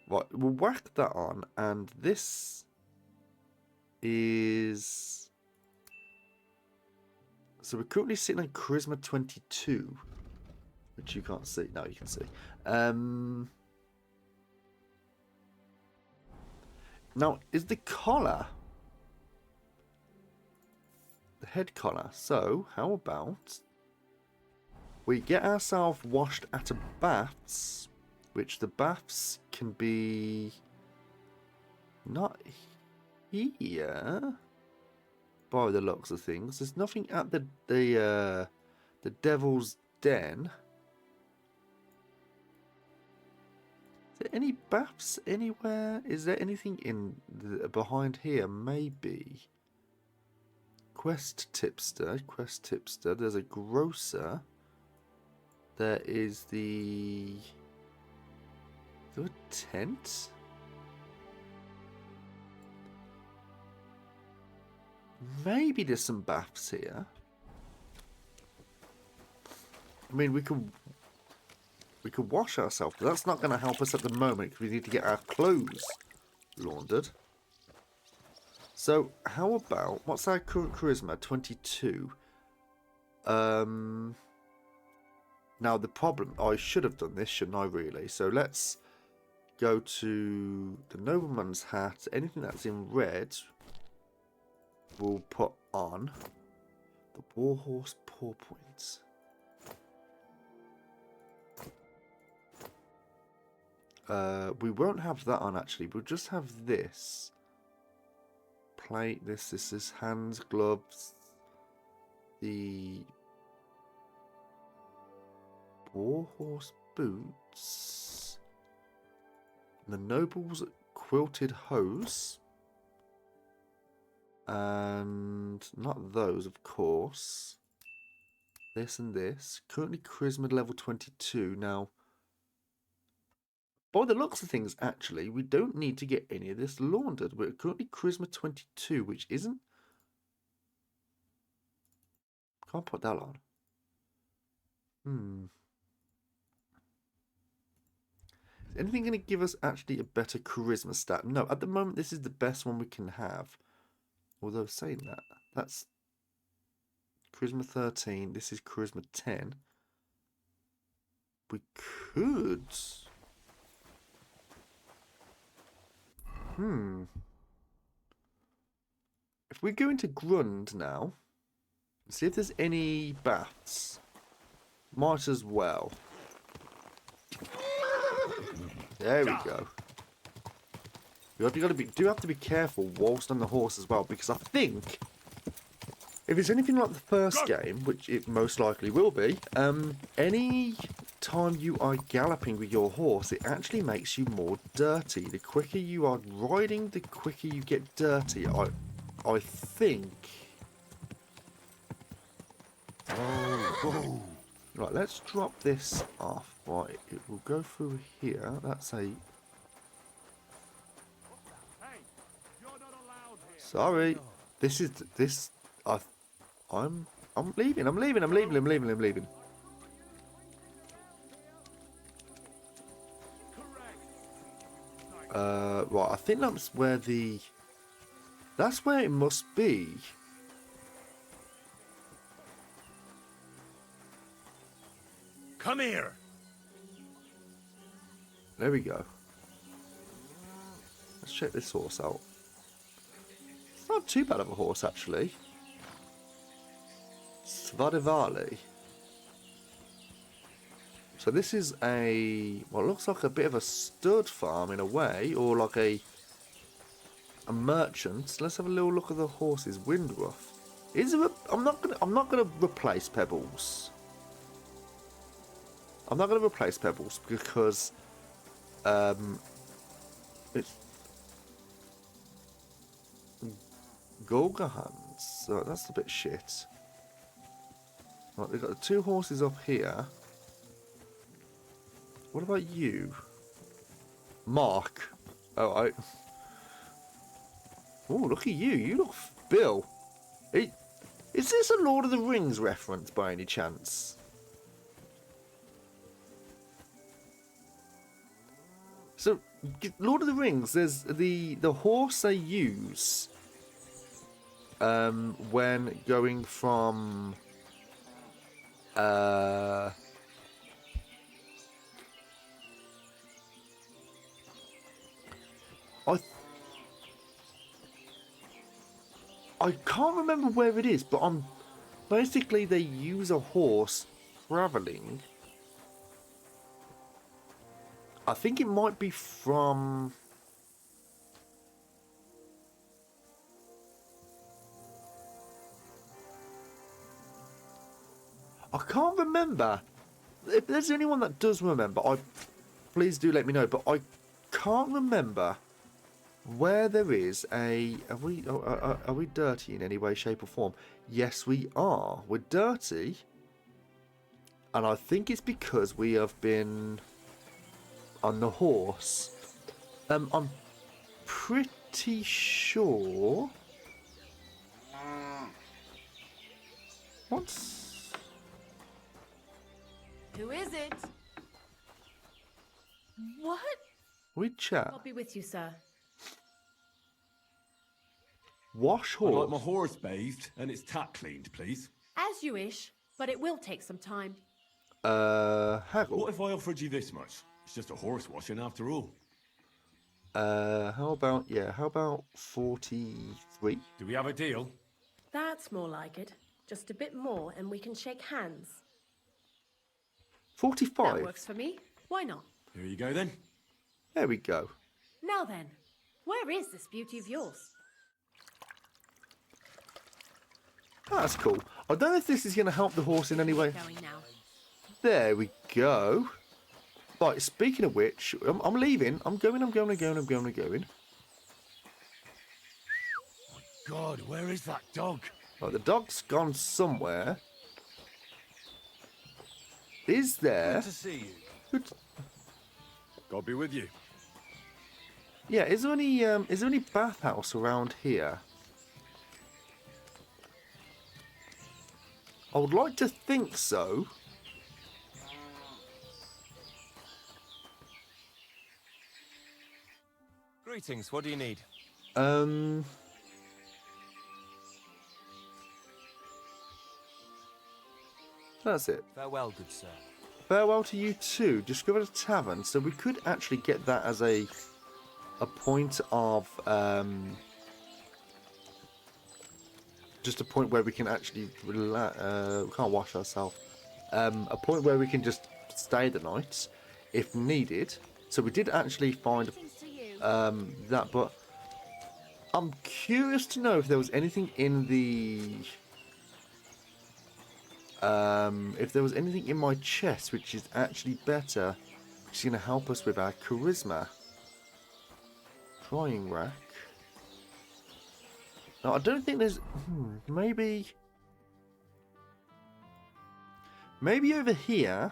Right, we'll whack that on, and this is So we're currently sitting on Charisma 22, which you can't see. No, you can see. Now, is the collar... the head collar. So, how about... we get ourselves washed at a baths, which the baths can be... not here, by the looks of things. There's nothing at the Devil's Den. Is there any baths anywhere? Is there anything in behind here? Maybe. Quest tipster. There's a grocer. There is the... is there a tent? Maybe there's some baths here. I mean, we could wash ourselves, but that's not going to help us at the moment because we need to get our clothes laundered. So, how about, what's our current charisma? 22. Now, the problem, I should have done this, shouldn't I, really? So, let's go to the nobleman's hat. Anything that's in red, we'll put on. The warhorse paw points. We won't have that on, actually. We'll just have this. Plate, this is hands, gloves. The warhorse boots. The noble's quilted hose. And not those, of course. This and this. Currently charisma level 22. Now, by the looks of things, actually, we don't need to get any of this laundered. We're currently charisma 22, which isn't... can't put that on. Is anything going to give us actually a better charisma stat? No, at the moment, this is the best one we can have. Although, saying that, that's charisma 13. This is charisma 10. We could... if we go into Grund now, see if there's any baths. Might as well. There we go. You do have to be careful whilst on the horse as well, because I think if it's anything like the first game, which it most likely will be, any time you are galloping with your horse, it actually makes you more dirty. The quicker you are riding, the quicker you get dirty. I think. Oh. Right, let's drop this off. Right, it will go through here. That's a... sorry. This is... this... I'm leaving. I'm leaving. Right, I think that's where the... that's where it must be. Come here. There we go. Let's check this horse out. It's not too bad of a horse, actually. Svadivali. So this is a... what looks like a bit of a stud farm in a way, or like a merchant. Let's have a little look at the horse's windruff. Is there a... I'm not gonna replace Pebbles. I'm not going to replace Pebbles because it's Golgahans. So that's a bit shit. Right, they've got the two horses up here. What about you? Mark. Oh, look at you. You look... Bill. Is this a Lord of the Rings reference by any chance? So, Lord of the Rings, there's the horse they use when going from I can't remember where it is, but basically they use a horse traveling. I think it might be from. I can't remember. If there's anyone that does remember, please do let me know. But I can't remember where there is a. Are we dirty in any way, shape, or form? Yes, we are. We're dirty, and I think it's because we have been on the horse. I'm pretty sure. What's... Who is it? What? We chat. I'll be with you, sir. Wash I'd like horse. my horse bathed and its tack cleaned, please. As you wish, but it will take some time. Haggle. What if I offered you this much? It's just a horse washing after all. How about 43? Do we have a deal? That's more like it. Just a bit more and we can shake hands. 45? That works for me. Why not? Here you go then. There we go. Now then, where is this beauty of yours? That's cool. I don't know if this is going to help the horse in any way. Going now. There we go. Right, speaking of which, I'm leaving. I'm going. God, where is that dog? Right, the dog's gone somewhere. Is there... Good to see you. God be with you. Yeah, is there any bathhouse around here? I would like to think so. Greetings, what do you need? That's it. Farewell, good sir. Farewell to you too. Discovered a tavern, so we could actually get that as a point of just a point where we can actually relax. We can't wash ourselves. A point where we can just stay the night if needed. So we did actually find that, but I'm curious to know if there was anything in the if there was anything in my chest which is actually better, which is going to help us with our charisma. Drying rack. No, I don't think there's... maybe over here.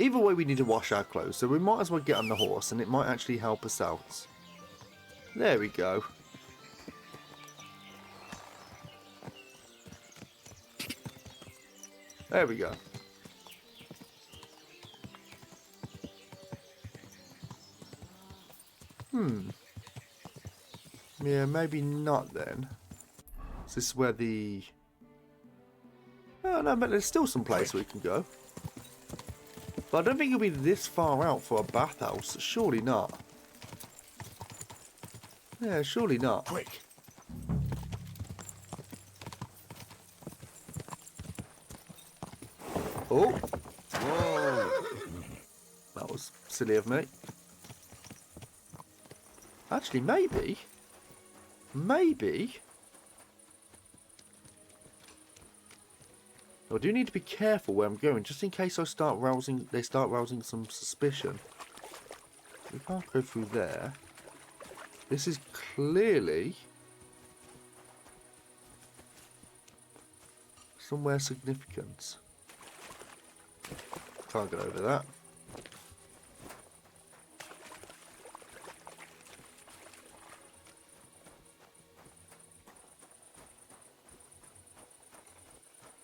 Either way, we need to wash our clothes, so we might as well get on the horse, and it might actually help us out. There we go. There we go. Yeah, maybe not then. So this is where the... Oh no, but there's still some place we can go. But I don't think it'll be this far out for a bathhouse. Surely not. Yeah, surely not. Quick. Oh! Whoa! That was silly of me. Actually, maybe... I do need to be careful where I'm going, just in case they start rousing some suspicion. We can't go through there. This is clearly somewhere significant. Can't get over that.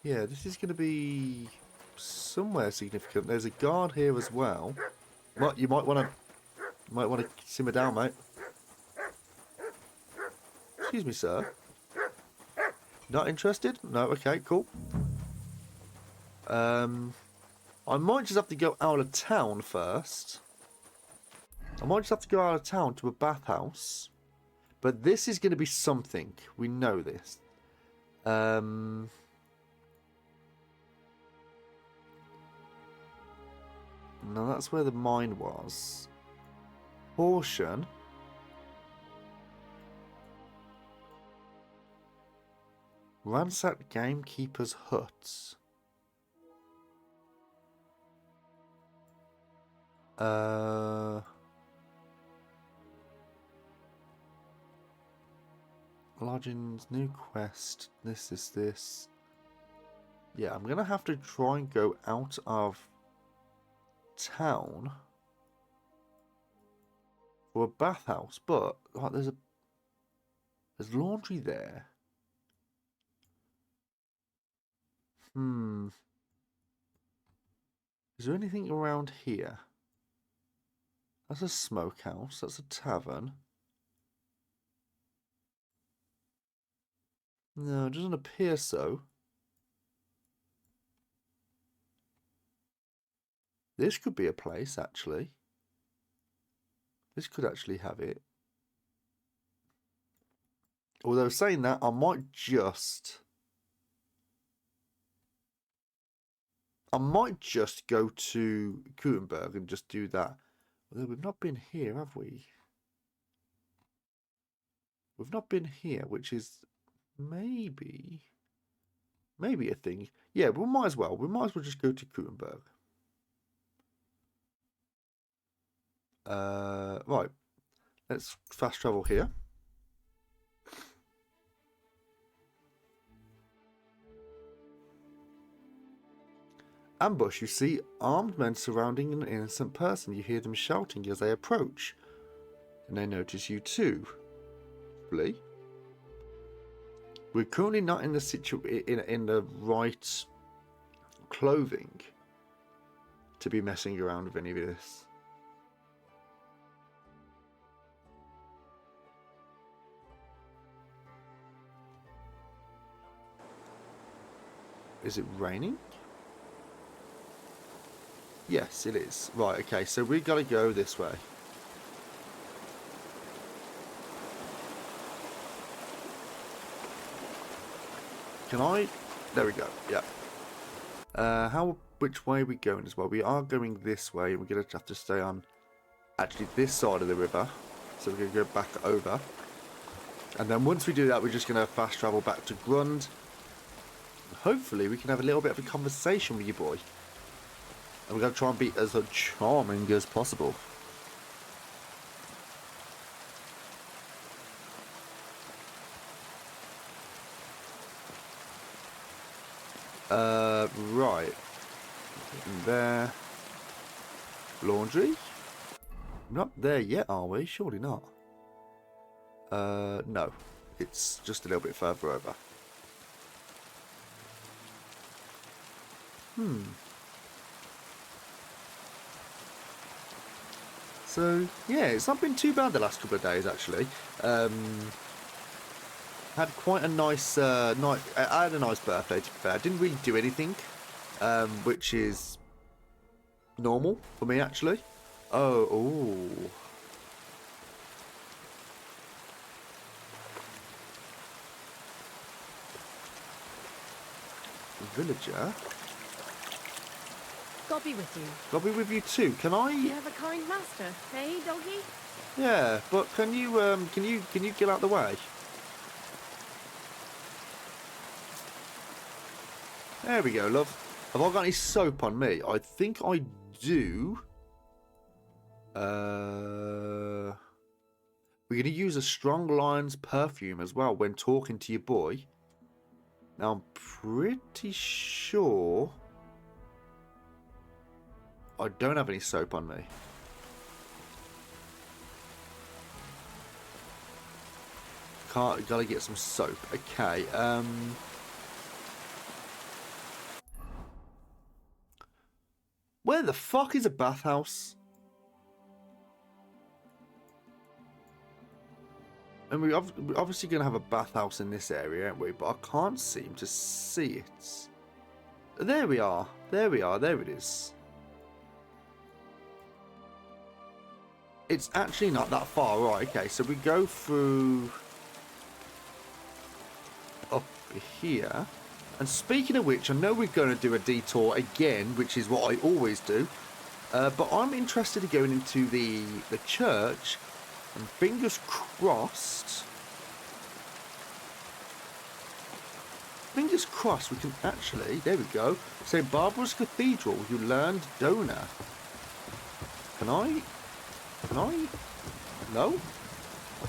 Yeah, this is going to be somewhere significant. There's a guard here as well. You might want to simmer down, mate. Excuse me, sir. Not interested? No, okay, cool. I might just have to go out of town first. I might just have to go out of town to a bathhouse. But this is going to be something. We know this. No, that's where the mine was. Portion. Ransack gamekeeper's huts. Lodgings, new quest. This. Yeah, I'm gonna have to try and go out of town for a bathhouse, but like there's laundry there. Is there anything around here? That's a smokehouse. That's a tavern. No, it doesn't appear so. This could be a place, actually. This could actually have it. Although saying that, I might just go to Gutenberg and just do that. Although we've not been here, have we? We've not been here, which is maybe a thing. Yeah, we might as well. We might as well just go to Gutenberg. Right. Let's fast travel here. Ambush. You see armed men surrounding an innocent person. You hear them shouting as they approach. And they notice you too. Flee. We're currently not in the in the right clothing to be messing around with any of this. Is it raining? Yes, it is. Right, okay, so we gotta go this way. Can I? There we go, yeah. Which way are we going as well? We are going this way. We're gonna have to stay on actually this side of the river. So we're gonna go back over. And then once we do that, we're just gonna fast travel back to Grund. Hopefully we can have a little bit of a conversation with you, boy. And we're going to try and be as charming as possible. Right. There. Laundry? Not there yet, are we? Surely not. No. It's just a little bit further over. So, yeah, it's not been too bad the last couple of days, actually. Had quite a nice night. I had a nice birthday, to be fair. I didn't really do anything, which is normal for me, actually. Oh. Villager. God be with you. God be with you too. Can I? You have a kind master, hey, doggy? Yeah, but can you get out the way? There we go, love. Have I got any soap on me? I think I do. We're gonna use a strong lion's perfume as well when talking to your boy. Now I'm pretty sure I don't have any soap on me. Gotta get some soap. Okay, where the fuck is a bathhouse? And we're obviously going to have a bathhouse in this area, aren't we? But I can't seem to see it. There we are. There we are. There it is. It's actually not that far. Right, okay. So we go through up here. And speaking of which, I know we're going to do a detour again, which is what I always do. But I'm interested in going into the church. And fingers crossed. Fingers crossed we can actually, there we go. St. Barbara's Cathedral, you learned donor. Can I? No?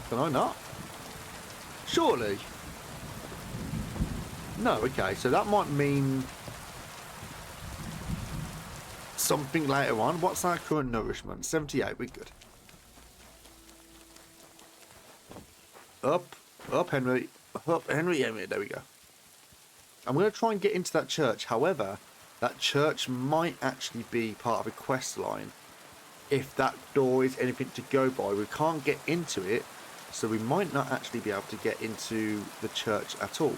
Can I not? Surely. No, okay, so that might mean something later on. What's our current nourishment? 78, we're good. Up, Henry. Up, Henry, there we go. I'm going to try and get into that church. However, that church might actually be part of a quest line. If that door is anything to go by, we can't get into it, so we might not actually be able to get into the church at all.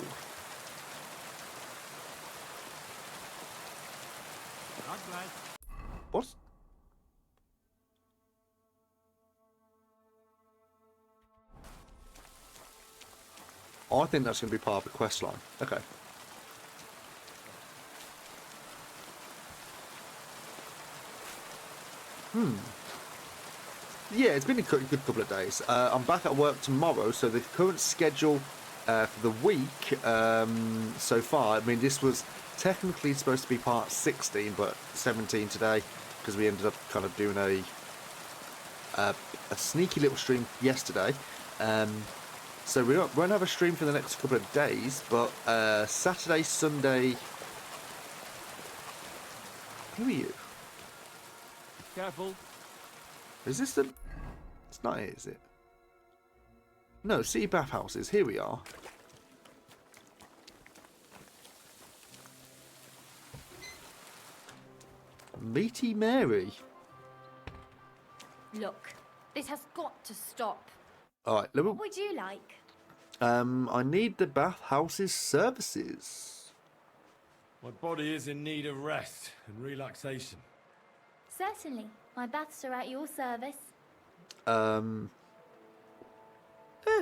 What's... I think that's going to be part of the quest line. Okay. Yeah, it's been a good couple of days. I'm back at work tomorrow, so the current schedule for the week so far, I mean, this was technically supposed to be part 16, but 17 today, because we ended up kind of doing a sneaky little stream yesterday. So we won't have a stream for the next couple of days, but Saturday, Sunday... Who are you? Careful. Is this the... It's not it, is it? No, city bathhouses. Here we are. Meaty Mary. Look, this has got to stop. Alright, What would you like? I need the bathhouse's services. My body is in need of rest and relaxation. Certainly. My baths are at your service. There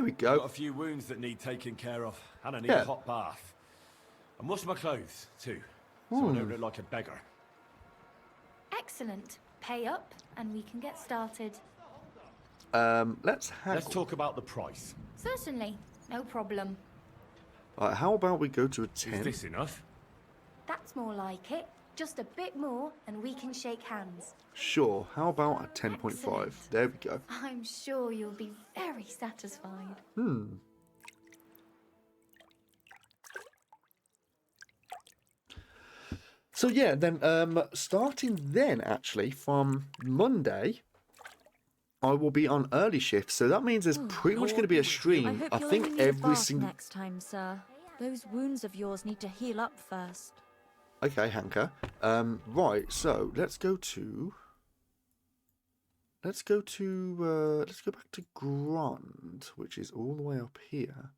we go. Got a few wounds that need taking care of, and I need a hot bath. And wash my clothes, too, so I don't look like a beggar. Excellent. Pay up, and we can get started. Let's talk about the price. Certainly. No problem. Alright, how about we go to a 10? Is this enough? That's more like it. Just a bit more, and we can shake hands. Sure, how about a 10.5? Excellent. There we go. I'm sure you'll be very satisfied. So yeah, then starting then actually from Monday, I will be on early shift. So that means there's pretty much going to be a stream. I think every single next time, sir. Those wounds of yours need to heal up first. Okay, Hanker. Right. So let's go back to Grand, which is all the way up here.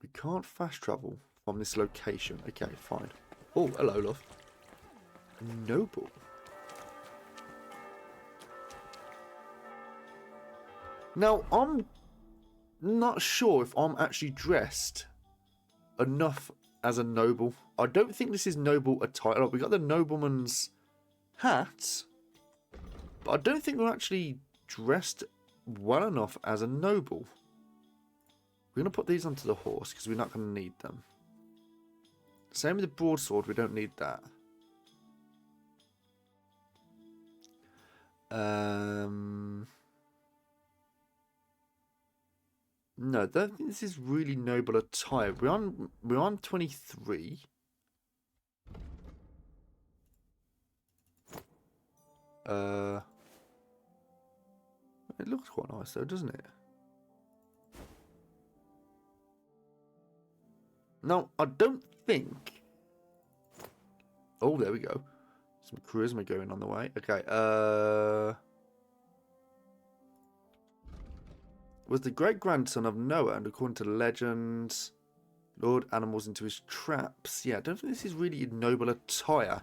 We can't fast travel from this location. Okay, fine. Oh, hello, love. Noble. Now, I'm not sure if I'm actually dressed enough as a noble. I don't think this is noble attire. We got the nobleman's hat, but I don't think we're actually dressed well enough as a noble. We're going to put these onto the horse because we're not going to need them. Same with the broadsword, we don't need that. No, I don't think this is really noble attire. We're on 23. It looks quite nice though, doesn't it? No, I don't think. Oh, there we go. Some charisma going on the way. Okay. was the great-grandson of Noah, and according to legend, lured animals into his traps. Yeah, I don't think this is really a noble attire.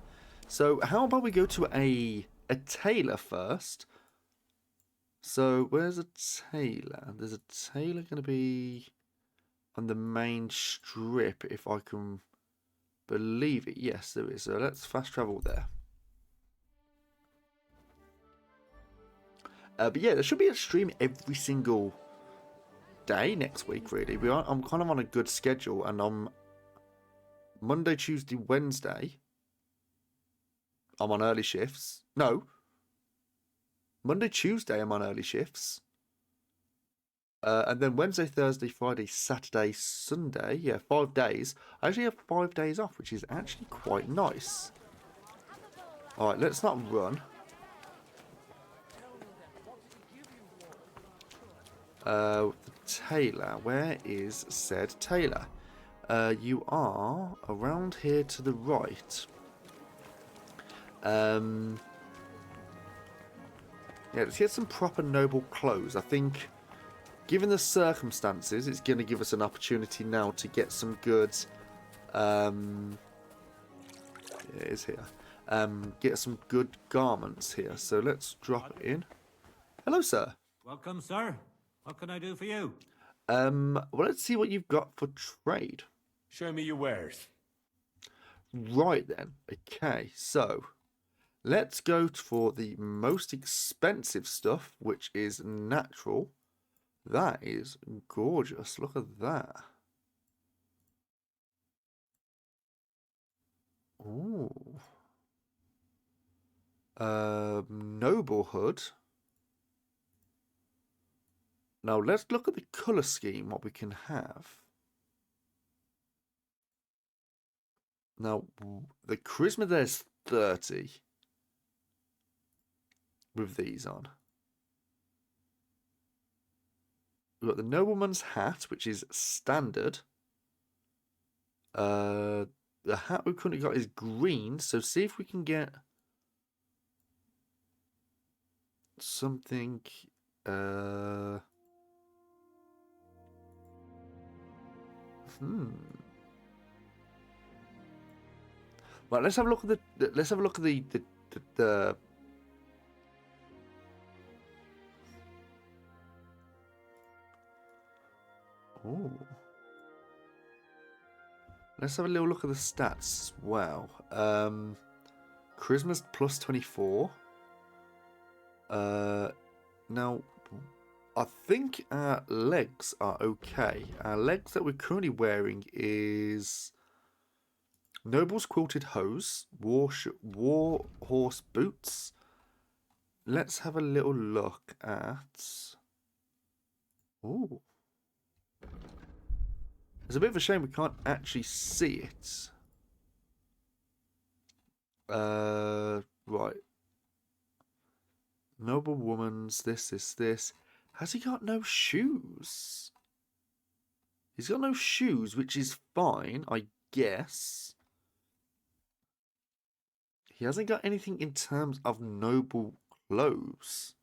So how about we go to a tailor first? So where's a tailor? There's a tailor going to be on the main strip, if I can believe it. Yes, there is. So let's fast travel there. But yeah, there should be a stream every single day next week, really. I'm kind of on a good schedule, and on Monday, Tuesday, Wednesday, I'm on early shifts. No. Monday, Tuesday, I'm on early shifts. And then Wednesday, Thursday, Friday, Saturday, Sunday. Yeah, 5 days. I actually have 5 days off, which is actually quite nice. Alright, let's not run. The tailor. Where is said tailor? You are around here to the right. Yeah, let's get some proper noble clothes. I think, given the circumstances, it's going to give us an opportunity now to get some good. It is here. Get some good garments here. So let's drop it in. Hello, sir. Welcome, sir. What can I do for you? Well, let's see what you've got for trade. Show me your wares. Right then. Okay, so let's go for the most expensive stuff, which is natural. That is gorgeous. Look at that. Ooh. Noblehood. Now let's look at the colour scheme, what we can have. Now, the charisma there's 30 with these on. We've got the nobleman's hat, which is standard. The hat we've currently got is green, so see if we can get something. Right, let's have a look at let's have a look at the Oh. Let's have a little look at the stats as well. Charisma's plus 24. Now, I think our legs are okay. Our legs that we're currently wearing is Noble's Quilted Hose, War Horse Boots. Let's have a little look at... Ooh. It's a bit of a shame we can't actually see it. Right. Noble woman's this. Has he got no shoes? He's got no shoes, which is fine, I guess. He hasn't got anything in terms of noble clothes.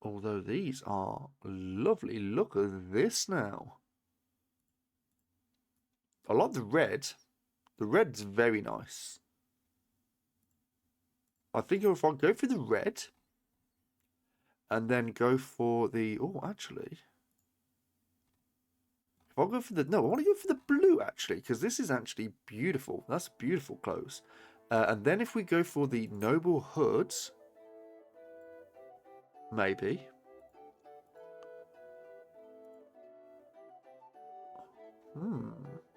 Although these are lovely. Look at this now. I like the red. The red's very nice. I think if I go for the red and then go for the... Oh, actually. If I go for the... No, I want to go for the blue, actually, because this is actually beautiful. That's beautiful clothes. And then if we go for the noble hood... Maybe.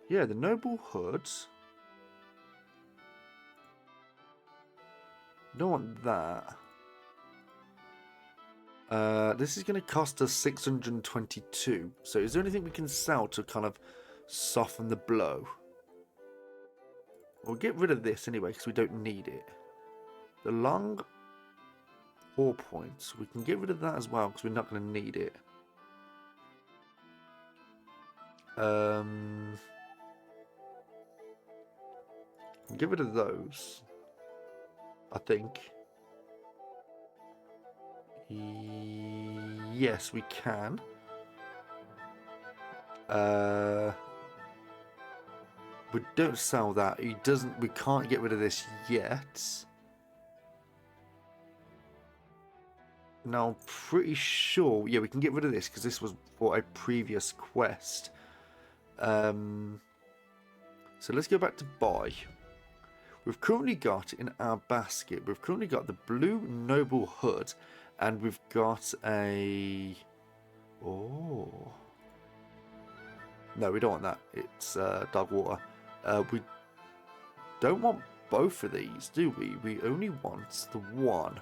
Yeah, the noble hood. Don't want that. This is going to cost us 622. So is there anything we can sell to kind of soften the blow? We'll get rid of this anyway because we don't need it. The long 4 points. We can get rid of that as well because we're not going to need it. Get rid of those. I think. Yes, we can. We don't sell that. He doesn't. We can't get rid of this yet. Now, I'm pretty sure. Yeah, we can get rid of this because this was for a previous quest. So let's go back to buy. We've currently got in our basket. We've currently got the blue noble hood, and we've got a. Oh. No, we don't want that. It's dog water. We don't want both of these, do we? We only want the one.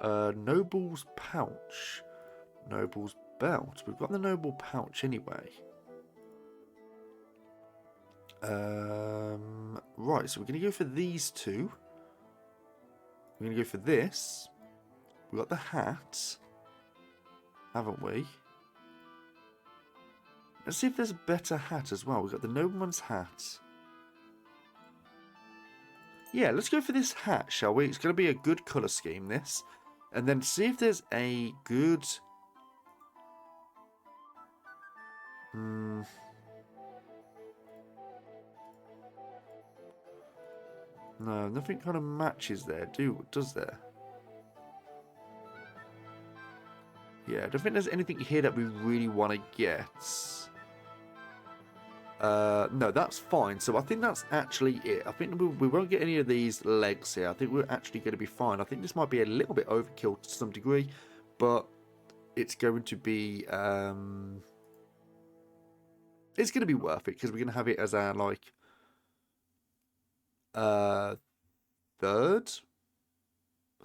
Noble's pouch. Noble's belt. We've got the noble pouch anyway. Right, so we're going to go for these two. We're going to go for this. We've got the hat. Haven't we? Let's see if there's a better hat as well. We've got the nobleman's hat. Yeah, let's go for this hat, shall we? It's going to be a good colour scheme, this. And then see if there's a good... No, nothing kind of matches there, does there? Yeah, I don't think there's anything here that we really want to get. No, that's fine. So I think that's actually it. I think we won't get any of these legs here. I think we're actually going to be fine. I think this might be a little bit overkill to some degree, but it's going to be it's going to be worth it because we're going to have it as our like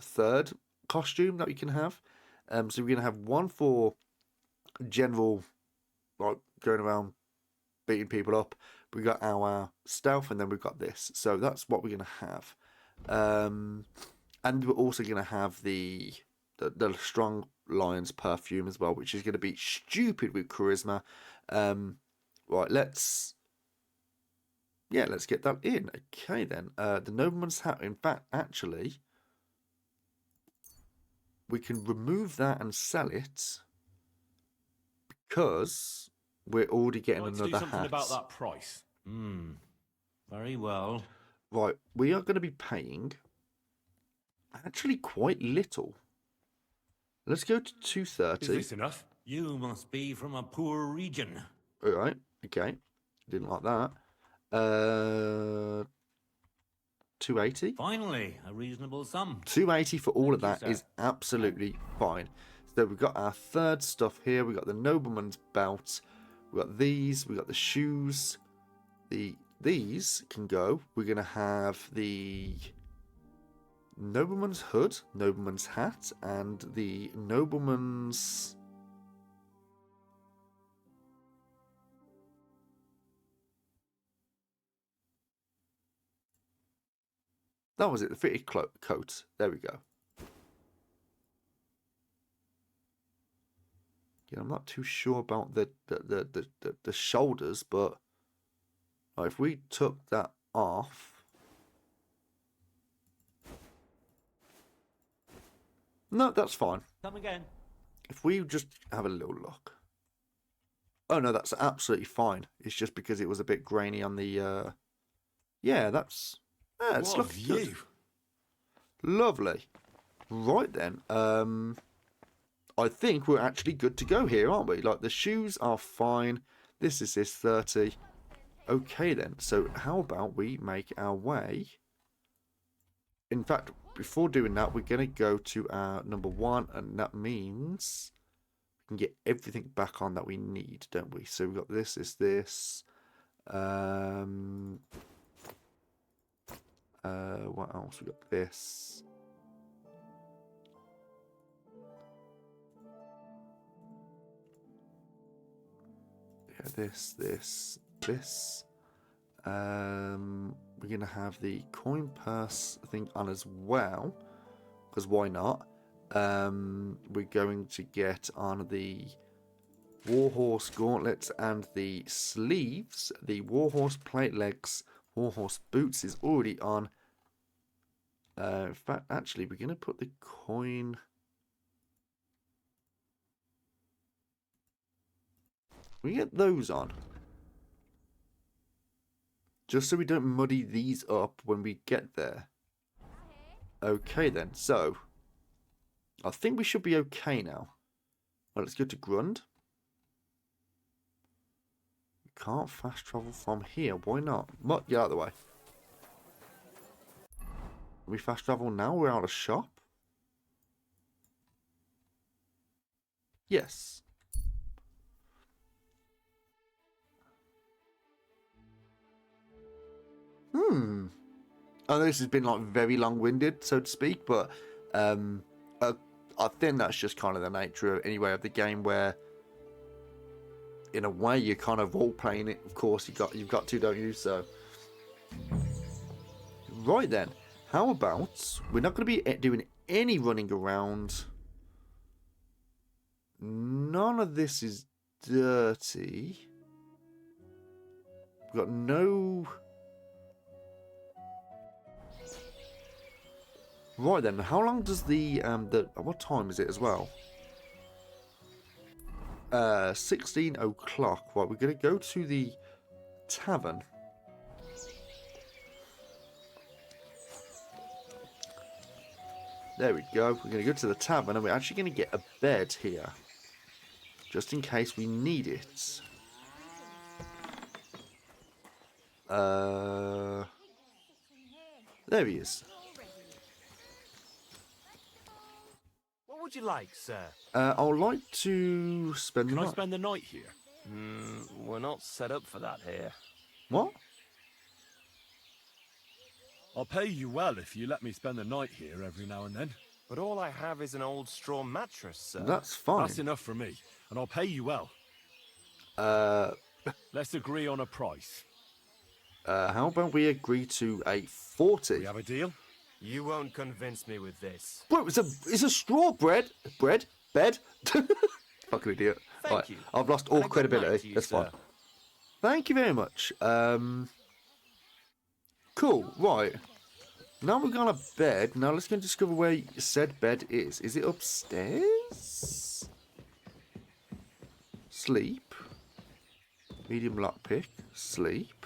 third costume that we can have. So we're going to have one for general, like going around beating people up. We got our stealth, and then we've got this. So that's what we're going to have. And we're also going to have the strong lion's perfume as well, which is going to be stupid with charisma. Right, let's get that in. Okay, then. The nobleman's hat. In fact, actually, we can remove that and sell it because we're already getting another do something hat. about that price. Very well. Right, we are going to be paying actually quite little. Let's go to 230. Is this enough? You must be from a poor region. All right, okay. Didn't like that. 280. Finally, a reasonable sum. 280 for all of Thank that you, is absolutely fine. So we've got our third stuff here. We've got the nobleman's belt. We've got these. We've got the shoes. These can go. We're going to have the nobleman's hood, nobleman's hat, and the nobleman's... That was it, the fitted coat. There we go. Yeah, I'm not too sure about the shoulders, but if we took that off... No, that's fine. Come again. If we just have a little look. Oh, no, that's absolutely fine. It's just because it was a bit grainy on the... Yeah, that's... Yeah, it's what looking view. good. Lovely. Right then. I think we're actually good to go here, aren't we? Like, the shoes are fine. This is 30. Okay, then. So, how about we make our way... In fact, before doing that, we're going to go to our number 1, and that means we can get everything back on that we need, don't we? So we've got this, this. What else? We've got this. Yeah, this. We're going to have the coin purse, I think, on as well, because why not? We're going to get on the warhorse gauntlets and the sleeves. The warhorse plate legs, warhorse boots is already on. In fact, actually, we're going to put the coin... We get those on. Just so we don't muddy these up when we get there. Okay then, so... I think we should be okay now. Well, let's go to Grund. We can't fast travel from here. Why not? Get out of the way. Can we fast travel now? We're out of shop. Yes. I know this has been like very long-winded, so to speak, but I think that's just kind of the nature of, anyway, of the game, where in a way you're kind of role playing it. Of course, you've got to, don't you? So right then, how about we're not going to be doing any running around. None of this is dirty. We've got no. Right then, how long does the what time is it as well? 16 o'clock. Right, we're gonna go to the tavern. There we go. We're gonna go to the tavern, and we're actually gonna get a bed here, just in case we need it. There he is. What would you like, sir? I'd like to spend the Can night. I spend the night here? We're not set up for that here. What? I'll pay you well if you let me spend the night here every now and then. But all I have is an old straw mattress, sir. That's fine. That's enough for me, and I'll pay you well. Let's agree on a price. How about we agree to a 40? We have a deal? You won't convince me with this. Wait, it's a straw bed. Fucking idiot. Thank you. I've lost all And a good night credibility. to you, That's fine. sir. Thank you very much. Cool. Right. Now we're going to bed. Now let's go and discover where said bed is. Is it upstairs? Sleep. Medium lockpick. Sleep.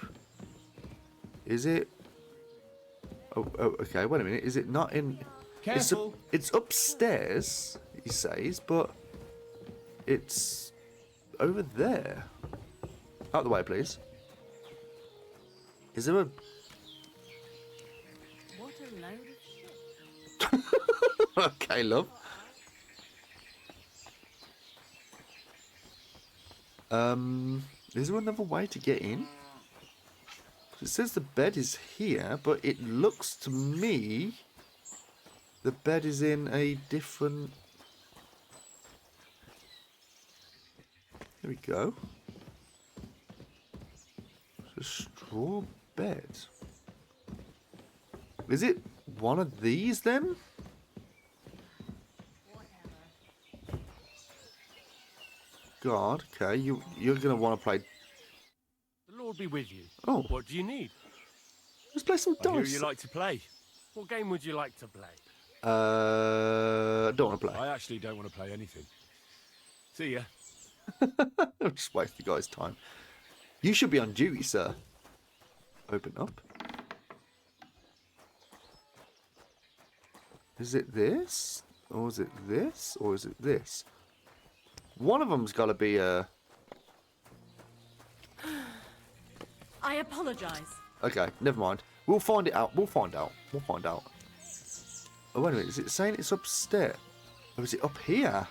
Is it? Oh, okay. Wait a minute. Is it not in? Careful. It's upstairs, he says, but it's over there. Out of the way, please. Is there a? What a load of shit. Okay, love. Is there another way to get in? It says the bed is here, but it looks to me the bed is in a different... There we go. It's a straw bed. Is it one of these then? God, okay, you're gonna want to play. The Lord be with you. Oh. What do you need? Let's play some I hear dice. you like to play. What game would you like to play? Don't want to play. I actually don't want to play anything. See ya. I'm just wasting the guy's time. You should be on duty, sir. Open up. Is it this? Or is it this? Or is it this? One of them's got to be a... I apologize. Okay, never mind. We'll find it out. We'll find out. Oh, wait a minute. Is it saying it's upstairs? Or is it up here?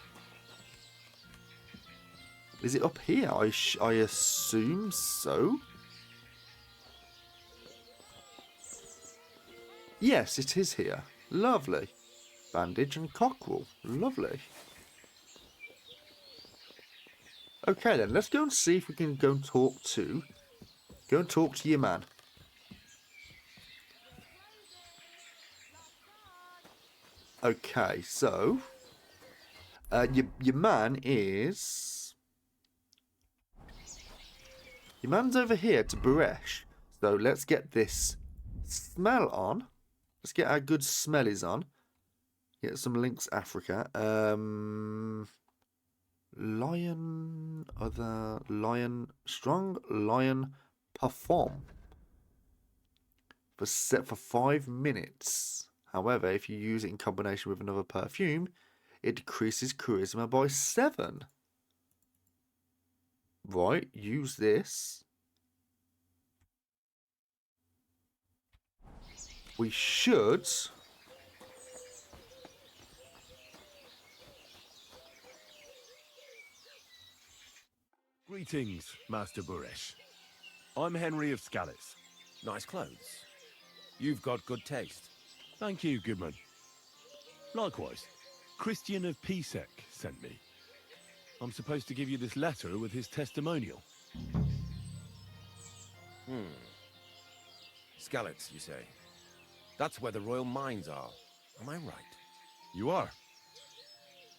Is it up here? I assume so. Yes, it is here. Lovely. Bandage and cockerel. Lovely. Okay then, let's go and see if we can go and talk to... Go and talk to your man. Okay, so... your man is... Your man's over here to Baresh. So let's get this smell on. Let's get our good smellies on. Get some Lynx Africa. Lion, other lion, strong lion, perform. Set for 5 minutes. However, if you use it in combination with another perfume, it decreases charisma by 7. Right, use this. We should... Greetings, Master Buresh. I'm Henry of Scallis. Nice clothes. You've got good taste. Thank you, Goodman. Likewise, Christian of Pisek sent me. I'm supposed to give you this letter with his testimonial. Skalitz, you say? That's where the royal mines are. Am I right? You are.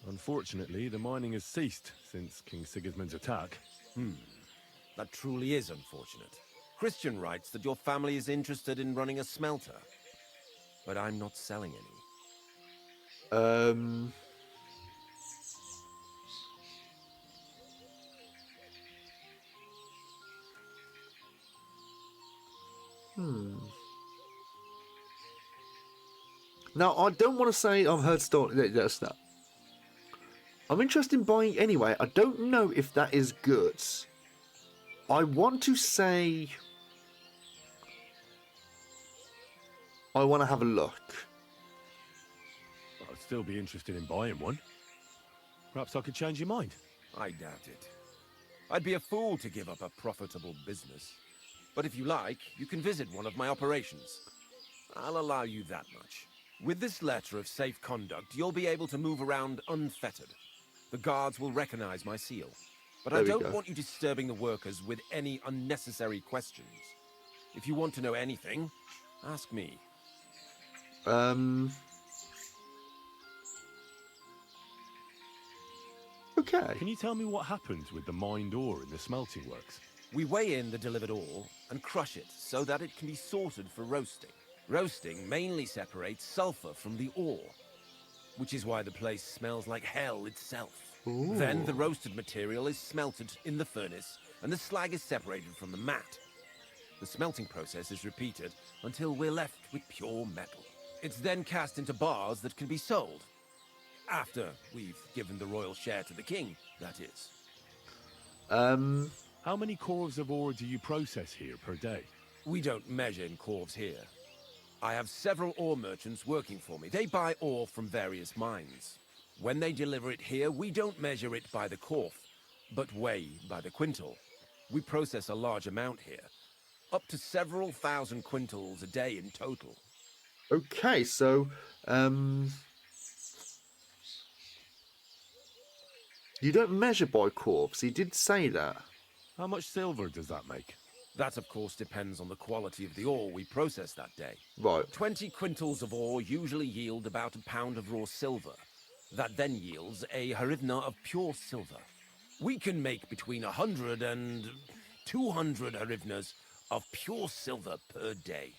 Unfortunately, the mining has ceased since King Sigismund's attack. That truly is unfortunate. Christian writes that your family is interested in running a smelter. But I'm not selling any. Now, I don't want to say I've heard stories. That's not. I'm interested in buying anyway. I don't know if that is good. I want to say... I want to have a look. I'd still be interested in buying one. Perhaps I could change your mind. I doubt it. I'd be a fool to give up a profitable business. But if you like, you can visit one of my operations. I'll allow you that much. With this letter of safe conduct, you'll be able to move around unfettered. The guards will recognize my seal. But I don't want you disturbing the workers with any unnecessary questions. If you want to know anything, ask me. Okay. Can you tell me what happens with the mined ore in the smelting works? We weigh in the delivered ore and crush it so that it can be sorted for roasting. Roasting mainly separates sulfur from the ore, which is why the place smells like hell itself. Ooh. Then the roasted material is smelted in the furnace and the slag is separated from the matte. The smelting process is repeated until we're left with pure metal. It's then cast into bars that can be sold. After we've given the royal share to the king, that is. How many corves of ore do you process here per day? We don't measure in corves here. I have several ore merchants working for me. They buy ore from various mines. When they deliver it here, we don't measure it by the corf, but weigh by the quintal. We process a large amount here, up to several thousand quintals a day in total. Okay, so, you don't measure by corpse. He did say that. How much silver does that make? That, of course, depends on the quality of the ore we process that day. Right. 20 quintals of ore usually yield about a pound of raw silver. That then yields a hryvnia of pure silver. We can make between 100 and 200 hryvnias of pure silver per day.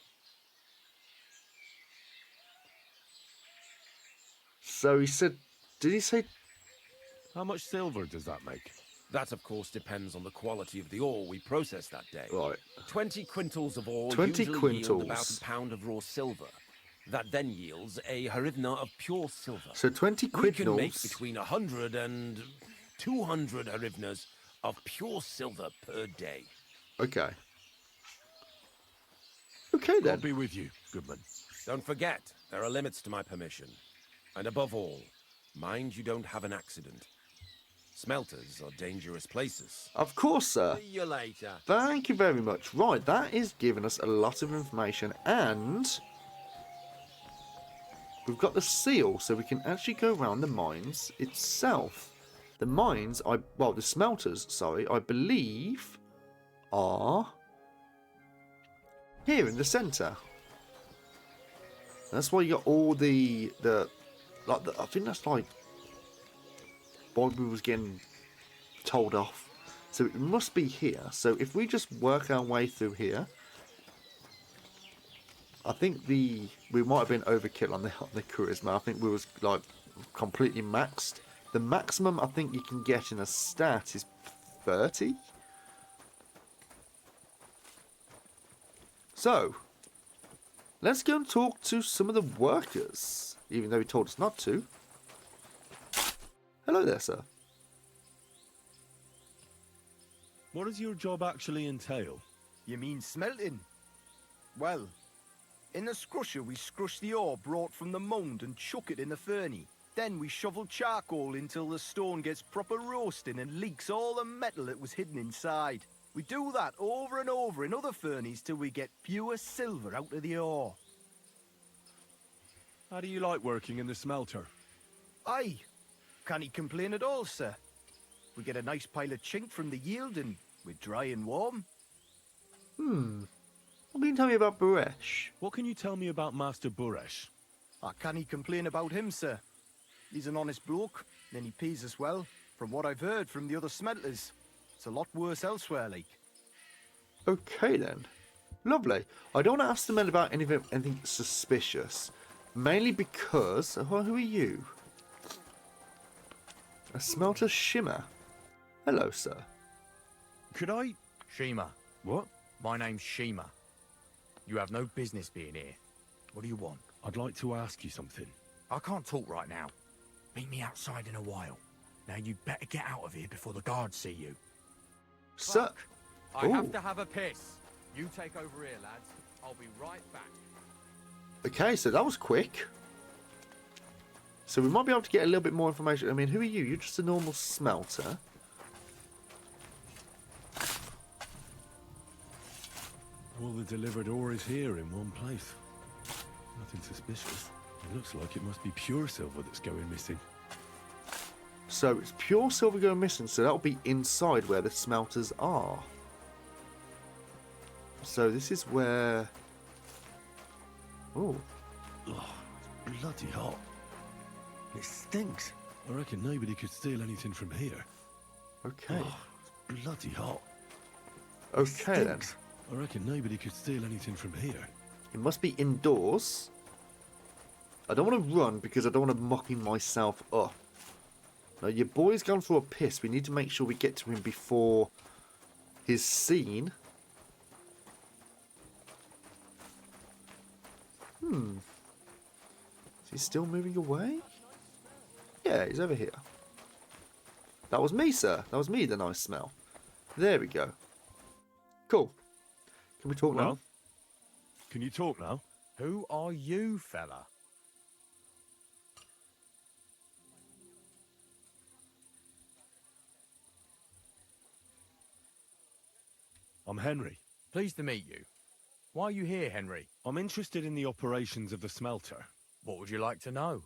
So he said, did he say? How much silver does that make? That, of course, depends on the quality of the ore we process that day. Right. 20 quintals of ore 20 usually yield quintals. about a pound of raw silver. That then yields a hryvnia of pure silver. So 20 quintals. We can make between 100 and 200 hryvnias of pure silver per day. Okay. Okay then. I'll be with you, Goodman. Don't forget, there are limits to my permission. And above all, mind you don't have an accident. Smelters are dangerous places. Of course, sir. See you later. Thank you very much. Right, that is giving us a lot of information, and we've got the seal, so we can actually go around the mines itself. The mines, the smelters, sorry, I believe are here in the centre. That's why you got all I think that's like why we was getting told off. So it must be here. So if we just work our way through here. I think we might have been overkill on the charisma. I think we was like completely maxed. The maximum I think you can get in a stat is 30. So, let's go and talk to some of the workers, even though he told us not to. Hello there, sir. What does your job actually entail? You mean smelting? Well, in the scrusher we scrush the ore brought from the mound and chuck it in the furnace. Then we shovel charcoal until the stone gets proper roasting and leaks all the metal that was hidden inside. We do that over and over in other furnaces till we get pure silver out of the ore. How do you like working in the smelter? Aye, can't complain at all, sir. We get a nice pile of chink from the yield and we're dry and warm. What can you tell me about Buresh? What can you tell me about Master Buresh? I can't complain about him, sir. He's an honest bloke, and he pays us well, from what I've heard from the other smelters. It's a lot worse elsewhere, like. Okay then. Lovely. I don't want to ask the men about anything suspicious. Mainly because... Well, who are you? A smelter shimmer. Hello, sir. Could I... Shima. What? My name's Shima. You have no business being here. What do you want? I'd like to ask you something. I can't talk right now. Meet me outside in a while. Now you better get out of here before the guards see you. Sir. I have to have a piss. You take over here, lads. I'll be right back. Okay, so that was quick. So we might be able to get a little bit more information. I mean, who are you? You're just a normal smelter. All the delivered ore is here in one place. Nothing suspicious. It looks like it must be pure silver that's going missing. So it's pure silver going missing, so that'll be inside where the smelters are. So this is where... Oh. It's bloody hot. It stinks. I reckon nobody could steal anything from here. Okay. It's bloody hot. Okay then. I reckon nobody could steal anything from here. It must be indoors. I don't want to run because I don't want to muck myself up. Now, your boy's gone for a piss. We need to make sure we get to him before he's seen. Is he still moving away? Yeah, he's over here. That was me, sir. That was me, the nice smell. There we go. Cool. Can we talk now? Can you talk now? Who are you, fella? I'm Henry. Pleased to meet you. Why are you here, Henry? I'm interested in the operations of the smelter. What would you like to know?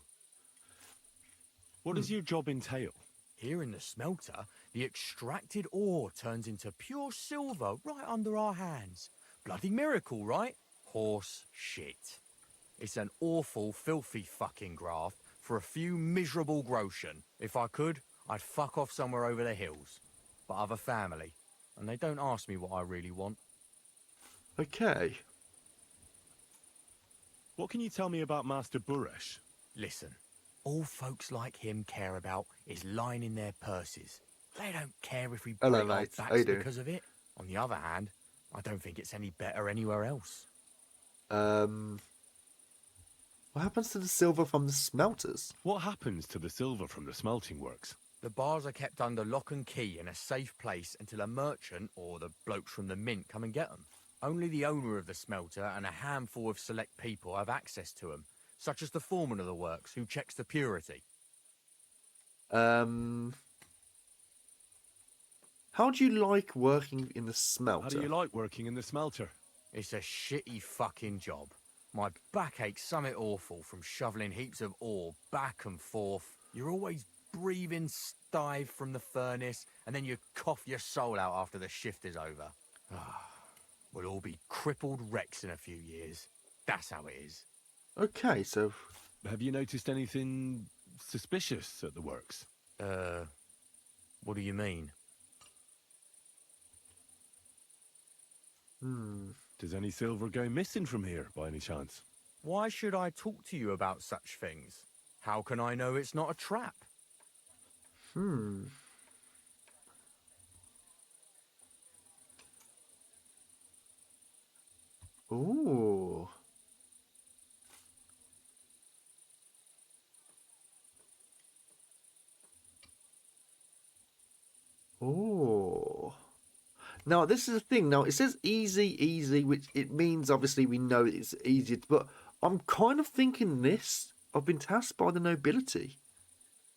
What does your job entail? Here in the smelter, the extracted ore turns into pure silver right under our hands. Bloody miracle, right? Horse shit. It's an awful, filthy fucking graft for a few miserable groschen. If I could, I'd fuck off somewhere over the hills. But I've a family, and they don't ask me what I really want. Okay. What can you tell me about Master Buresh? Listen, all folks like him care about is lining their purses. They don't care if we break our mate. backs How you doing? because of it. On the other hand, I don't think it's any better anywhere else. What happens to the silver from the smelters? What happens to the silver from the smelting works? The bars are kept under lock and key in a safe place until a merchant or the blokes from the mint come and get them. Only the owner of the smelter and a handful of select people have access to them, such as the foreman of the works who checks the purity. How do you like working in the smelter? How do you like working in the smelter? It's a shitty fucking job. My back aches something awful from shoveling heaps of ore back and forth. You're always breathing stive from the furnace, and then you cough your soul out after the shift is over. We'll all be crippled wrecks in a few years. That's how it is. Okay, so... Have you noticed anything suspicious at the works? What do you mean? Does any silver go missing from here, by any chance? Why should I talk to you about such things? How can I know it's not a trap? Ooh. Ooh. Now, this is the thing. Now, it says easy, which it means obviously we know it's easier, but I'm kind of thinking this. I've been tasked by the nobility.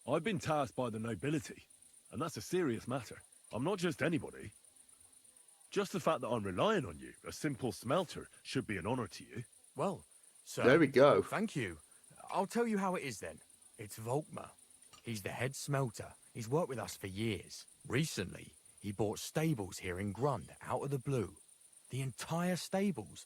I've been tasked by the nobility, and that's a serious matter. I'm not just anybody. Just the fact that I'm relying on you, a simple smelter, should be an honor to you. Well, sir. There we go. Thank you. I'll tell you how it is then. It's Volkmar. He's the head smelter. He's worked with us for years. Recently, he bought stables here in Grund out of the blue. The entire stables.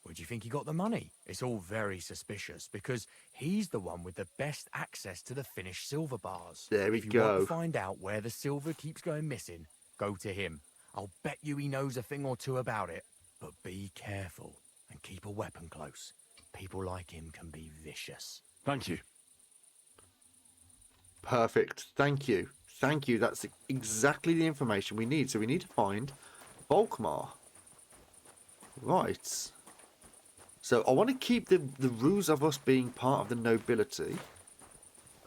Where do you think he got the money? It's all very suspicious because he's the one with the best access to the finished silver bars. There we If you go. want to find out where the silver keeps going missing, go to him. I'll bet you he knows a thing or two about it. But be careful and keep a weapon close. People like him can be vicious. Thank you. Perfect. Thank you. Thank you. That's exactly the information we need. So we need to find Volkmar. Right. So I want to keep the rules of us being part of the nobility.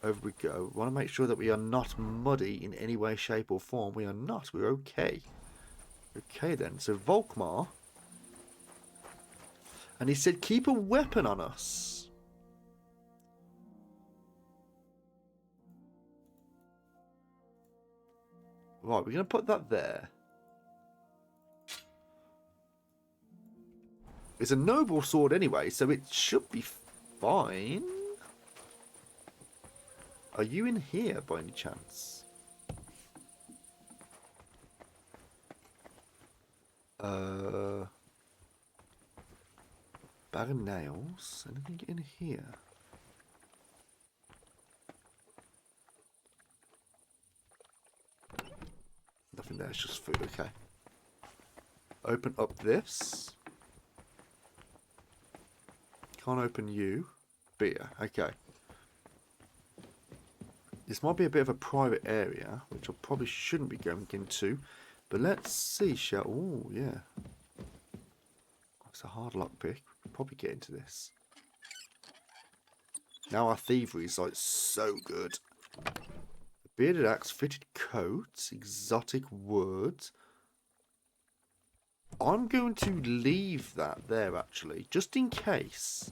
Over we go. We want to make sure that we are not muddy in any way, shape or form. We are not. We're okay. Okay then. So Volkmar. And he said keep a weapon on us. Right, we're going to put that there. It's a noble sword anyway, so it should be fine. Are you in here by any chance? Bag of nails. Anything in here? Nothing there, it's just food, okay. Open up this. Can't open you. Beer, okay. This might be a bit of a private area, which I probably shouldn't be going into. But let's see, shall... Oh, yeah. It's a hard lockpick. We'll probably get into this. Now our thievery is like so good. Bearded axe, fitted coat, exotic words. I'm going to leave that there actually, just in case.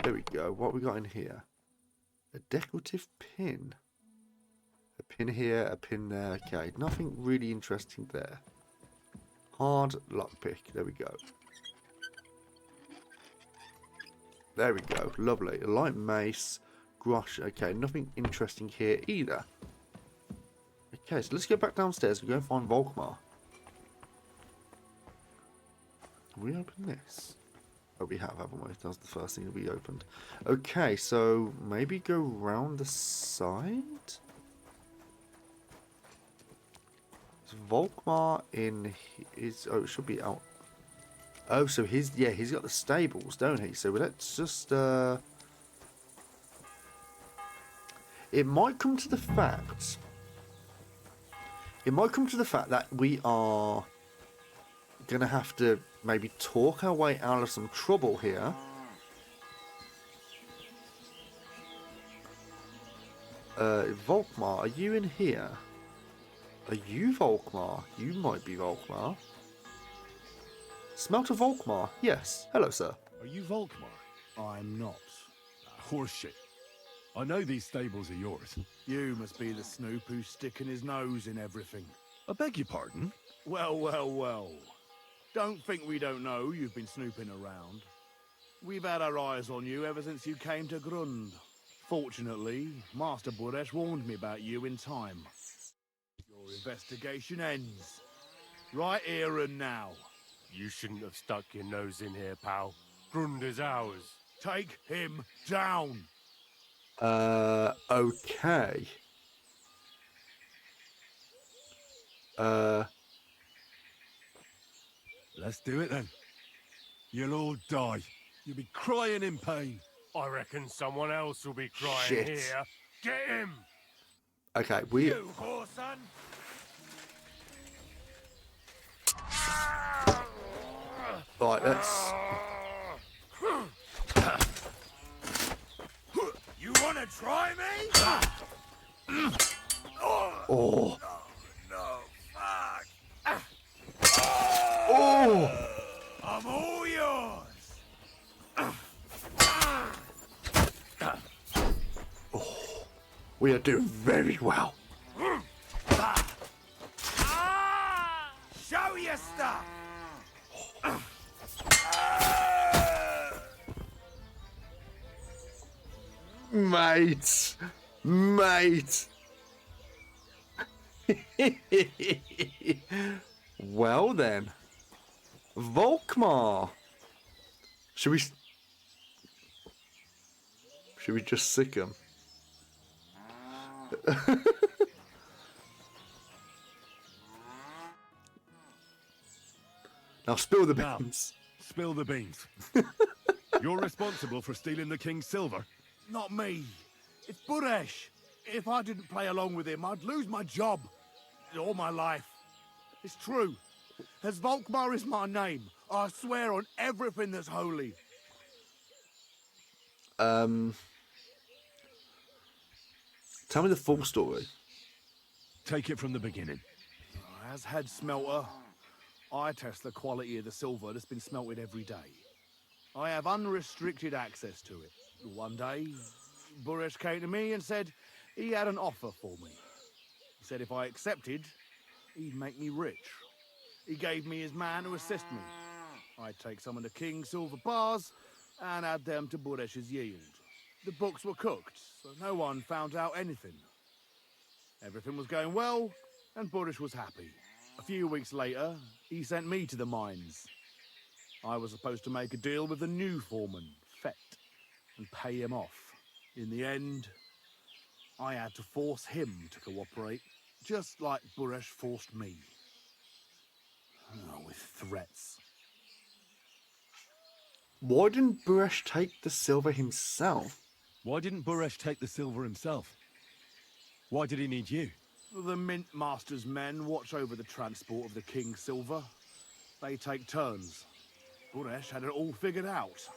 There we go. What we got in here? A decorative pin. A pin here, a pin there. Okay, nothing really interesting there. Hard lockpick. There we go. There we go. Lovely. A light mace. Grosh. Okay, nothing interesting here either. Okay, so let's go back downstairs and go and find Volkmar. Can we open this? Oh, we have, haven't we? That was the first thing that we opened. Okay, so maybe go round the side? Is Volkmar in his... Oh, it should be out. Oh, so he's... Yeah, he's got the stables, don't he? So let's just... It might come to the fact... It might come to the fact that we are going to have to maybe talk our way out of some trouble here. Volkmar, are you in here? Are you Volkmar? You might be Volkmar. Smelter Volkmar, yes. Hello, sir. Are you Volkmar? I'm not. Horseshit. I know these stables are yours. You must be the snoop who's sticking his nose in everything. I beg your pardon? Well, well, well. Don't think we don't know you've been snooping around. We've had our eyes on you ever since you came to Grund. Fortunately, Master Buresh warned me about you in time. Your investigation ends. Right here and now. You shouldn't have stuck your nose in here, pal. Grund is ours. Take him down. Okay. Let's do it then. You'll all die. You'll be crying in pain. I reckon someone else will be crying Shit. here. Get him! Okay, we... You whore son! Right, let's... You wanna try me? Oh. No, fuck! Oh! I'm all yours! We are doing very well. Show your stuff! Mate! Mate! Well then. Volkmar! Should we just sick him? Now spill the beans. Now, spill the beans. You're responsible for stealing the king's silver. Not me. It's Buresh. If I didn't play along with him, I'd lose my job. All my life. It's true. As Volkmar is my name, I swear on everything that's holy. Tell me the full story. Take it from the beginning. As head smelter, I test the quality of the silver that's been smelted every day. I have unrestricted access to it. One day, Buresh came to me and said he had an offer for me. He said if I accepted, he'd make me rich. He gave me his man to assist me. I'd take some of the king's silver bars and add them to Buresh's yield. The books were cooked, so no one found out anything. Everything was going well, and Buresh was happy. A few weeks later, he sent me to the mines. I was supposed to make a deal with the new foreman, Fett, and pay him off. In the end, I had to force him to cooperate, just like Buresh forced me. With threats. Why didn't Buresh take the silver himself? Why didn't Buresh take the silver himself? Why did he need you? The Mint Master's men watch over the transport of the king's silver. They take turns. Buresh had it all figured out.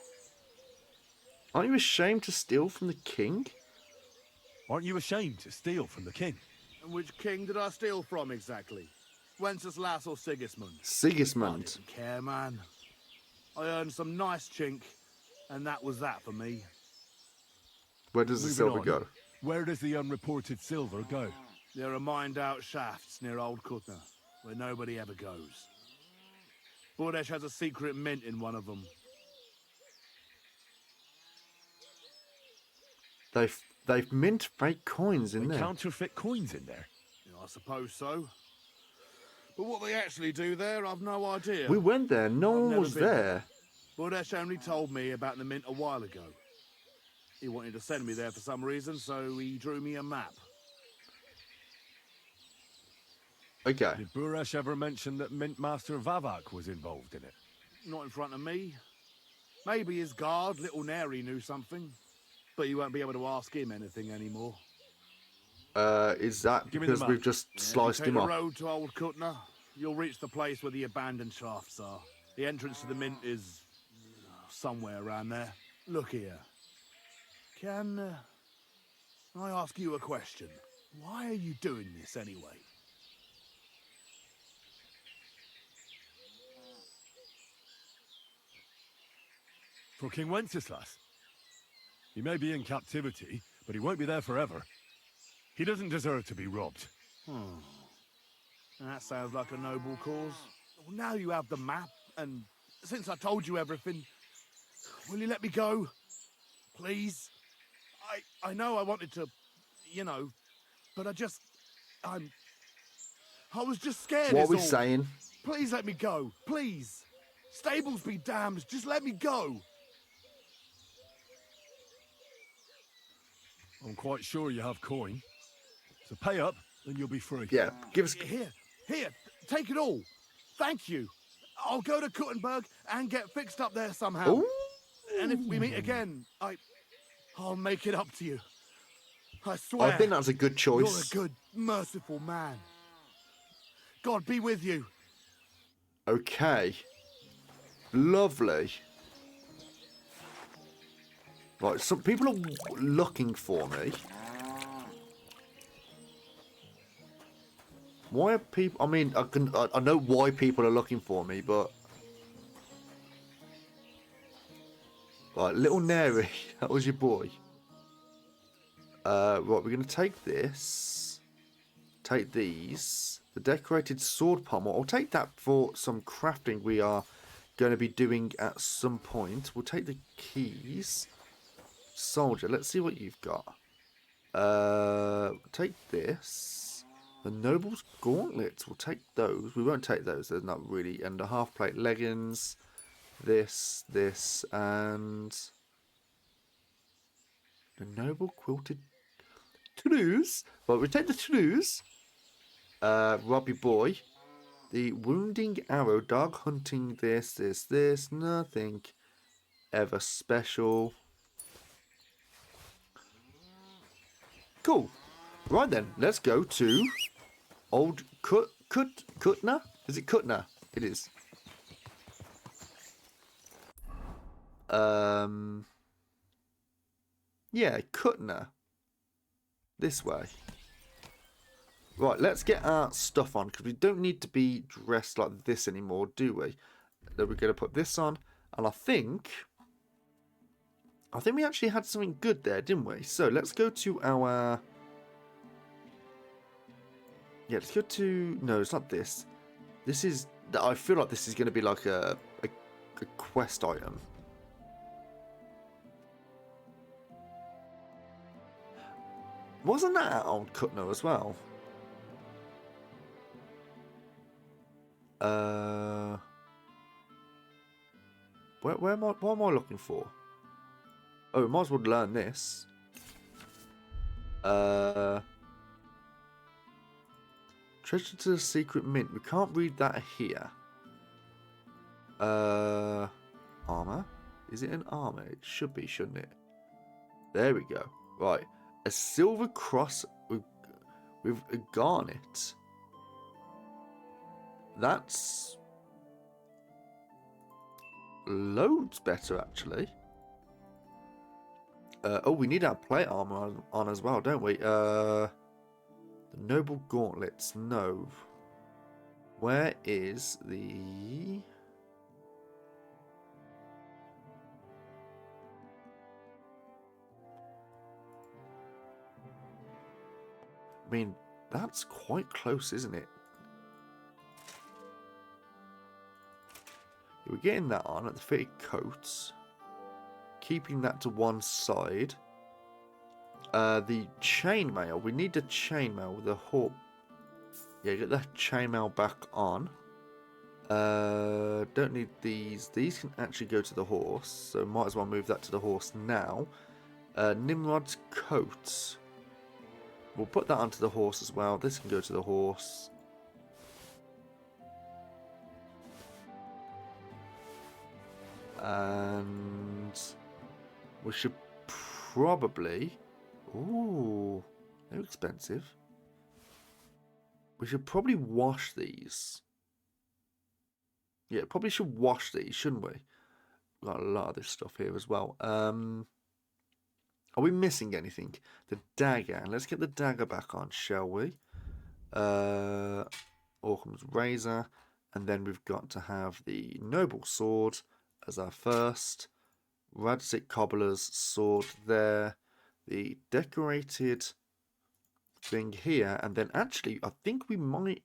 Aren't you ashamed to steal from the king? Aren't you ashamed to steal from the king? And which king did I steal from exactly? Wenceslas or Sigismund? I Sigismund. didn't care, man. I earned some nice chink, and that was that for me. Where does the Moving silver on. go? Where does the unreported silver go? There are mined-out shafts near Old Kutna, where nobody ever goes. Buresh has a secret mint in one of them. They've mint fake coins in there. Counterfeit coins in there? Yeah, I suppose so. But what they actually do there, I've no idea. We went there. No I've one never was been there. Buresh only told me about the mint a while ago. He wanted to send me there for some reason, so he drew me a map. Okay. Did Buresh ever mention that Mint Master Vavak was involved in it? Not in front of me. Maybe his guard, Little Neri, knew something. But you won't be able to ask him anything anymore. Is that Give me because the we've map. just sliced Take him the up? road to Old Kutna. You'll reach the place where the abandoned shafts are. The entrance to the mint is somewhere around there. Look here. Can I ask you a question? Why are you doing this anyway? For King Wenceslas. He may be in captivity, but he won't be there forever. He doesn't deserve to be robbed. That sounds like a noble cause. Well, now you have the map, and since I told you everything, will you let me go? Please? I know I wanted to, you know, but I was just scared. What is are we all. saying? Please let me go. Please. Stables be damned. Just let me go. I'm quite sure you have coin. So pay up, and you'll be free. Yeah, give us... Here, take it all. Thank you. I'll go to Kuttenberg and get fixed up there somehow. Ooh. And if we meet again, I'll make it up to you. I swear. I think that's a good choice. You're a good, merciful man. God be with you. Okay. Lovely. Right, some people are looking for me. Why are people... I mean, I know why people are looking for me, but... Right, little Neri, that was your boy. Right, we're going to take this. Take these. The decorated sword pommel. I'll take that for some crafting we are going to be doing at some point. We'll take the keys. Soldier, let's see what you've got. Take this. The Noble's Gauntlets, we'll take those. We won't take those, they're not really. And the half plate leggings. This, and... The Noble Quilted Toulouse. Well, we take the Toulouse. Robbie Boy. The Wounding Arrow, Dog Hunting, this. Nothing ever special. Cool. Right then, let's go to Old Kutna? Is it Kutna? It is. Yeah, Kutna. This way. Right, let's get our stuff on, because we don't need to be dressed like this anymore, do we? Then we're going to put this on, and I think we actually had something good there, didn't we? So, let's go to our... Yeah, let's go to... No, it's not this. This is... I feel like this is going to be like a quest item. Wasn't that at Old Kutno as well? What am I looking for? Oh, we might as well learn this. Treasure to the Secret Mint. We can't read that here. Armor? Is it an armor? It should be, shouldn't it? There we go. Right. A silver cross with a garnet. That's loads better, actually. Oh, we need our plate armor on as well, don't we? The Noble Gauntlets. No. Where is the... I mean, that's quite close, isn't it? We're getting that on at the fitted coats. Keeping that to one side. The chainmail. We need the chainmail with the hook. Yeah, get that chainmail back on. Don't need these. These can actually go to the horse. So might as well move that to the horse now. Nimrod's coat. We'll put that onto the horse as well. This can go to the horse. And we should probably... Ooh, they're expensive. We should probably wash these. Yeah, probably should wash these, shouldn't we? We've got a lot of this stuff here as well. Are we missing anything? The dagger. Let's get the dagger back on, shall we? Orcham's razor. And then we've got to have the noble sword as our first. Radzik cobbler's sword there. The decorated thing here. And then actually, I think we might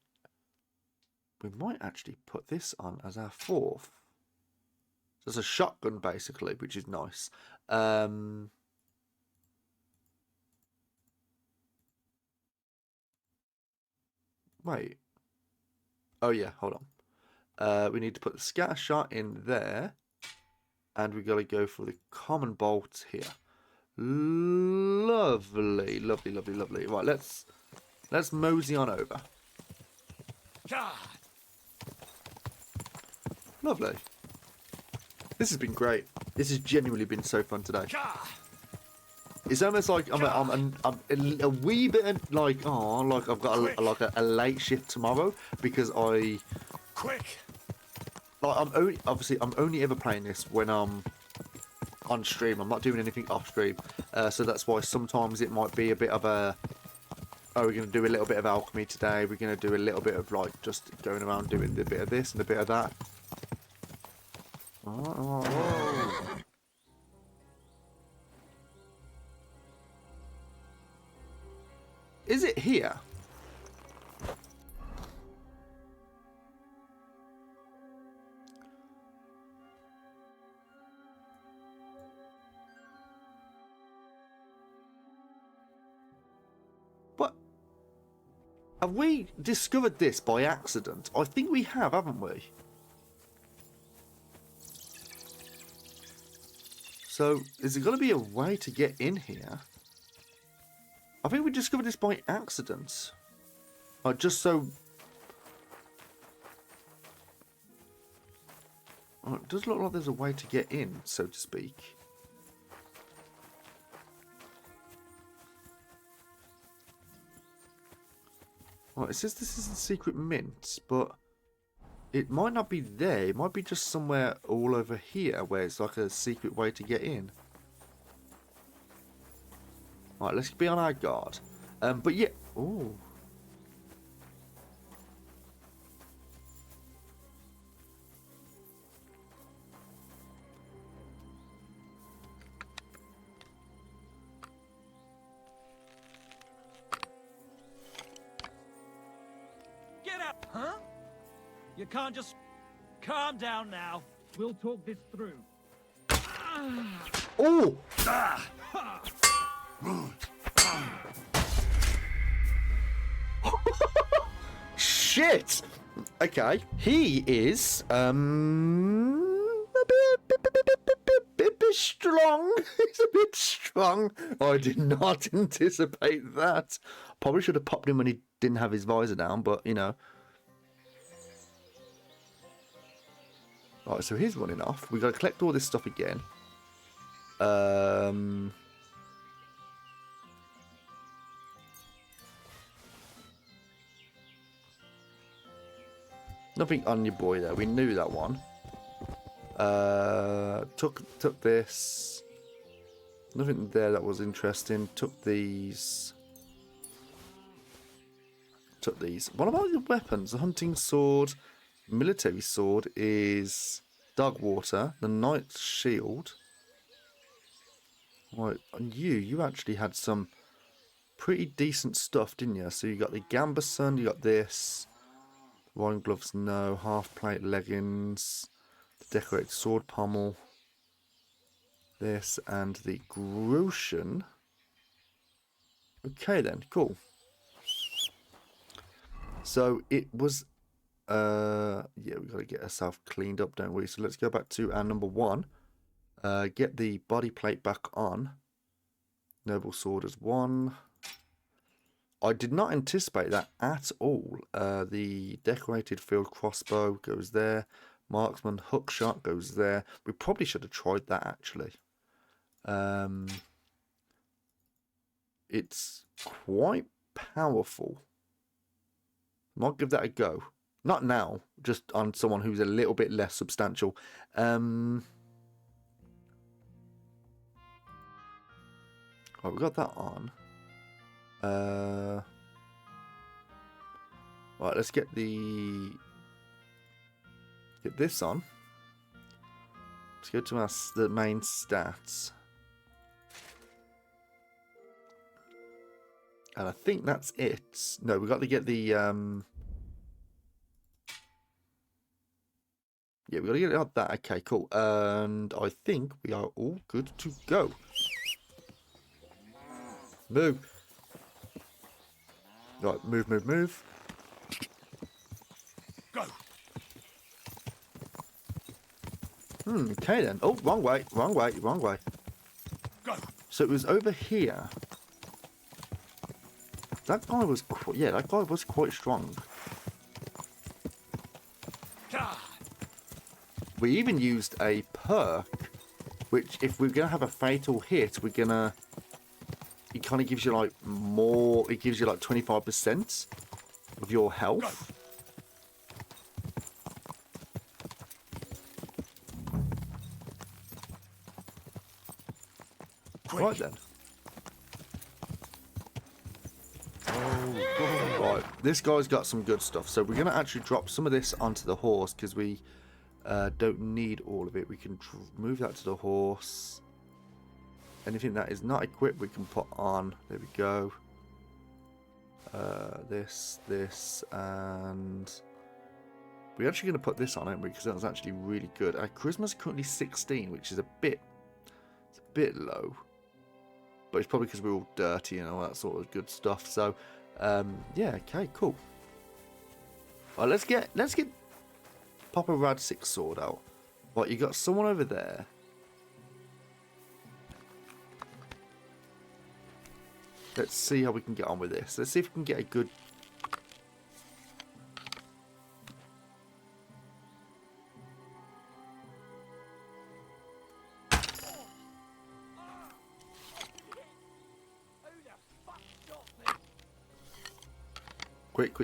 actually put this on as our fourth. So it's a shotgun basically, which is nice. Wait. Oh yeah, hold on. We need to put the scatter shot in there. And we got to go for the common bolt here. Lovely, lovely, lovely, lovely. Right, let's mosey on over. Lovely. This has been great. This has genuinely been so fun today. It's almost like I'm a wee bit like, oh, like I've got a late shift tomorrow because like I'm only ever playing this when I'm on stream. I'm not doing anything off stream, so that's why sometimes it might be a bit of a, oh, we're going to do a little bit of alchemy today. We're going to do a little bit of like just going around doing a bit of this and a bit of that. Oh. Is it here? What? Have we discovered this by accident? I think we have, haven't we? So, is there going to be a way to get in here? I think we discovered this by accident. Just so... Oh, it does look like there's a way to get in, so to speak. Well, it says this is the secret mint, but it might not be there. It might be just somewhere all over here where it's like a secret way to get in. Right, let's be on our guard. But yeah, oh. Get up, huh? You can't just calm down now. We'll talk this through. Oh! Shit! Okay, he is a bit strong. He's a bit strong. I did not anticipate that. Probably should have popped him when he didn't have his visor down, but you know. Right, so he's running off. We've got to collect all this stuff again. Nothing on your boy there. We knew that one. Took this. Nothing there that was interesting. Took these. Took these. What about the weapons? The hunting sword, military sword is dog water. The knight's shield. Right, and you actually had some pretty decent stuff, didn't you? So you got the gambeson, you got this. Wine gloves, no. Half plate leggings. The decorated sword pommel. This and the Groshen. Okay then, cool. So it was, yeah, we've got to get ourselves cleaned up, don't we? So let's go back to our number one. Get the body plate back on. Noble sword as one. I did not anticipate that at all. The decorated field crossbow goes there. Marksman hookshot goes there. We probably should have tried that actually. It's quite powerful. Might give that a go. Not now, just on someone who's a little bit less substantial. Right, we got that on. Right, let's get this on. Let's go to the main stats. And I think that's it. No, we got to get the yeah, we got to get it on that. Okay, cool. And I think we are all good to go. Move. Right, move. Go. Okay then. Oh, wrong way. Go. So it was over here. That guy was quite strong. We even used a perk, which if we're gonna have a fatal hit, we're gonna. It kind of gives you like more. It gives you like 25% of your health. Quick. Right then. Right, this guy's got some good stuff. So we're gonna actually drop some of this onto the horse because we don't need all of it. We can move that to the horse. Anything that is not equipped, we can put on. There we go. This, and we're actually going to put this on, aren't we? Because that's actually really good. Our charisma's currently 16, which is a bit low. But it's probably because we're all dirty and all that sort of good stuff. So, yeah, okay, cool. Well, let's get Papa Radsik's sword out. Right, you got someone over there. Let's see how we can get on with this. Let's see if we can get a good...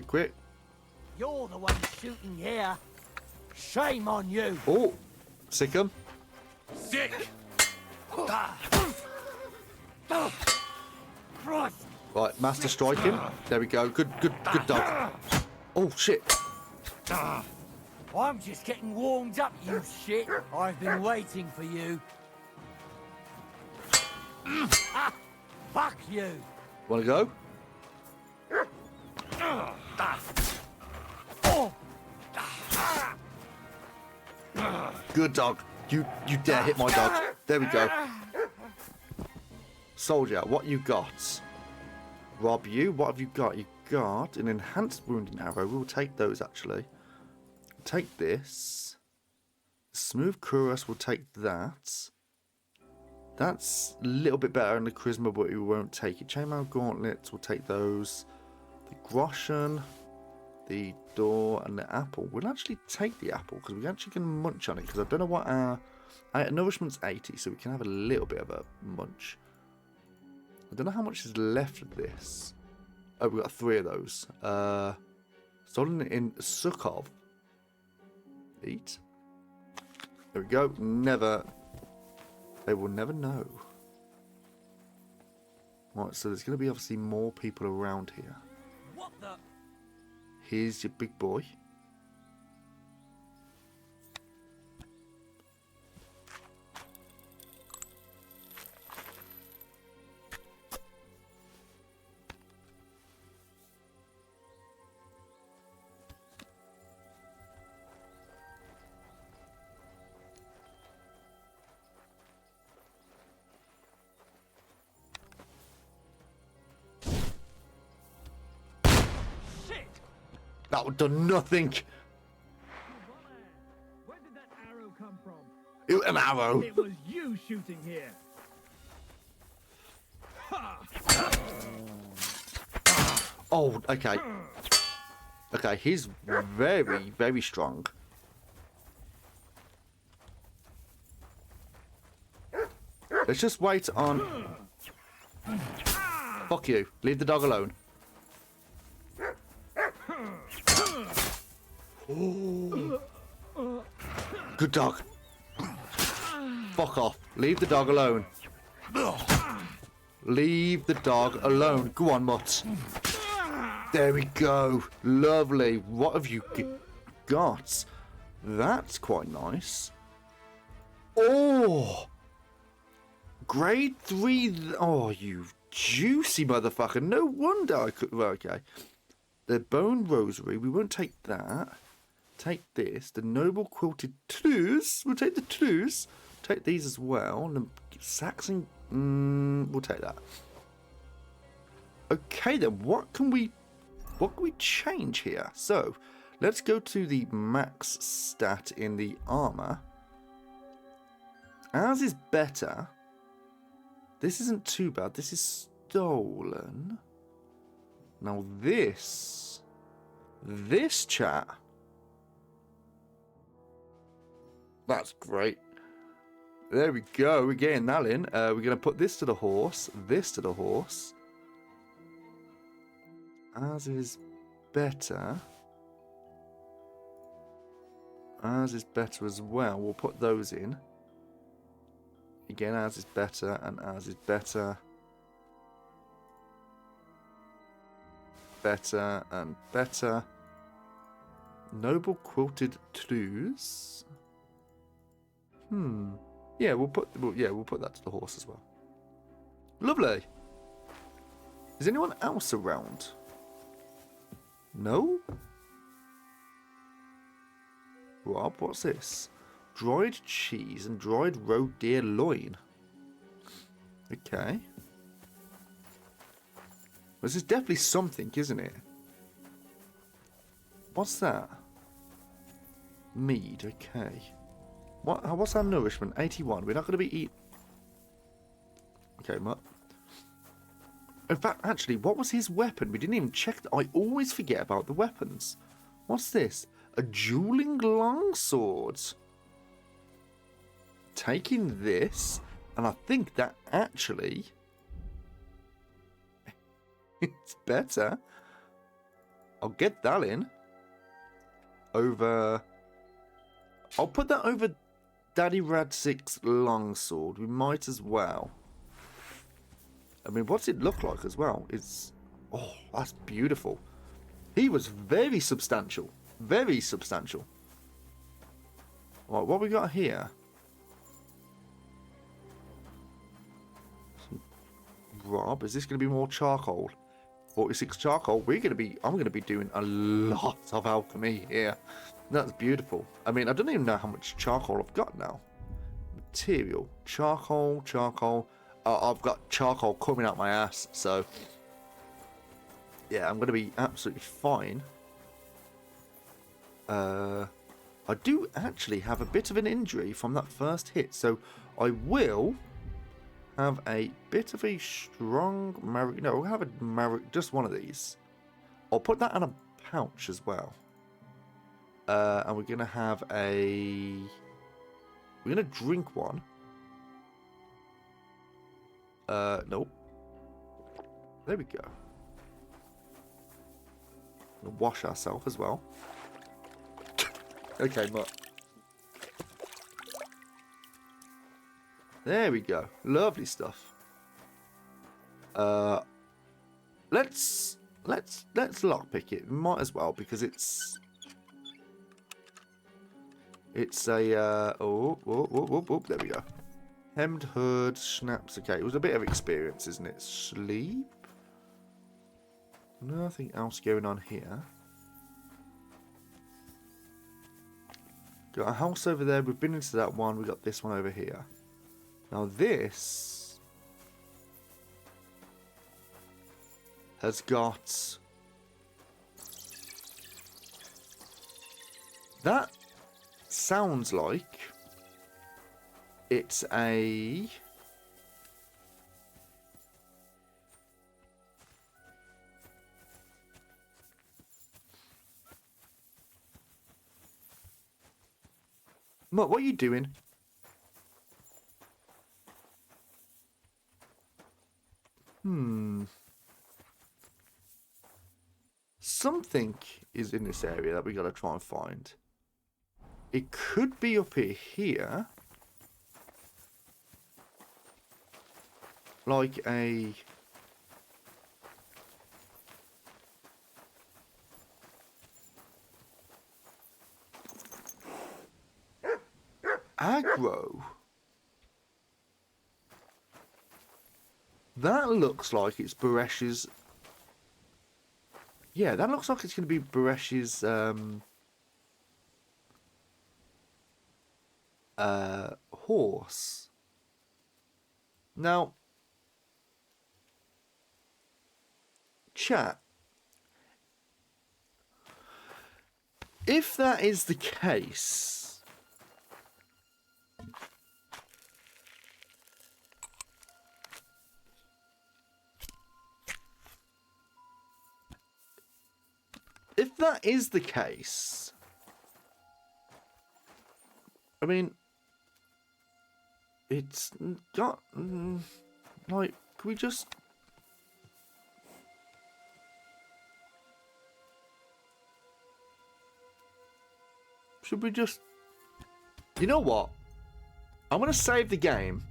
Quick. You're the one shooting here. Shame on you. Oh, sick him. Sick. Right, master strike him. There we go. Good dog. Oh shit. I'm just getting warmed up, you shit. I've been waiting for you. Fuck you. Wanna go? Good dog. You dare hit my dog. There we go. Soldier, what you got? Rob you? What have you got? You got an enhanced wounding arrow. We'll take those actually. Take this. Smooth cuirass, we'll take that. That's a little bit better in the charisma, but we won't take it. Chainmail gauntlets, we'll take those. The Groschen, the door, and the apple. We'll actually take the apple because we actually can munch on it. Because I don't know what our nourishment's 80, so we can have a little bit of a munch. I don't know how much is left of this. Oh, we've got 3 of those. Stolen in Sukhov. Eat. There we go. Never. They will never know. Right, so there's going to be obviously more people around here. What the? Here's your big boy. That would have done nothing. Where did that arrow come from? An arrow. It was you shooting here. Oh, okay. Okay, he's very, very strong. Let's just wait on... Fuck you. Leave the dog alone. Oh. Good dog. Fuck off. Leave the dog alone. Leave the dog alone. Go on, Mutt. There we go. Lovely. What have you got? That's quite nice. Oh! Grade 3. Oh, you juicy motherfucker. No wonder I could... Well, okay. The bone rosary. We won't take that. Take this. The noble quilted toulouse. We'll take the toulouse. Take these as well. And the Saxon... we'll take that. Okay then. What can we change here? So, let's go to the max stat in the armor. Ours is better. This isn't too bad. This is stolen. Now this chat. That's great. There we go. We're getting that in. We're going to put this to the horse. This to the horse. Ours is better. Ours is better as well. We'll put those in. Again, ours is better and ours is better. Better and better. Noble quilted clues. Yeah, we'll put that to the horse as well. Lovely. Is anyone else around? No? Rob, what's this? Dried cheese and dried roe deer loin. Okay. This is definitely something, isn't it? What's that? Mead, okay. What's our nourishment? 81. We're not going to be eating... Okay, Mutt. In fact, actually, what was his weapon? We didn't even check. I always forget about the weapons. What's this? A dueling longsword. Taking this, and I think that actually... it's better. I'll get that in. Over... I'll put that over Daddy Radsick's longsword. We might as well. I mean, what's it look like as well? It's... oh, that's beautiful. He was very substantial. Very substantial. Right, what we got here? Rob, is this going to be more charcoal? 46 charcoal. I'm going to be doing a lot of alchemy here. That's beautiful. I mean, I don't even know how much charcoal I've got now. Material. Charcoal. I've got charcoal coming out my ass, so... yeah, I'm going to be absolutely fine. I do actually have a bit of an injury from that first hit, so I will have a bit of a strong... no, we'll have just one of these. I'll put that in a pouch as well. And we're going to have a... we're going to drink one. Nope. There we go. We'll wash ourselves as well. Okay, Mutt. There we go. Lovely stuff. Let's lockpick it. Might as well, because it's a there we go. Hemmed hood, snaps. Okay, it was a bit of experience, isn't it? Sleep. Nothing else going on here. Got a house over there. We've been into that one. We got this one over here. Now this has got that. Sounds like it's a Mutt, what are you doing? Something is in this area that we gotta try and find. It could be up here. Like a... aggro. That looks like it's Baresh's... yeah, that looks like it's going to be Baresh's... horse. Now, chat, if that is the case, that is the case, I mean, it's got like, can we just? Should we just? You know what? I'm gonna save the game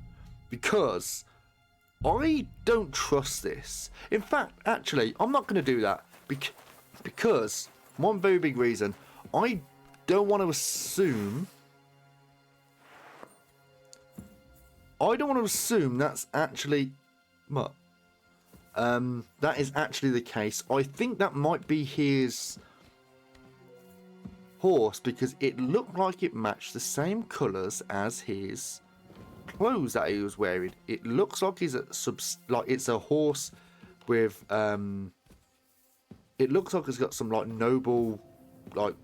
because I don't trust this. In fact, actually, I'm not gonna do that because one very big reason. I don't want to assume. I don't want to assume that's actually what. That is actually the case. I think that might be his horse because it looked like it matched the same colours as his clothes that he was wearing. It looks like he's it's a horse with it looks like it's got some like noble like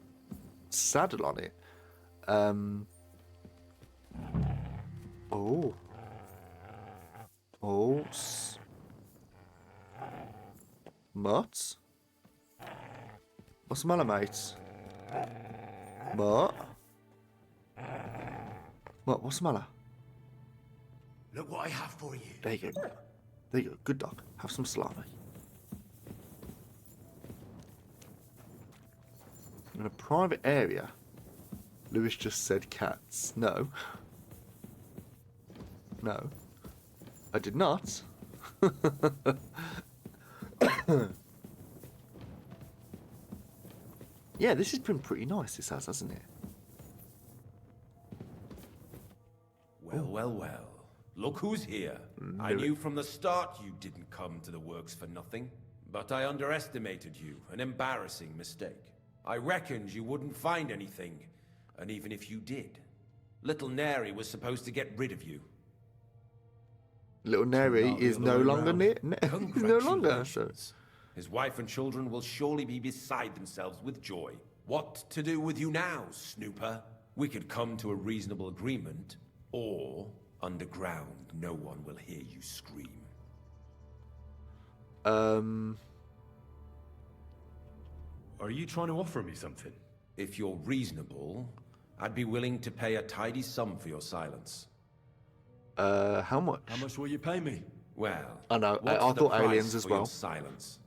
saddle on it. Oh. Mutt? What's the matter, mate? What? What's the matter? Look what I have for you. There you go. There you go. Good dog. Have some salami. In a private area. Lewis just said cats. No. No. I did not. Yeah, this has been pretty nice, this has, hasn't it? Well. Look who's here. I knew from the start you didn't come to the works for nothing. But I underestimated you. An embarrassing mistake. I reckoned you wouldn't find anything. And even if you did, little Neri was supposed to get rid of you. Little Neri is no longer he's no longer. So. His wife and children will surely be beside themselves with joy. What to do with you now, Snooper? We could come to a reasonable agreement, or underground, no one will hear you scream. Are you trying to offer me something? If you're reasonable, I'd be willing to pay a tidy sum for your silence. How much? How much will you pay me? Well, I know. I what's the thought price aliens as for well. your silence.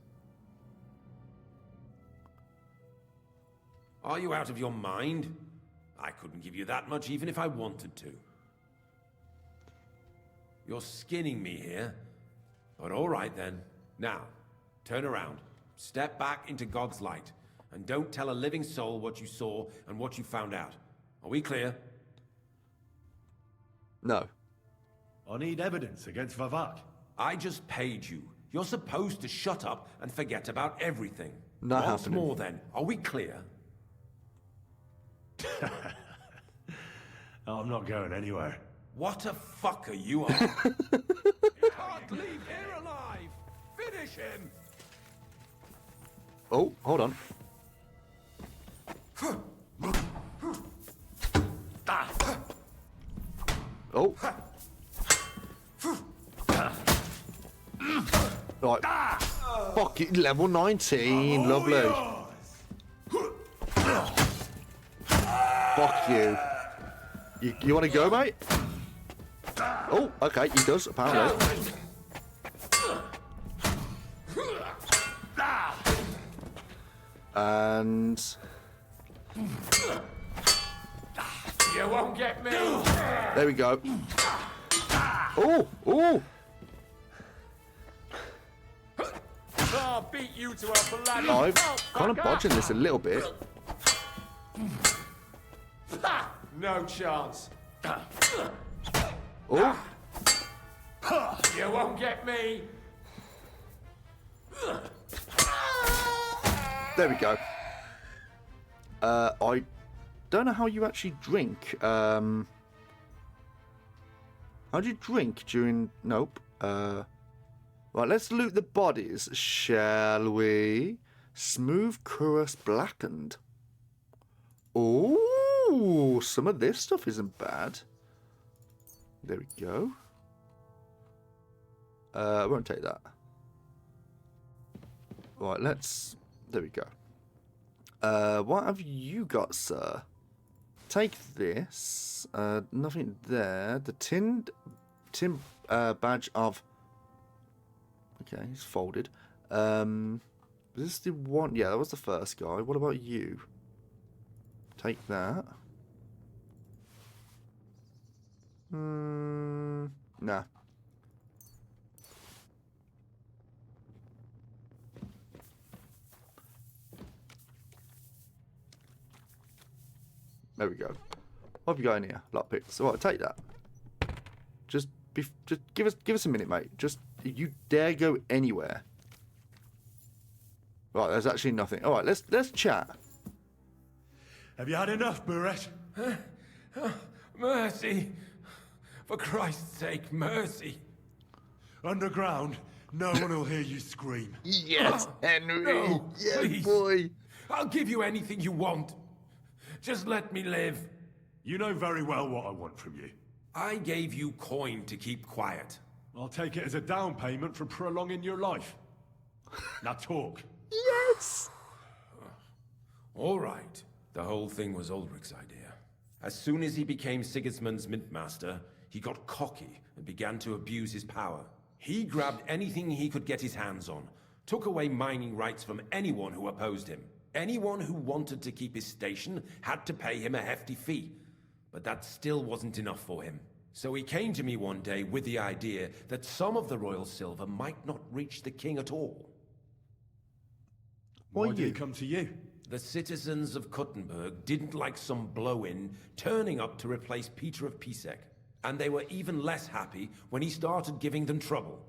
Are you out of your mind? I couldn't give you that much even if I wanted to. You're skinning me here. But all right then. Now, turn around. Step back into God's light. And don't tell a living soul what you saw and what you found out. Are we clear? No. I need evidence against Vavak. I just paid you. You're supposed to shut up and forget about everything. Not Once happening. more then, are we clear? I'm not going anywhere. What a fucker you are. You can't leave here alive. Finish him. Oh, hold on. Oh. Right. Fuck it, level 19. Lovely. Fuck you. You want to go, mate? Oh, okay, he does, apparently. And... You won't get me. there we go. Oh, oh. I'll beat you to a bloody I'm pulp, kind of fucker. bodging this a little bit. No chance. Oh, You won't get me. there we go. I don't know how you actually drink. How do you drink during... Nope. Right, let's loot the bodies, shall we? Smooth Curus Blackened. Oh, some of this stuff isn't bad. There we go. I won't take that. Right, let's... There we go. What have you got, sir? Take this. Nothing there. The tin badge of... Okay, it's folded. Was this the one? Yeah, that was the first guy. What about you? Take that. Nah. There we go. What have you got in here? Lockpicks. Alright, take that. Just give us a minute, mate. Just you dare go anywhere. Right, there's actually nothing. Alright, let's chat. Have you had enough, Buret? Mercy! For Christ's sake, mercy! Underground, no one will hear you scream. Yes, Henry! No, yes, please. boy! I'll give you anything you want. Just let me live. You know very well what I want from you. I gave you coin to keep quiet. I'll take it as a down payment for prolonging your life. Now talk. Yes! All right. The whole thing was Ulrich's idea. As soon as he became Sigismund's Mintmaster, he got cocky and began to abuse his power. He grabbed anything he could get his hands on, took away mining rights from anyone who opposed him. Anyone who wanted to keep his station had to pay him a hefty fee. But that still wasn't enough for him. So he came to me one day with the idea that some of the royal silver might not reach the king at all. Why did he come to you? The citizens of Kuttenberg didn't like some blow-in turning up to replace Peter of Pisek. And they were even less happy when he started giving them trouble.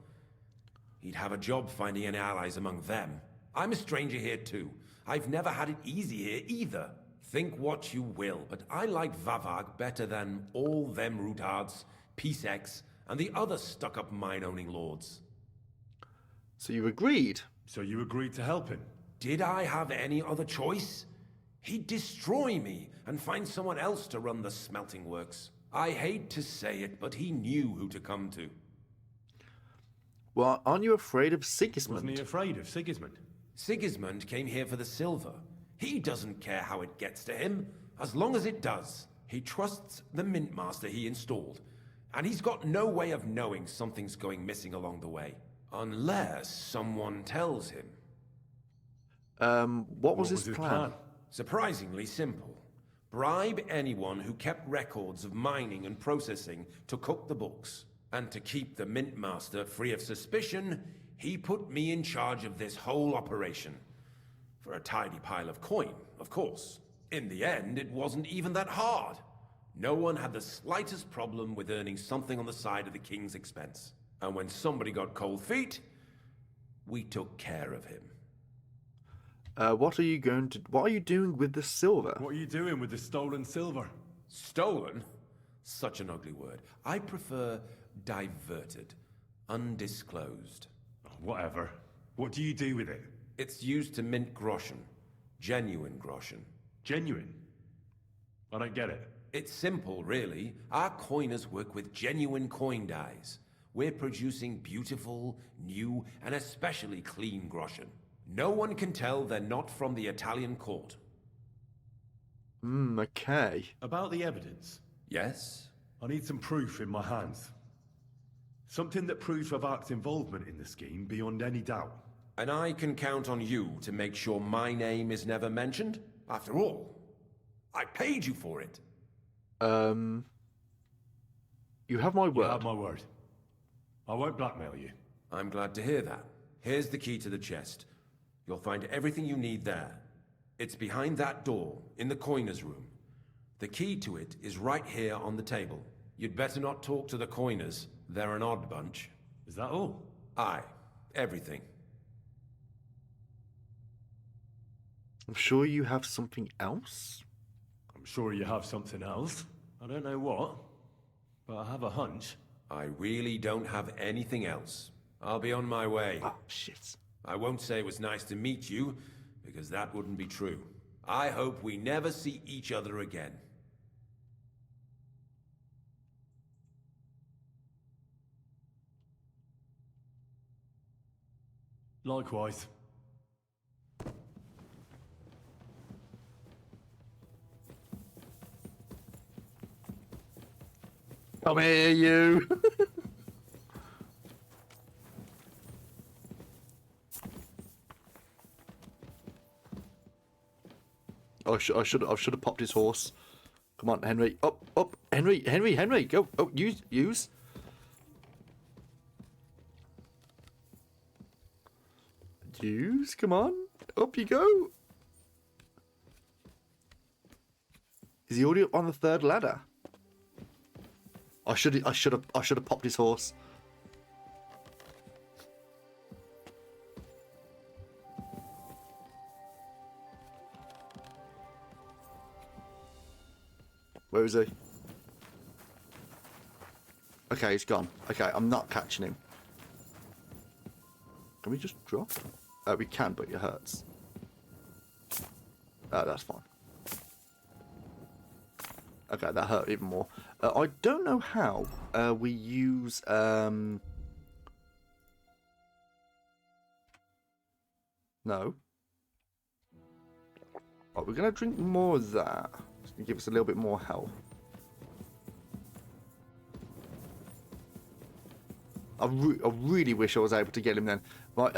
He'd have a job finding any allies among them. I'm a stranger here too. I've never had it easy here either. Think what you will, but I like Vavag better than all them Rutards, Piseks, and the other stuck-up mine-owning lords. So you agreed? So you agreed to help him? Did I have any other choice? He'd destroy me and find someone else to run the smelting works. I hate to say it, but he knew who to come to. Well, aren't you afraid of Sigismund? Wasn't he afraid of Sigismund? Sigismund came here for the silver. He doesn't care how it gets to him, as long as it does. He trusts the Mintmaster he installed, and he's got no way of knowing something's going missing along the way. Unless someone tells him. What was his plan? Surprisingly simple. Bribe anyone who kept records of mining and processing to cook the books. And to keep the Mintmaster free of suspicion, he put me in charge of this whole operation. For a tidy pile of coin, of course. In the end, it wasn't even that hard. No one had the slightest problem with earning something on the side of the king's expense. And when somebody got cold feet, we took care of him. What are you doing with the silver? What are you doing with the stolen silver? Stolen? Such an ugly word. I prefer diverted, undisclosed. Whatever. What do you do with it? It's used to mint groschen. Genuine groschen. Genuine? I don't get it. It's simple, really. Our coiners work with genuine coin dyes. We're producing beautiful, new, and especially clean groschen. No one can tell they're not from the Italian court. Okay. About the evidence? Yes? I need some proof in my hands. Something that proves Vavak's involvement in the scheme beyond any doubt. And I can count on you to make sure my name is never mentioned? After all, I paid you for it. You have my word. You have my word. I won't blackmail you. I'm glad to hear that. Here's the key to the chest. You'll find everything you need there. It's behind that door, in the coiner's room. The key to it is right here on the table. You'd better not talk to the coiners. They're an odd bunch. Is that all? Aye. Everything. I'm sure you have something else? I'm sure you have something else. I don't know what, but I have a hunch. I really don't have anything else. I'll be on my way. Oh, shit. I won't say it was nice to meet you, because that wouldn't be true. I hope we never see each other again. Likewise. Come here, you. I should have popped his horse. Come on, Henry. Up. Henry. Go. Oh, use. Use. Come on. Up you go. Is he already up on the third ladder? I should have popped his horse. Where is he? Okay, he's gone. Okay, I'm not catching him. Can we just drop? We can, but it hurts. That's fine. Okay, that hurt even more. I don't know how we use... No. Right, we're going to drink more of that. It's going to give us a little bit more health. I really wish I was able to get him then. Right,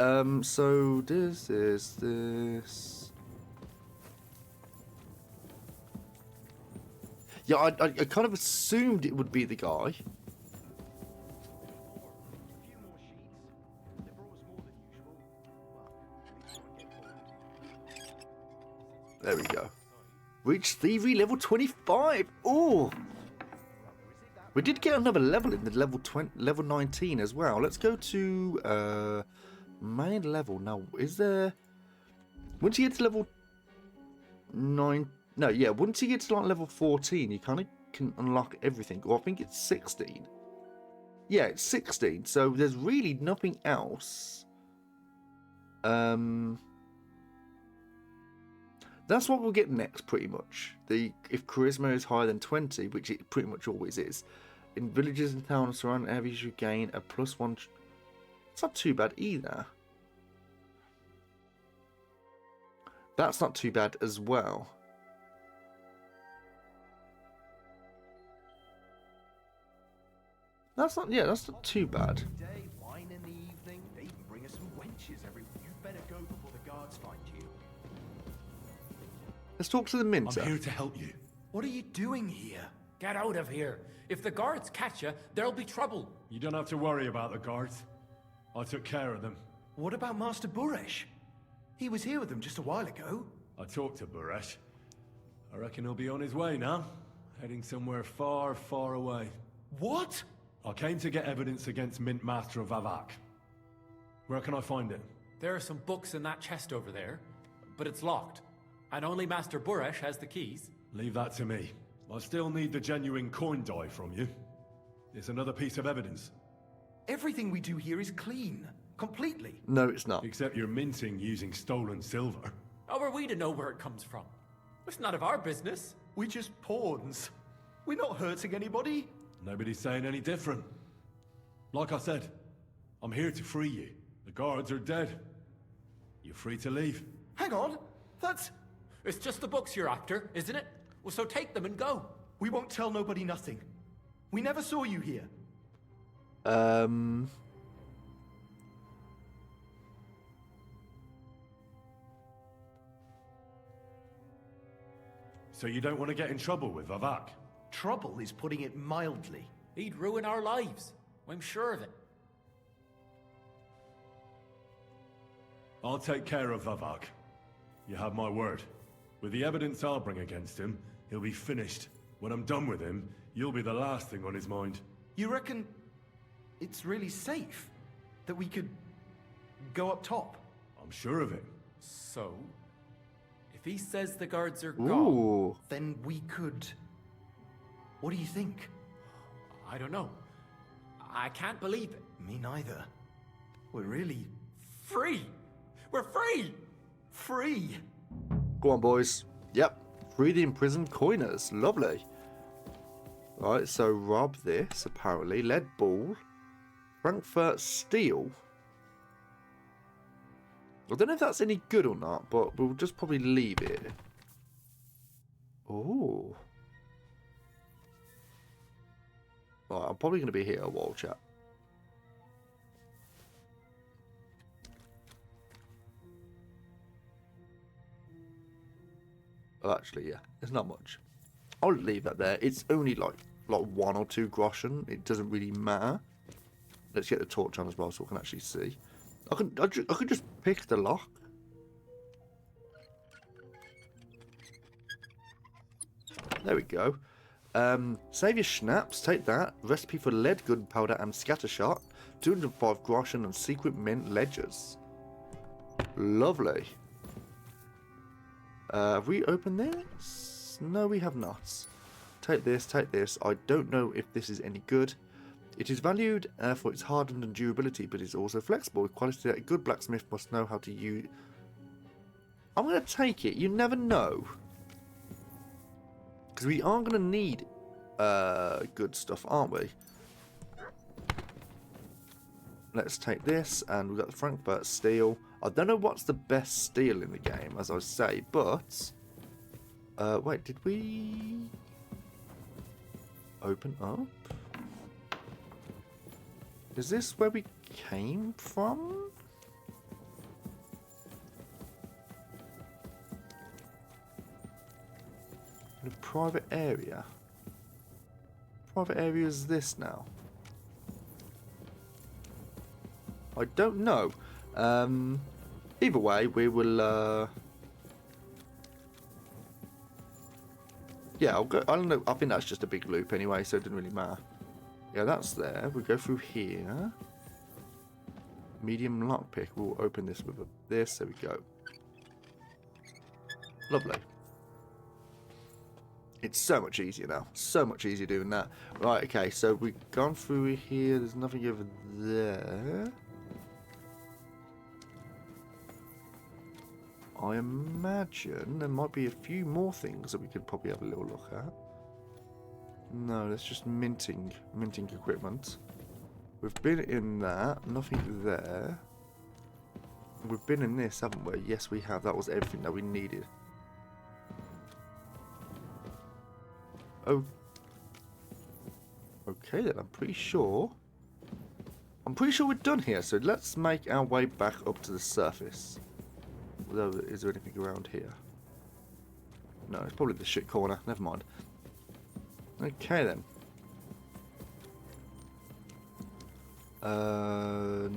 so this is this. Yeah, I kind of assumed it would be the guy. There we go. Reach thievery level 25. Oh, we did get another level in the level 19 as well. Let's go to main level now. Is there? Once you get to level 9, no, yeah. Once you get to like level 14, you kind of can unlock everything. Or I think it's 16. Yeah, it's 16. So there's really nothing else. That's what we'll get next, pretty much. If charisma is higher than 20, which it pretty much always is, in villages and towns surrounding areas you gain a +1. It's not too bad either. That's not too bad as well. That's not too bad. Wine in the evening. They even bring us some wenches every. You'd better go before the guards find you. Let's talk to the minter. I'm here to help you. What are you doing here? Get out of here. If the guards catch you, there'll be trouble. You don't have to worry about the guards. I took care of them. What about Master Buresh? He was here with them just a while ago. I talked to Buresh. I reckon he'll be on his way now. Heading somewhere far, far away. What? I came to get evidence against Mint Master of Vavak. Where can I find it? There are some books in that chest over there, but it's locked. And only Master Buresh has the keys. Leave that to me. I still need the genuine coin die from you. It's another piece of evidence. Everything we do here is clean. Completely. No, it's not. Except you're minting using stolen silver. How are we to know where it comes from? It's none of our business. We're just pawns. We're not hurting anybody. Nobody's saying any different. Like I said, I'm here to free you. The guards are dead. You're free to leave. Hang on. That's... It's just the books you're after, isn't it? Well, so take them and go. We won't tell nobody nothing. We never saw you here. So you don't want to get in trouble with Vavak? Trouble is putting it mildly. He'd ruin our lives. I'm sure of it. I'll take care of Vavak. You have my word. With the evidence I'll bring against him, he'll be finished. When I'm done with him, you'll be the last thing on his mind. You reckon it's really safe that we could go up top? I'm sure of it. So, if he says the guards are Ooh. gone... Then we could... What do you think? I don't know. I can't believe it. Me neither. We're really... Free! We're free! Free! Go on, boys. Yep. Free the imprisoned coiners. Lovely. Right, so rob this, apparently. Lead ball. Frankfurt steel. I don't know if that's any good or not, but we'll just probably leave it. Oh. Right, I'm probably going to be here a while, chat. Oh, actually, yeah, it's not much. I'll leave that there. It's only like 1 or 2 groschen. It doesn't really matter. Let's get the torch on as well so we can actually see. I could just pick the lock. There we go. Save your schnapps. Take that. Recipe for lead gunpowder and scattershot. 205 groschen and secret mint ledgers. Lovely. Have we opened this? No, we have not. Take this, take this. I don't know if this is any good. It is valued for its hardened and durability, but it's also flexible with quality that a good blacksmith must know how to use. I'm going to take it. You never know. Because we are going to need good stuff, aren't we? Let's take this, and we've got the Frankfurt steel. I don't know what's the best steel in the game, as I say, but... wait, did we... open up? Is this where we came from? In a private area? Private area is this now? I don't know. Either way, we will... yeah, I'll go. I don't know. I think that's just a big loop anyway, so it doesn't really matter. Yeah, that's there. We go through here. Medium lockpick. We'll open this with this. There we go. Lovely. It's so much easier now. So much easier doing that. Right, okay, so we've gone through here. There's nothing over there. I imagine there might be a few more things that we could probably have a little look at. No, that's just minting equipment. We've been in that, nothing there. We've been in this, haven't we? Yes, we have. That was everything that we needed. Oh. Okay then, I'm pretty sure we're done here, so let's make our way back up to the surface. Is there anything around here? No, it's probably the shit corner. Never mind. Okay then.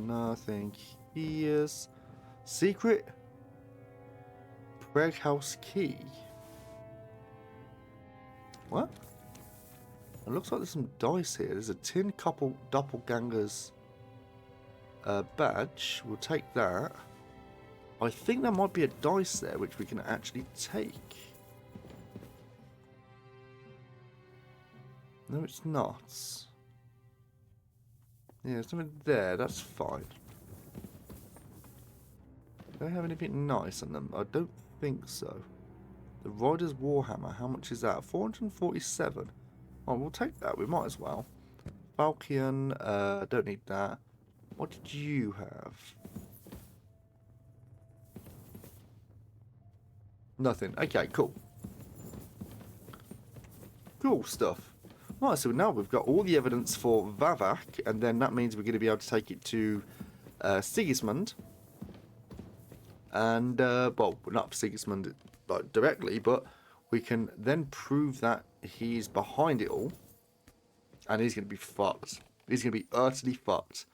Nothing here. Secret Prague House key. What? It looks like there's some dice here. There's a tin couple doppelgangers badge. We'll take that. I think there might be a dice there which we can actually take. No, it's not. Yeah, there's something there. That's fine. Do they have anything nice on them? I don't think so. The Rider's Warhammer. How much is that? 447. Oh, we'll take that. We might as well. Falchion. Don't need that. What did you have? Nothing. Okay, cool. Cool stuff. Right, so now we've got all the evidence for Vavak, and then that means we're going to be able to take it to Sigismund. And, well, not Sigismund like, directly, but we can then prove that he's behind it all. And he's going to be fucked. He's going to be utterly fucked.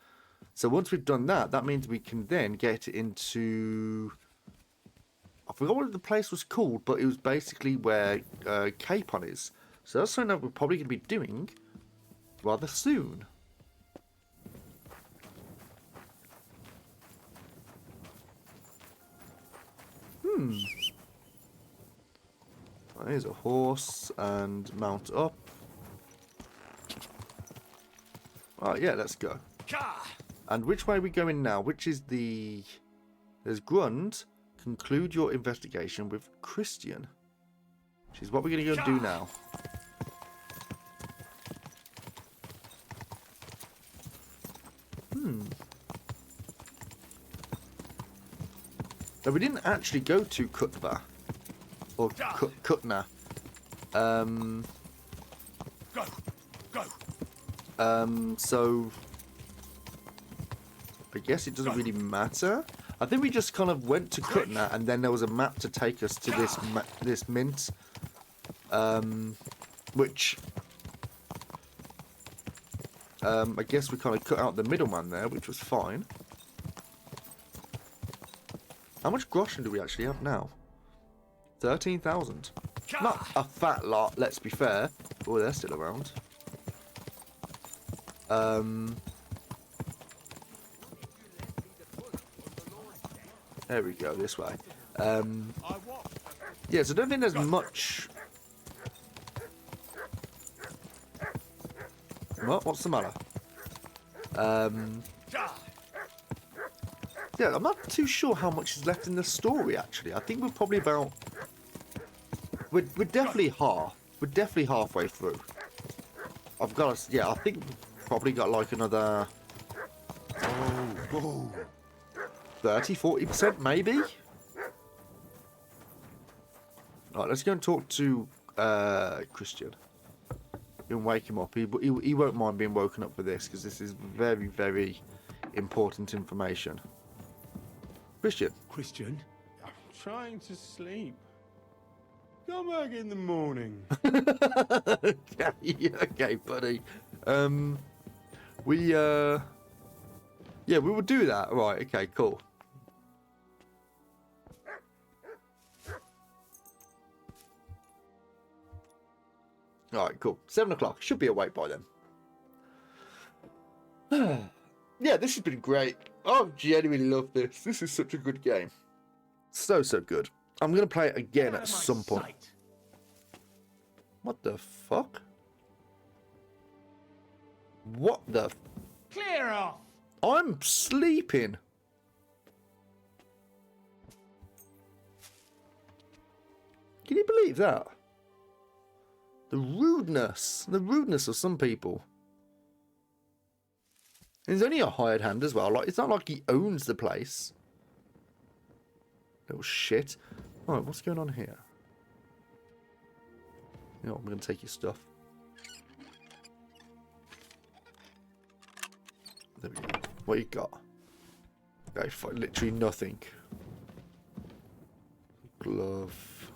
So once we've done that, that means we can then get into... I forgot what the place was called, but it was basically where Capon is. So that's something that we're probably going to be doing rather soon. Here's a horse and mount up. Right, yeah, let's go. And which way are we going now? Which is the... There's Grund. Conclude your investigation with Christian. Which is what we're going to go do now. So we didn't actually go to Kutva. Or Kutna. Go! Go! So I guess it doesn't really matter. I think we just kind of went to Kutna, and then there was a map to take us to this mint, which I guess we kind of cut out the middleman there, which was fine. How much groschen do we actually have now? 13,000. Not a fat lot, let's be fair. Oh, they're still around. There we go, this way. Yeah, so I don't think there's much. What's the matter? Yeah, I'm not too sure how much is left in the story, actually. I think we're probably about... We're definitely We're definitely halfway through. I've got to... Yeah, I think we've probably got like another... 30, 40% maybe? Alright, let's go and talk to Christian. You can wake him up. He won't mind being woken up for this, because this is very, very important information. Christian. Christian? I'm trying to sleep. Come back in the morning. Okay, buddy. Yeah, we will do that. Right, okay, cool. Alright, cool. 7 o'clock. Should be awake by then. Yeah, this has been great. I genuinely love this. This is such a good game. So good. I'm going to play it again at some point. What the fuck? What the... Clear off! I'm sleeping. Can you believe that? The rudeness of some people. He's only a hired hand as well. Like, it's not like he owns the place. Little shit. Alright, what's going on here? You know, I'm going to take your stuff. There we go. What you got? Okay, literally nothing. Glove.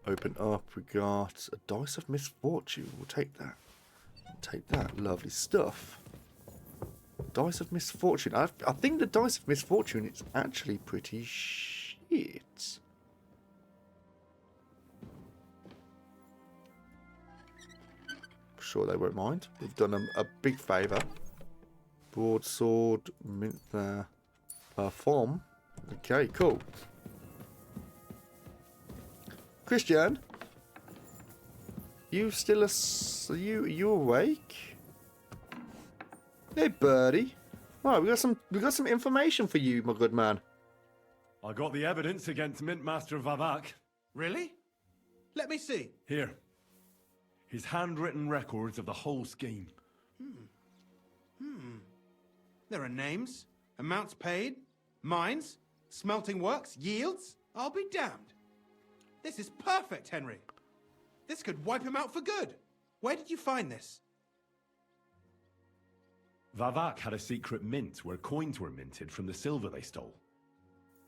Open up. We got a dice of misfortune. We'll take that. Take that. Lovely stuff. Dice of misfortune. I think the dice of misfortune is actually pretty shit. I'm sure they won't mind. We've done them a big favour. Broadsword, mint there. Perform. Okay, cool. Christian? You still you awake? Hey, birdie. Right, we got some information for you, my good man. I got the evidence against Mintmaster Vavak. Really? Let me see. Here. His handwritten records of the whole scheme. There are names, amounts paid, mines, smelting works, yields. I'll be damned. This is perfect, Henry. This could wipe him out for good. Where did you find this? Vavak had a secret mint where coins were minted from the silver they stole.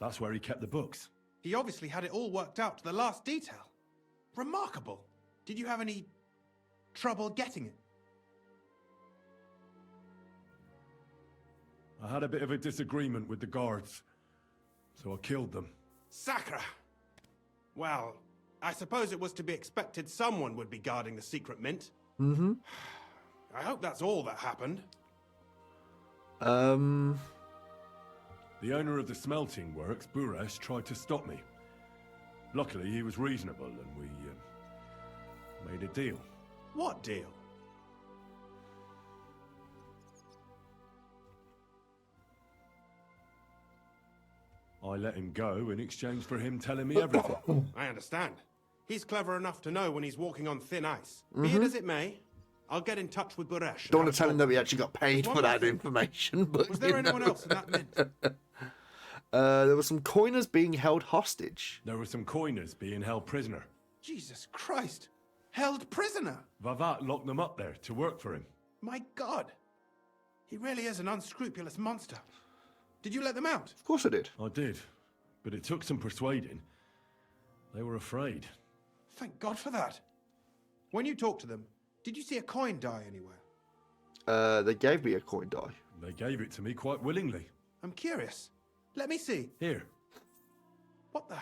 That's where he kept the books. He obviously had it all worked out to the last detail. Remarkable. Did you have any trouble getting it? I had a bit of a disagreement with the guards, so I killed them. Sacre! Well, I suppose it was to be expected someone would be guarding the secret mint. Mm-hmm. I hope that's all that happened. The owner of the smelting works, Buresh, tried to stop me. Luckily, he was reasonable, and we made a deal. What deal? I let him go in exchange for him telling me everything. I understand. He's clever enough to know when he's walking on thin ice. Be it as it may, I'll get in touch with Buresh. Don't want to tell him that we actually got paid for that information, but was there anyone else in that mint? There were some coiners being held hostage. There were some coiners being held prisoner. Jesus Christ! held prisoner. Vavat locked them up there to work for him. My God. He really is an unscrupulous monster. Did you let them out? Of course I did. I did, but it took some persuading. They were afraid. Thank God for that. When you talked to them, did you see a coin die anywhere? They gave me a coin die. They gave it to me quite willingly. I'm curious. Let me see. Here. What the?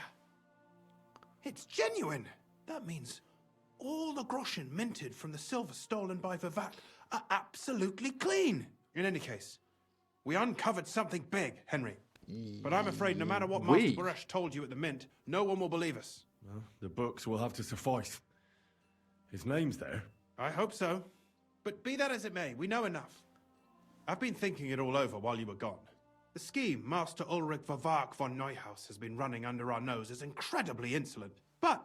It's genuine. That means all the groschen minted from the silver stolen by Vivat are absolutely clean. In any case, we uncovered something big, Henry. But I'm afraid no matter what Master Boresh told you at the Mint, no one will believe us. Well, the books will have to suffice. His name's there. I hope so. But be that as it may, we know enough. I've been thinking it all over while you were gone. The scheme Master Ulrich Vavark von Neuhaus has been running under our nose is incredibly insolent. But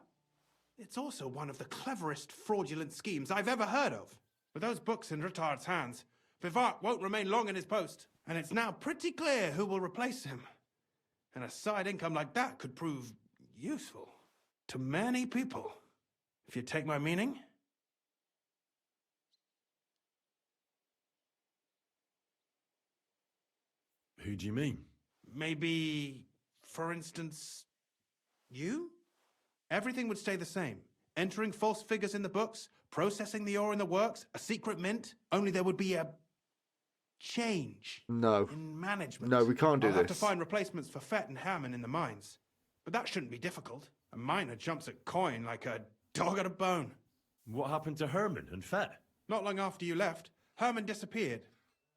it's also one of the cleverest fraudulent schemes I've ever heard of. With those books in Rittard's hands, Vivark won't remain long in his post, and it's now pretty clear who will replace him. And a side income like that could prove useful to many people, if you take my meaning. Who do you mean? Maybe, for instance, you? Everything would stay the same. Entering false figures in the books, processing the ore in the works, a secret mint, only there would be a change in management. No, we can't do I'll this. have to find replacements for Fett and Hammond in the mines. But that shouldn't be difficult. A miner jumps at coin like a dog at a bone. What happened to Herman and Fett? Not long after you left, Herman disappeared.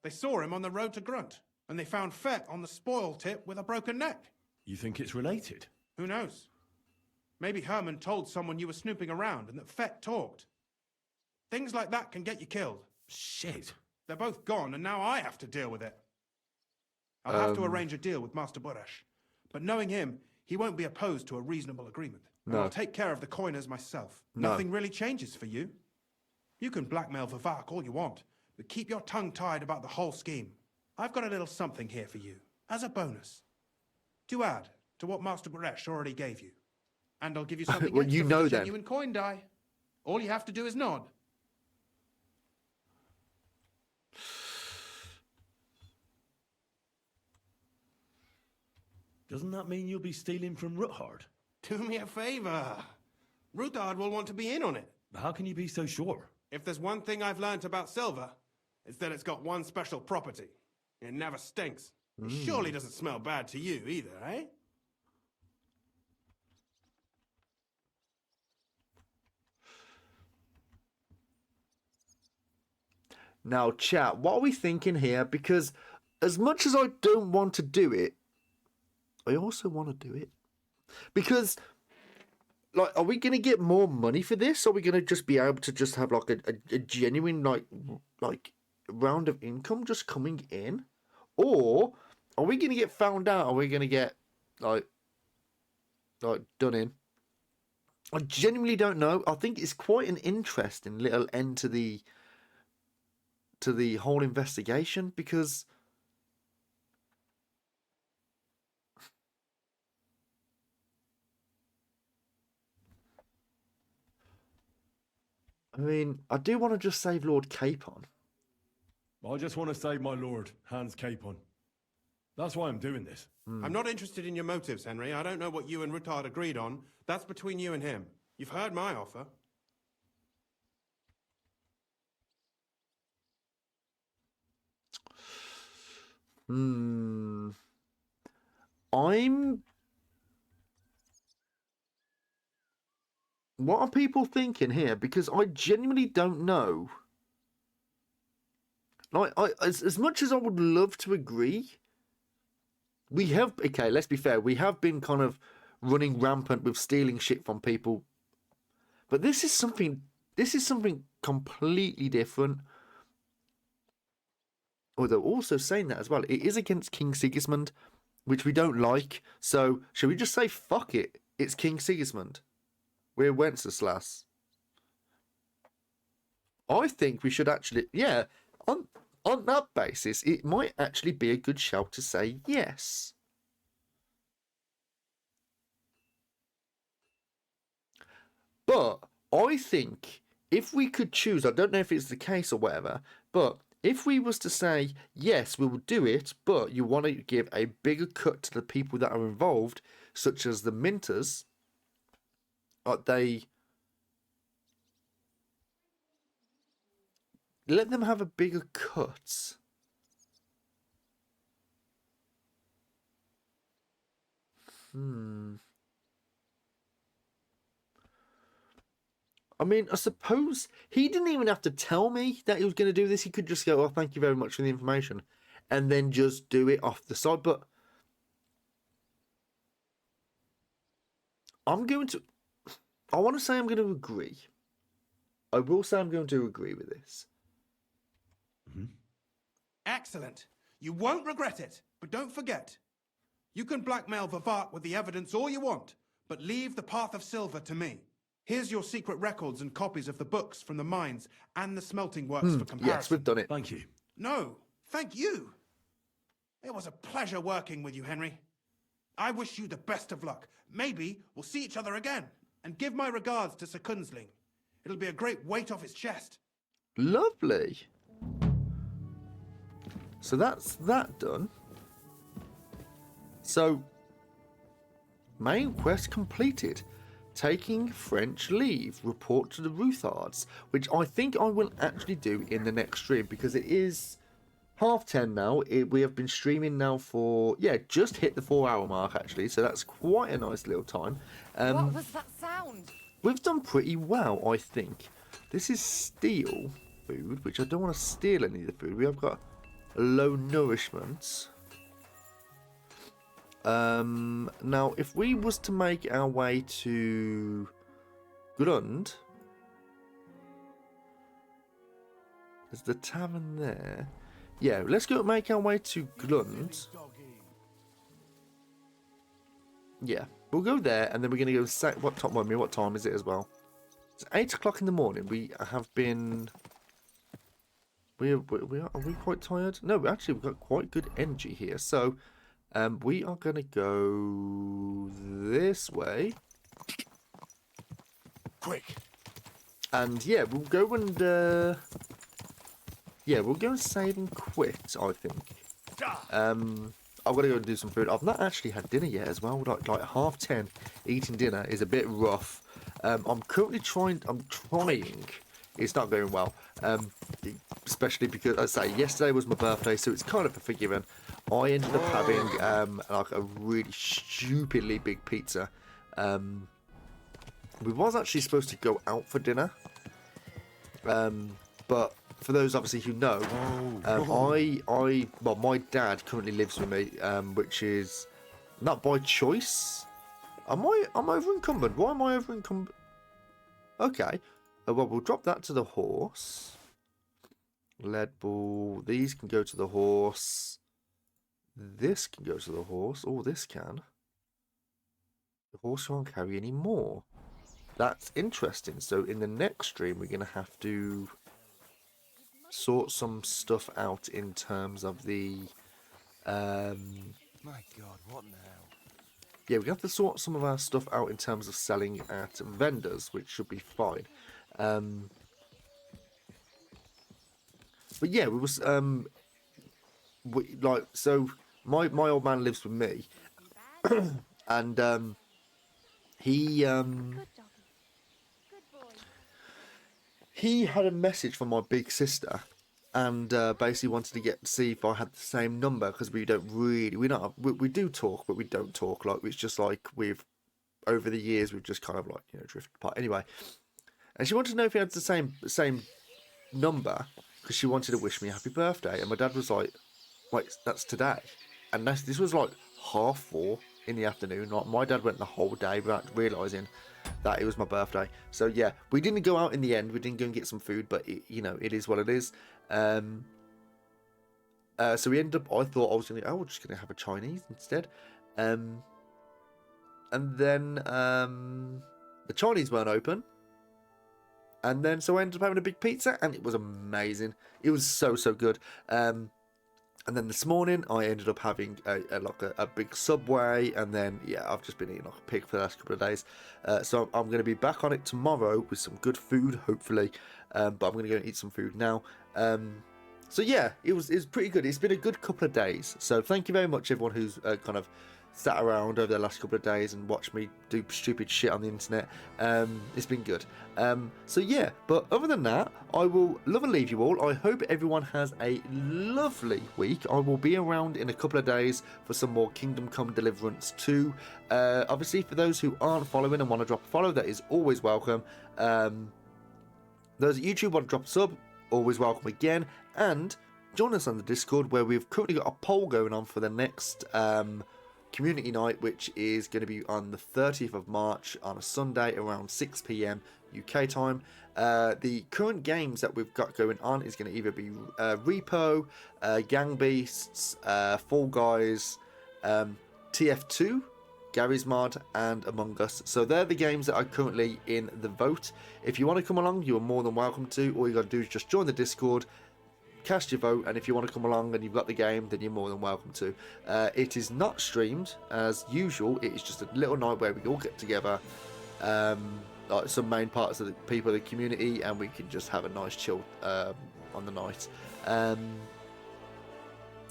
They saw him on the road to Grunt, and they found Fett on the spoil tip with a broken neck. You think it's related? Who knows? Maybe Herman told someone you were snooping around and that Fett talked. Things like that can get you killed. Shit. They're both gone, and now I have to deal with it. I'll have to arrange a deal with Master Boresh. But knowing him, he won't be opposed to a reasonable agreement. And I'll take care of the coiners myself. Nothing really changes for you. You can blackmail Vivark all you want, but keep your tongue tied about the whole scheme. I've got a little something here for you, as a bonus. To add to what Master Boresh already gave you. And I'll give you something Well, you extra know for the then. genuine coin die. All you have to do is nod. Doesn't that mean you'll be stealing from Ruthard? Do me a favor. Ruthard will want to be in on it. How can you be so sure? If there's one thing I've learnt about silver, it's that it's got one special property. It never stinks. It surely doesn't smell bad to you either, eh? Now, chat, what are we thinking here? Because as much as I don't want to do it, I also want to do it. Because, like, are we going to get more money for this? Or are we going to just be able to just have, like, a genuine, like round of income just coming in? Or are we going to get found out? Are we going to get, like done in? I genuinely don't know. I think it's quite an interesting little end to the whole investigation, because I mean, I do want to just save Lord Capon. I just want to save my lord, Hans Capon. That's why I'm doing this. I'm not interested in your motives, Henry. I don't know what you and Ruthard agreed on. That's between you and him. You've heard my offer. What are people thinking here? Because I genuinely don't know. Like, as much as I would love to agree, we have, okay, let's be fair, we have been kind of running rampant with stealing shit from people. But this is something completely different. Although also saying that as well, it is against King Sigismund, which we don't like. So, should we just say, fuck it, it's King Sigismund? We're Wenceslas. I think we should actually, yeah, on that basis, it might actually be a good shout to say yes. But I think if we could choose, I don't know if it's the case or whatever, but if we was to say, yes, we will do it, but you want to give a bigger cut to the people that are involved, such as the Minters, they let them have a bigger cut. I mean, I suppose he didn't even have to tell me that he was going to do this. He could just go, oh, thank you very much for the information, and then just do it off the side. But I want to say I'm going to agree. I will say I'm going to agree with this. Excellent. You won't regret it, but don't forget. You can blackmail Vivart with the evidence all you want, but leave the Path of Silver to me. Here's your secret records and copies of the books from the mines and the smelting works for comparison. Yes, we've done it. Thank you. No, thank you. It was a pleasure working with you, Henry. I wish you the best of luck. Maybe we'll see each other again. And give my regards to Sir Kunsling. It'll be a great weight off his chest. Lovely. So that's that done. So, main quest completed. Taking French leave. Report to the Ruthards, which I think I will actually do in the next stream because it is 10:30 now. We have been streaming now for, just hit the 4-hour mark actually, so that's quite a nice little time. What was that sound? We've done pretty well, I think. This is steel food, which I don't want to steal any of the food. We have got low nourishment. Now, if we was to make our way to Grund, there's the tavern there. Yeah, let's go make our way to Grund. Yeah, we'll go there, and then we're gonna go. What time is it as well? It's 8 o'clock in the morning. We have been. Are we quite tired? No, actually, we've got quite good energy here. So. We are going to go this way. Quick. And yeah, we'll go and we'll go and save and quit, I think. I've got to go and do some food. I've not actually had dinner yet as well. Like 10:30 eating dinner is a bit rough. I'm currently trying. It's not going well. Especially because, as I say, yesterday was my birthday, so it's kind of a forgiven. I ended up having like a really stupidly big pizza. We was actually supposed to go out for dinner, but for those obviously who know, my dad currently lives with me, which is not by choice. I'm over encumbered. Why am I over encumbered? Okay, well we'll drop that to the horse. Lead ball. These can go to the horse. This can go to the horse. Oh, this can. The horse can't carry any more. That's interesting. So in the next stream, we're going to have to sort some stuff out in terms of the... My God, what now? Yeah, we have to sort some of our stuff out in terms of selling at vendors, which should be fine. But yeah, we was so my old man lives with me, and he had a message from my big sister, and basically wanted to see if I had the same number, because we do talk, but we don't talk. Like, it's just like over the years we've just kind of like, drifted apart. Anyway, and she wanted to know if he had the same number, because she wanted to wish me a happy birthday. And my dad was like, wait, that's today. And this was like 4:30 in the afternoon. Like, my dad went the whole day without realising that it was my birthday. So yeah, we didn't go out in the end. We didn't go and get some food, but it is what it is. So we ended up, I thought I was we're just going to have a Chinese instead. And then the Chinese weren't open. And then, so I ended up having a big pizza, and it was amazing. It was so good. And then this morning, I ended up having a big Subway, and then I've just been eating like a pig for the last couple of days. So I'm going to be back on it tomorrow with some good food, hopefully. But I'm going to go and eat some food now. So it was pretty good. It's been a good couple of days. So thank you very much, everyone who's kind of sat around over the last couple of days and watched me do stupid shit on the internet. It's been good. But other than that, I will love and leave you all. I hope everyone has a lovely week. I will be around in a couple of days for some more Kingdom Come Deliverance 2. Obviously, for those who aren't following and want to drop a follow, that is always welcome. Those at YouTube want to drop a sub, always welcome again. And join us on the Discord, where we've currently got a poll going on for the next community night, which is going to be on the 30th of March on a Sunday around 6 p.m. UK time. The current games that we've got going on is going to either be Repo, Gang Beasts, Fall Guys, TF2, Gary's Mod, and Among Us. So they're the games that are currently in the vote. If you want to come along, you are more than welcome to. All you got to do is just join the Discord, cast your vote, and if you want to come along and you've got the game, then you're more than welcome to. It is not streamed as usual. It is just a little night where we all get together, like some main parts of the people of the community, and we can just have a nice chill on the night.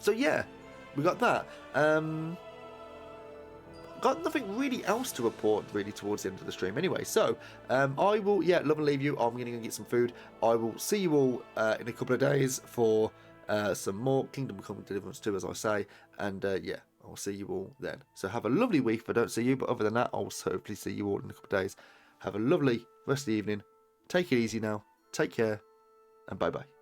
We got that. Got nothing really else to report really towards the end of the stream anyway. So I will love and leave you. I'm going to go get some food. I will see you all in a couple of days for some more Kingdom Come Deliverance 2, as I say. And I'll see you all then. So have a lovely week if I don't see you. But other than that, I'll hopefully see you all in a couple of days. Have a lovely rest of the evening. Take it easy now. Take care. And bye-bye.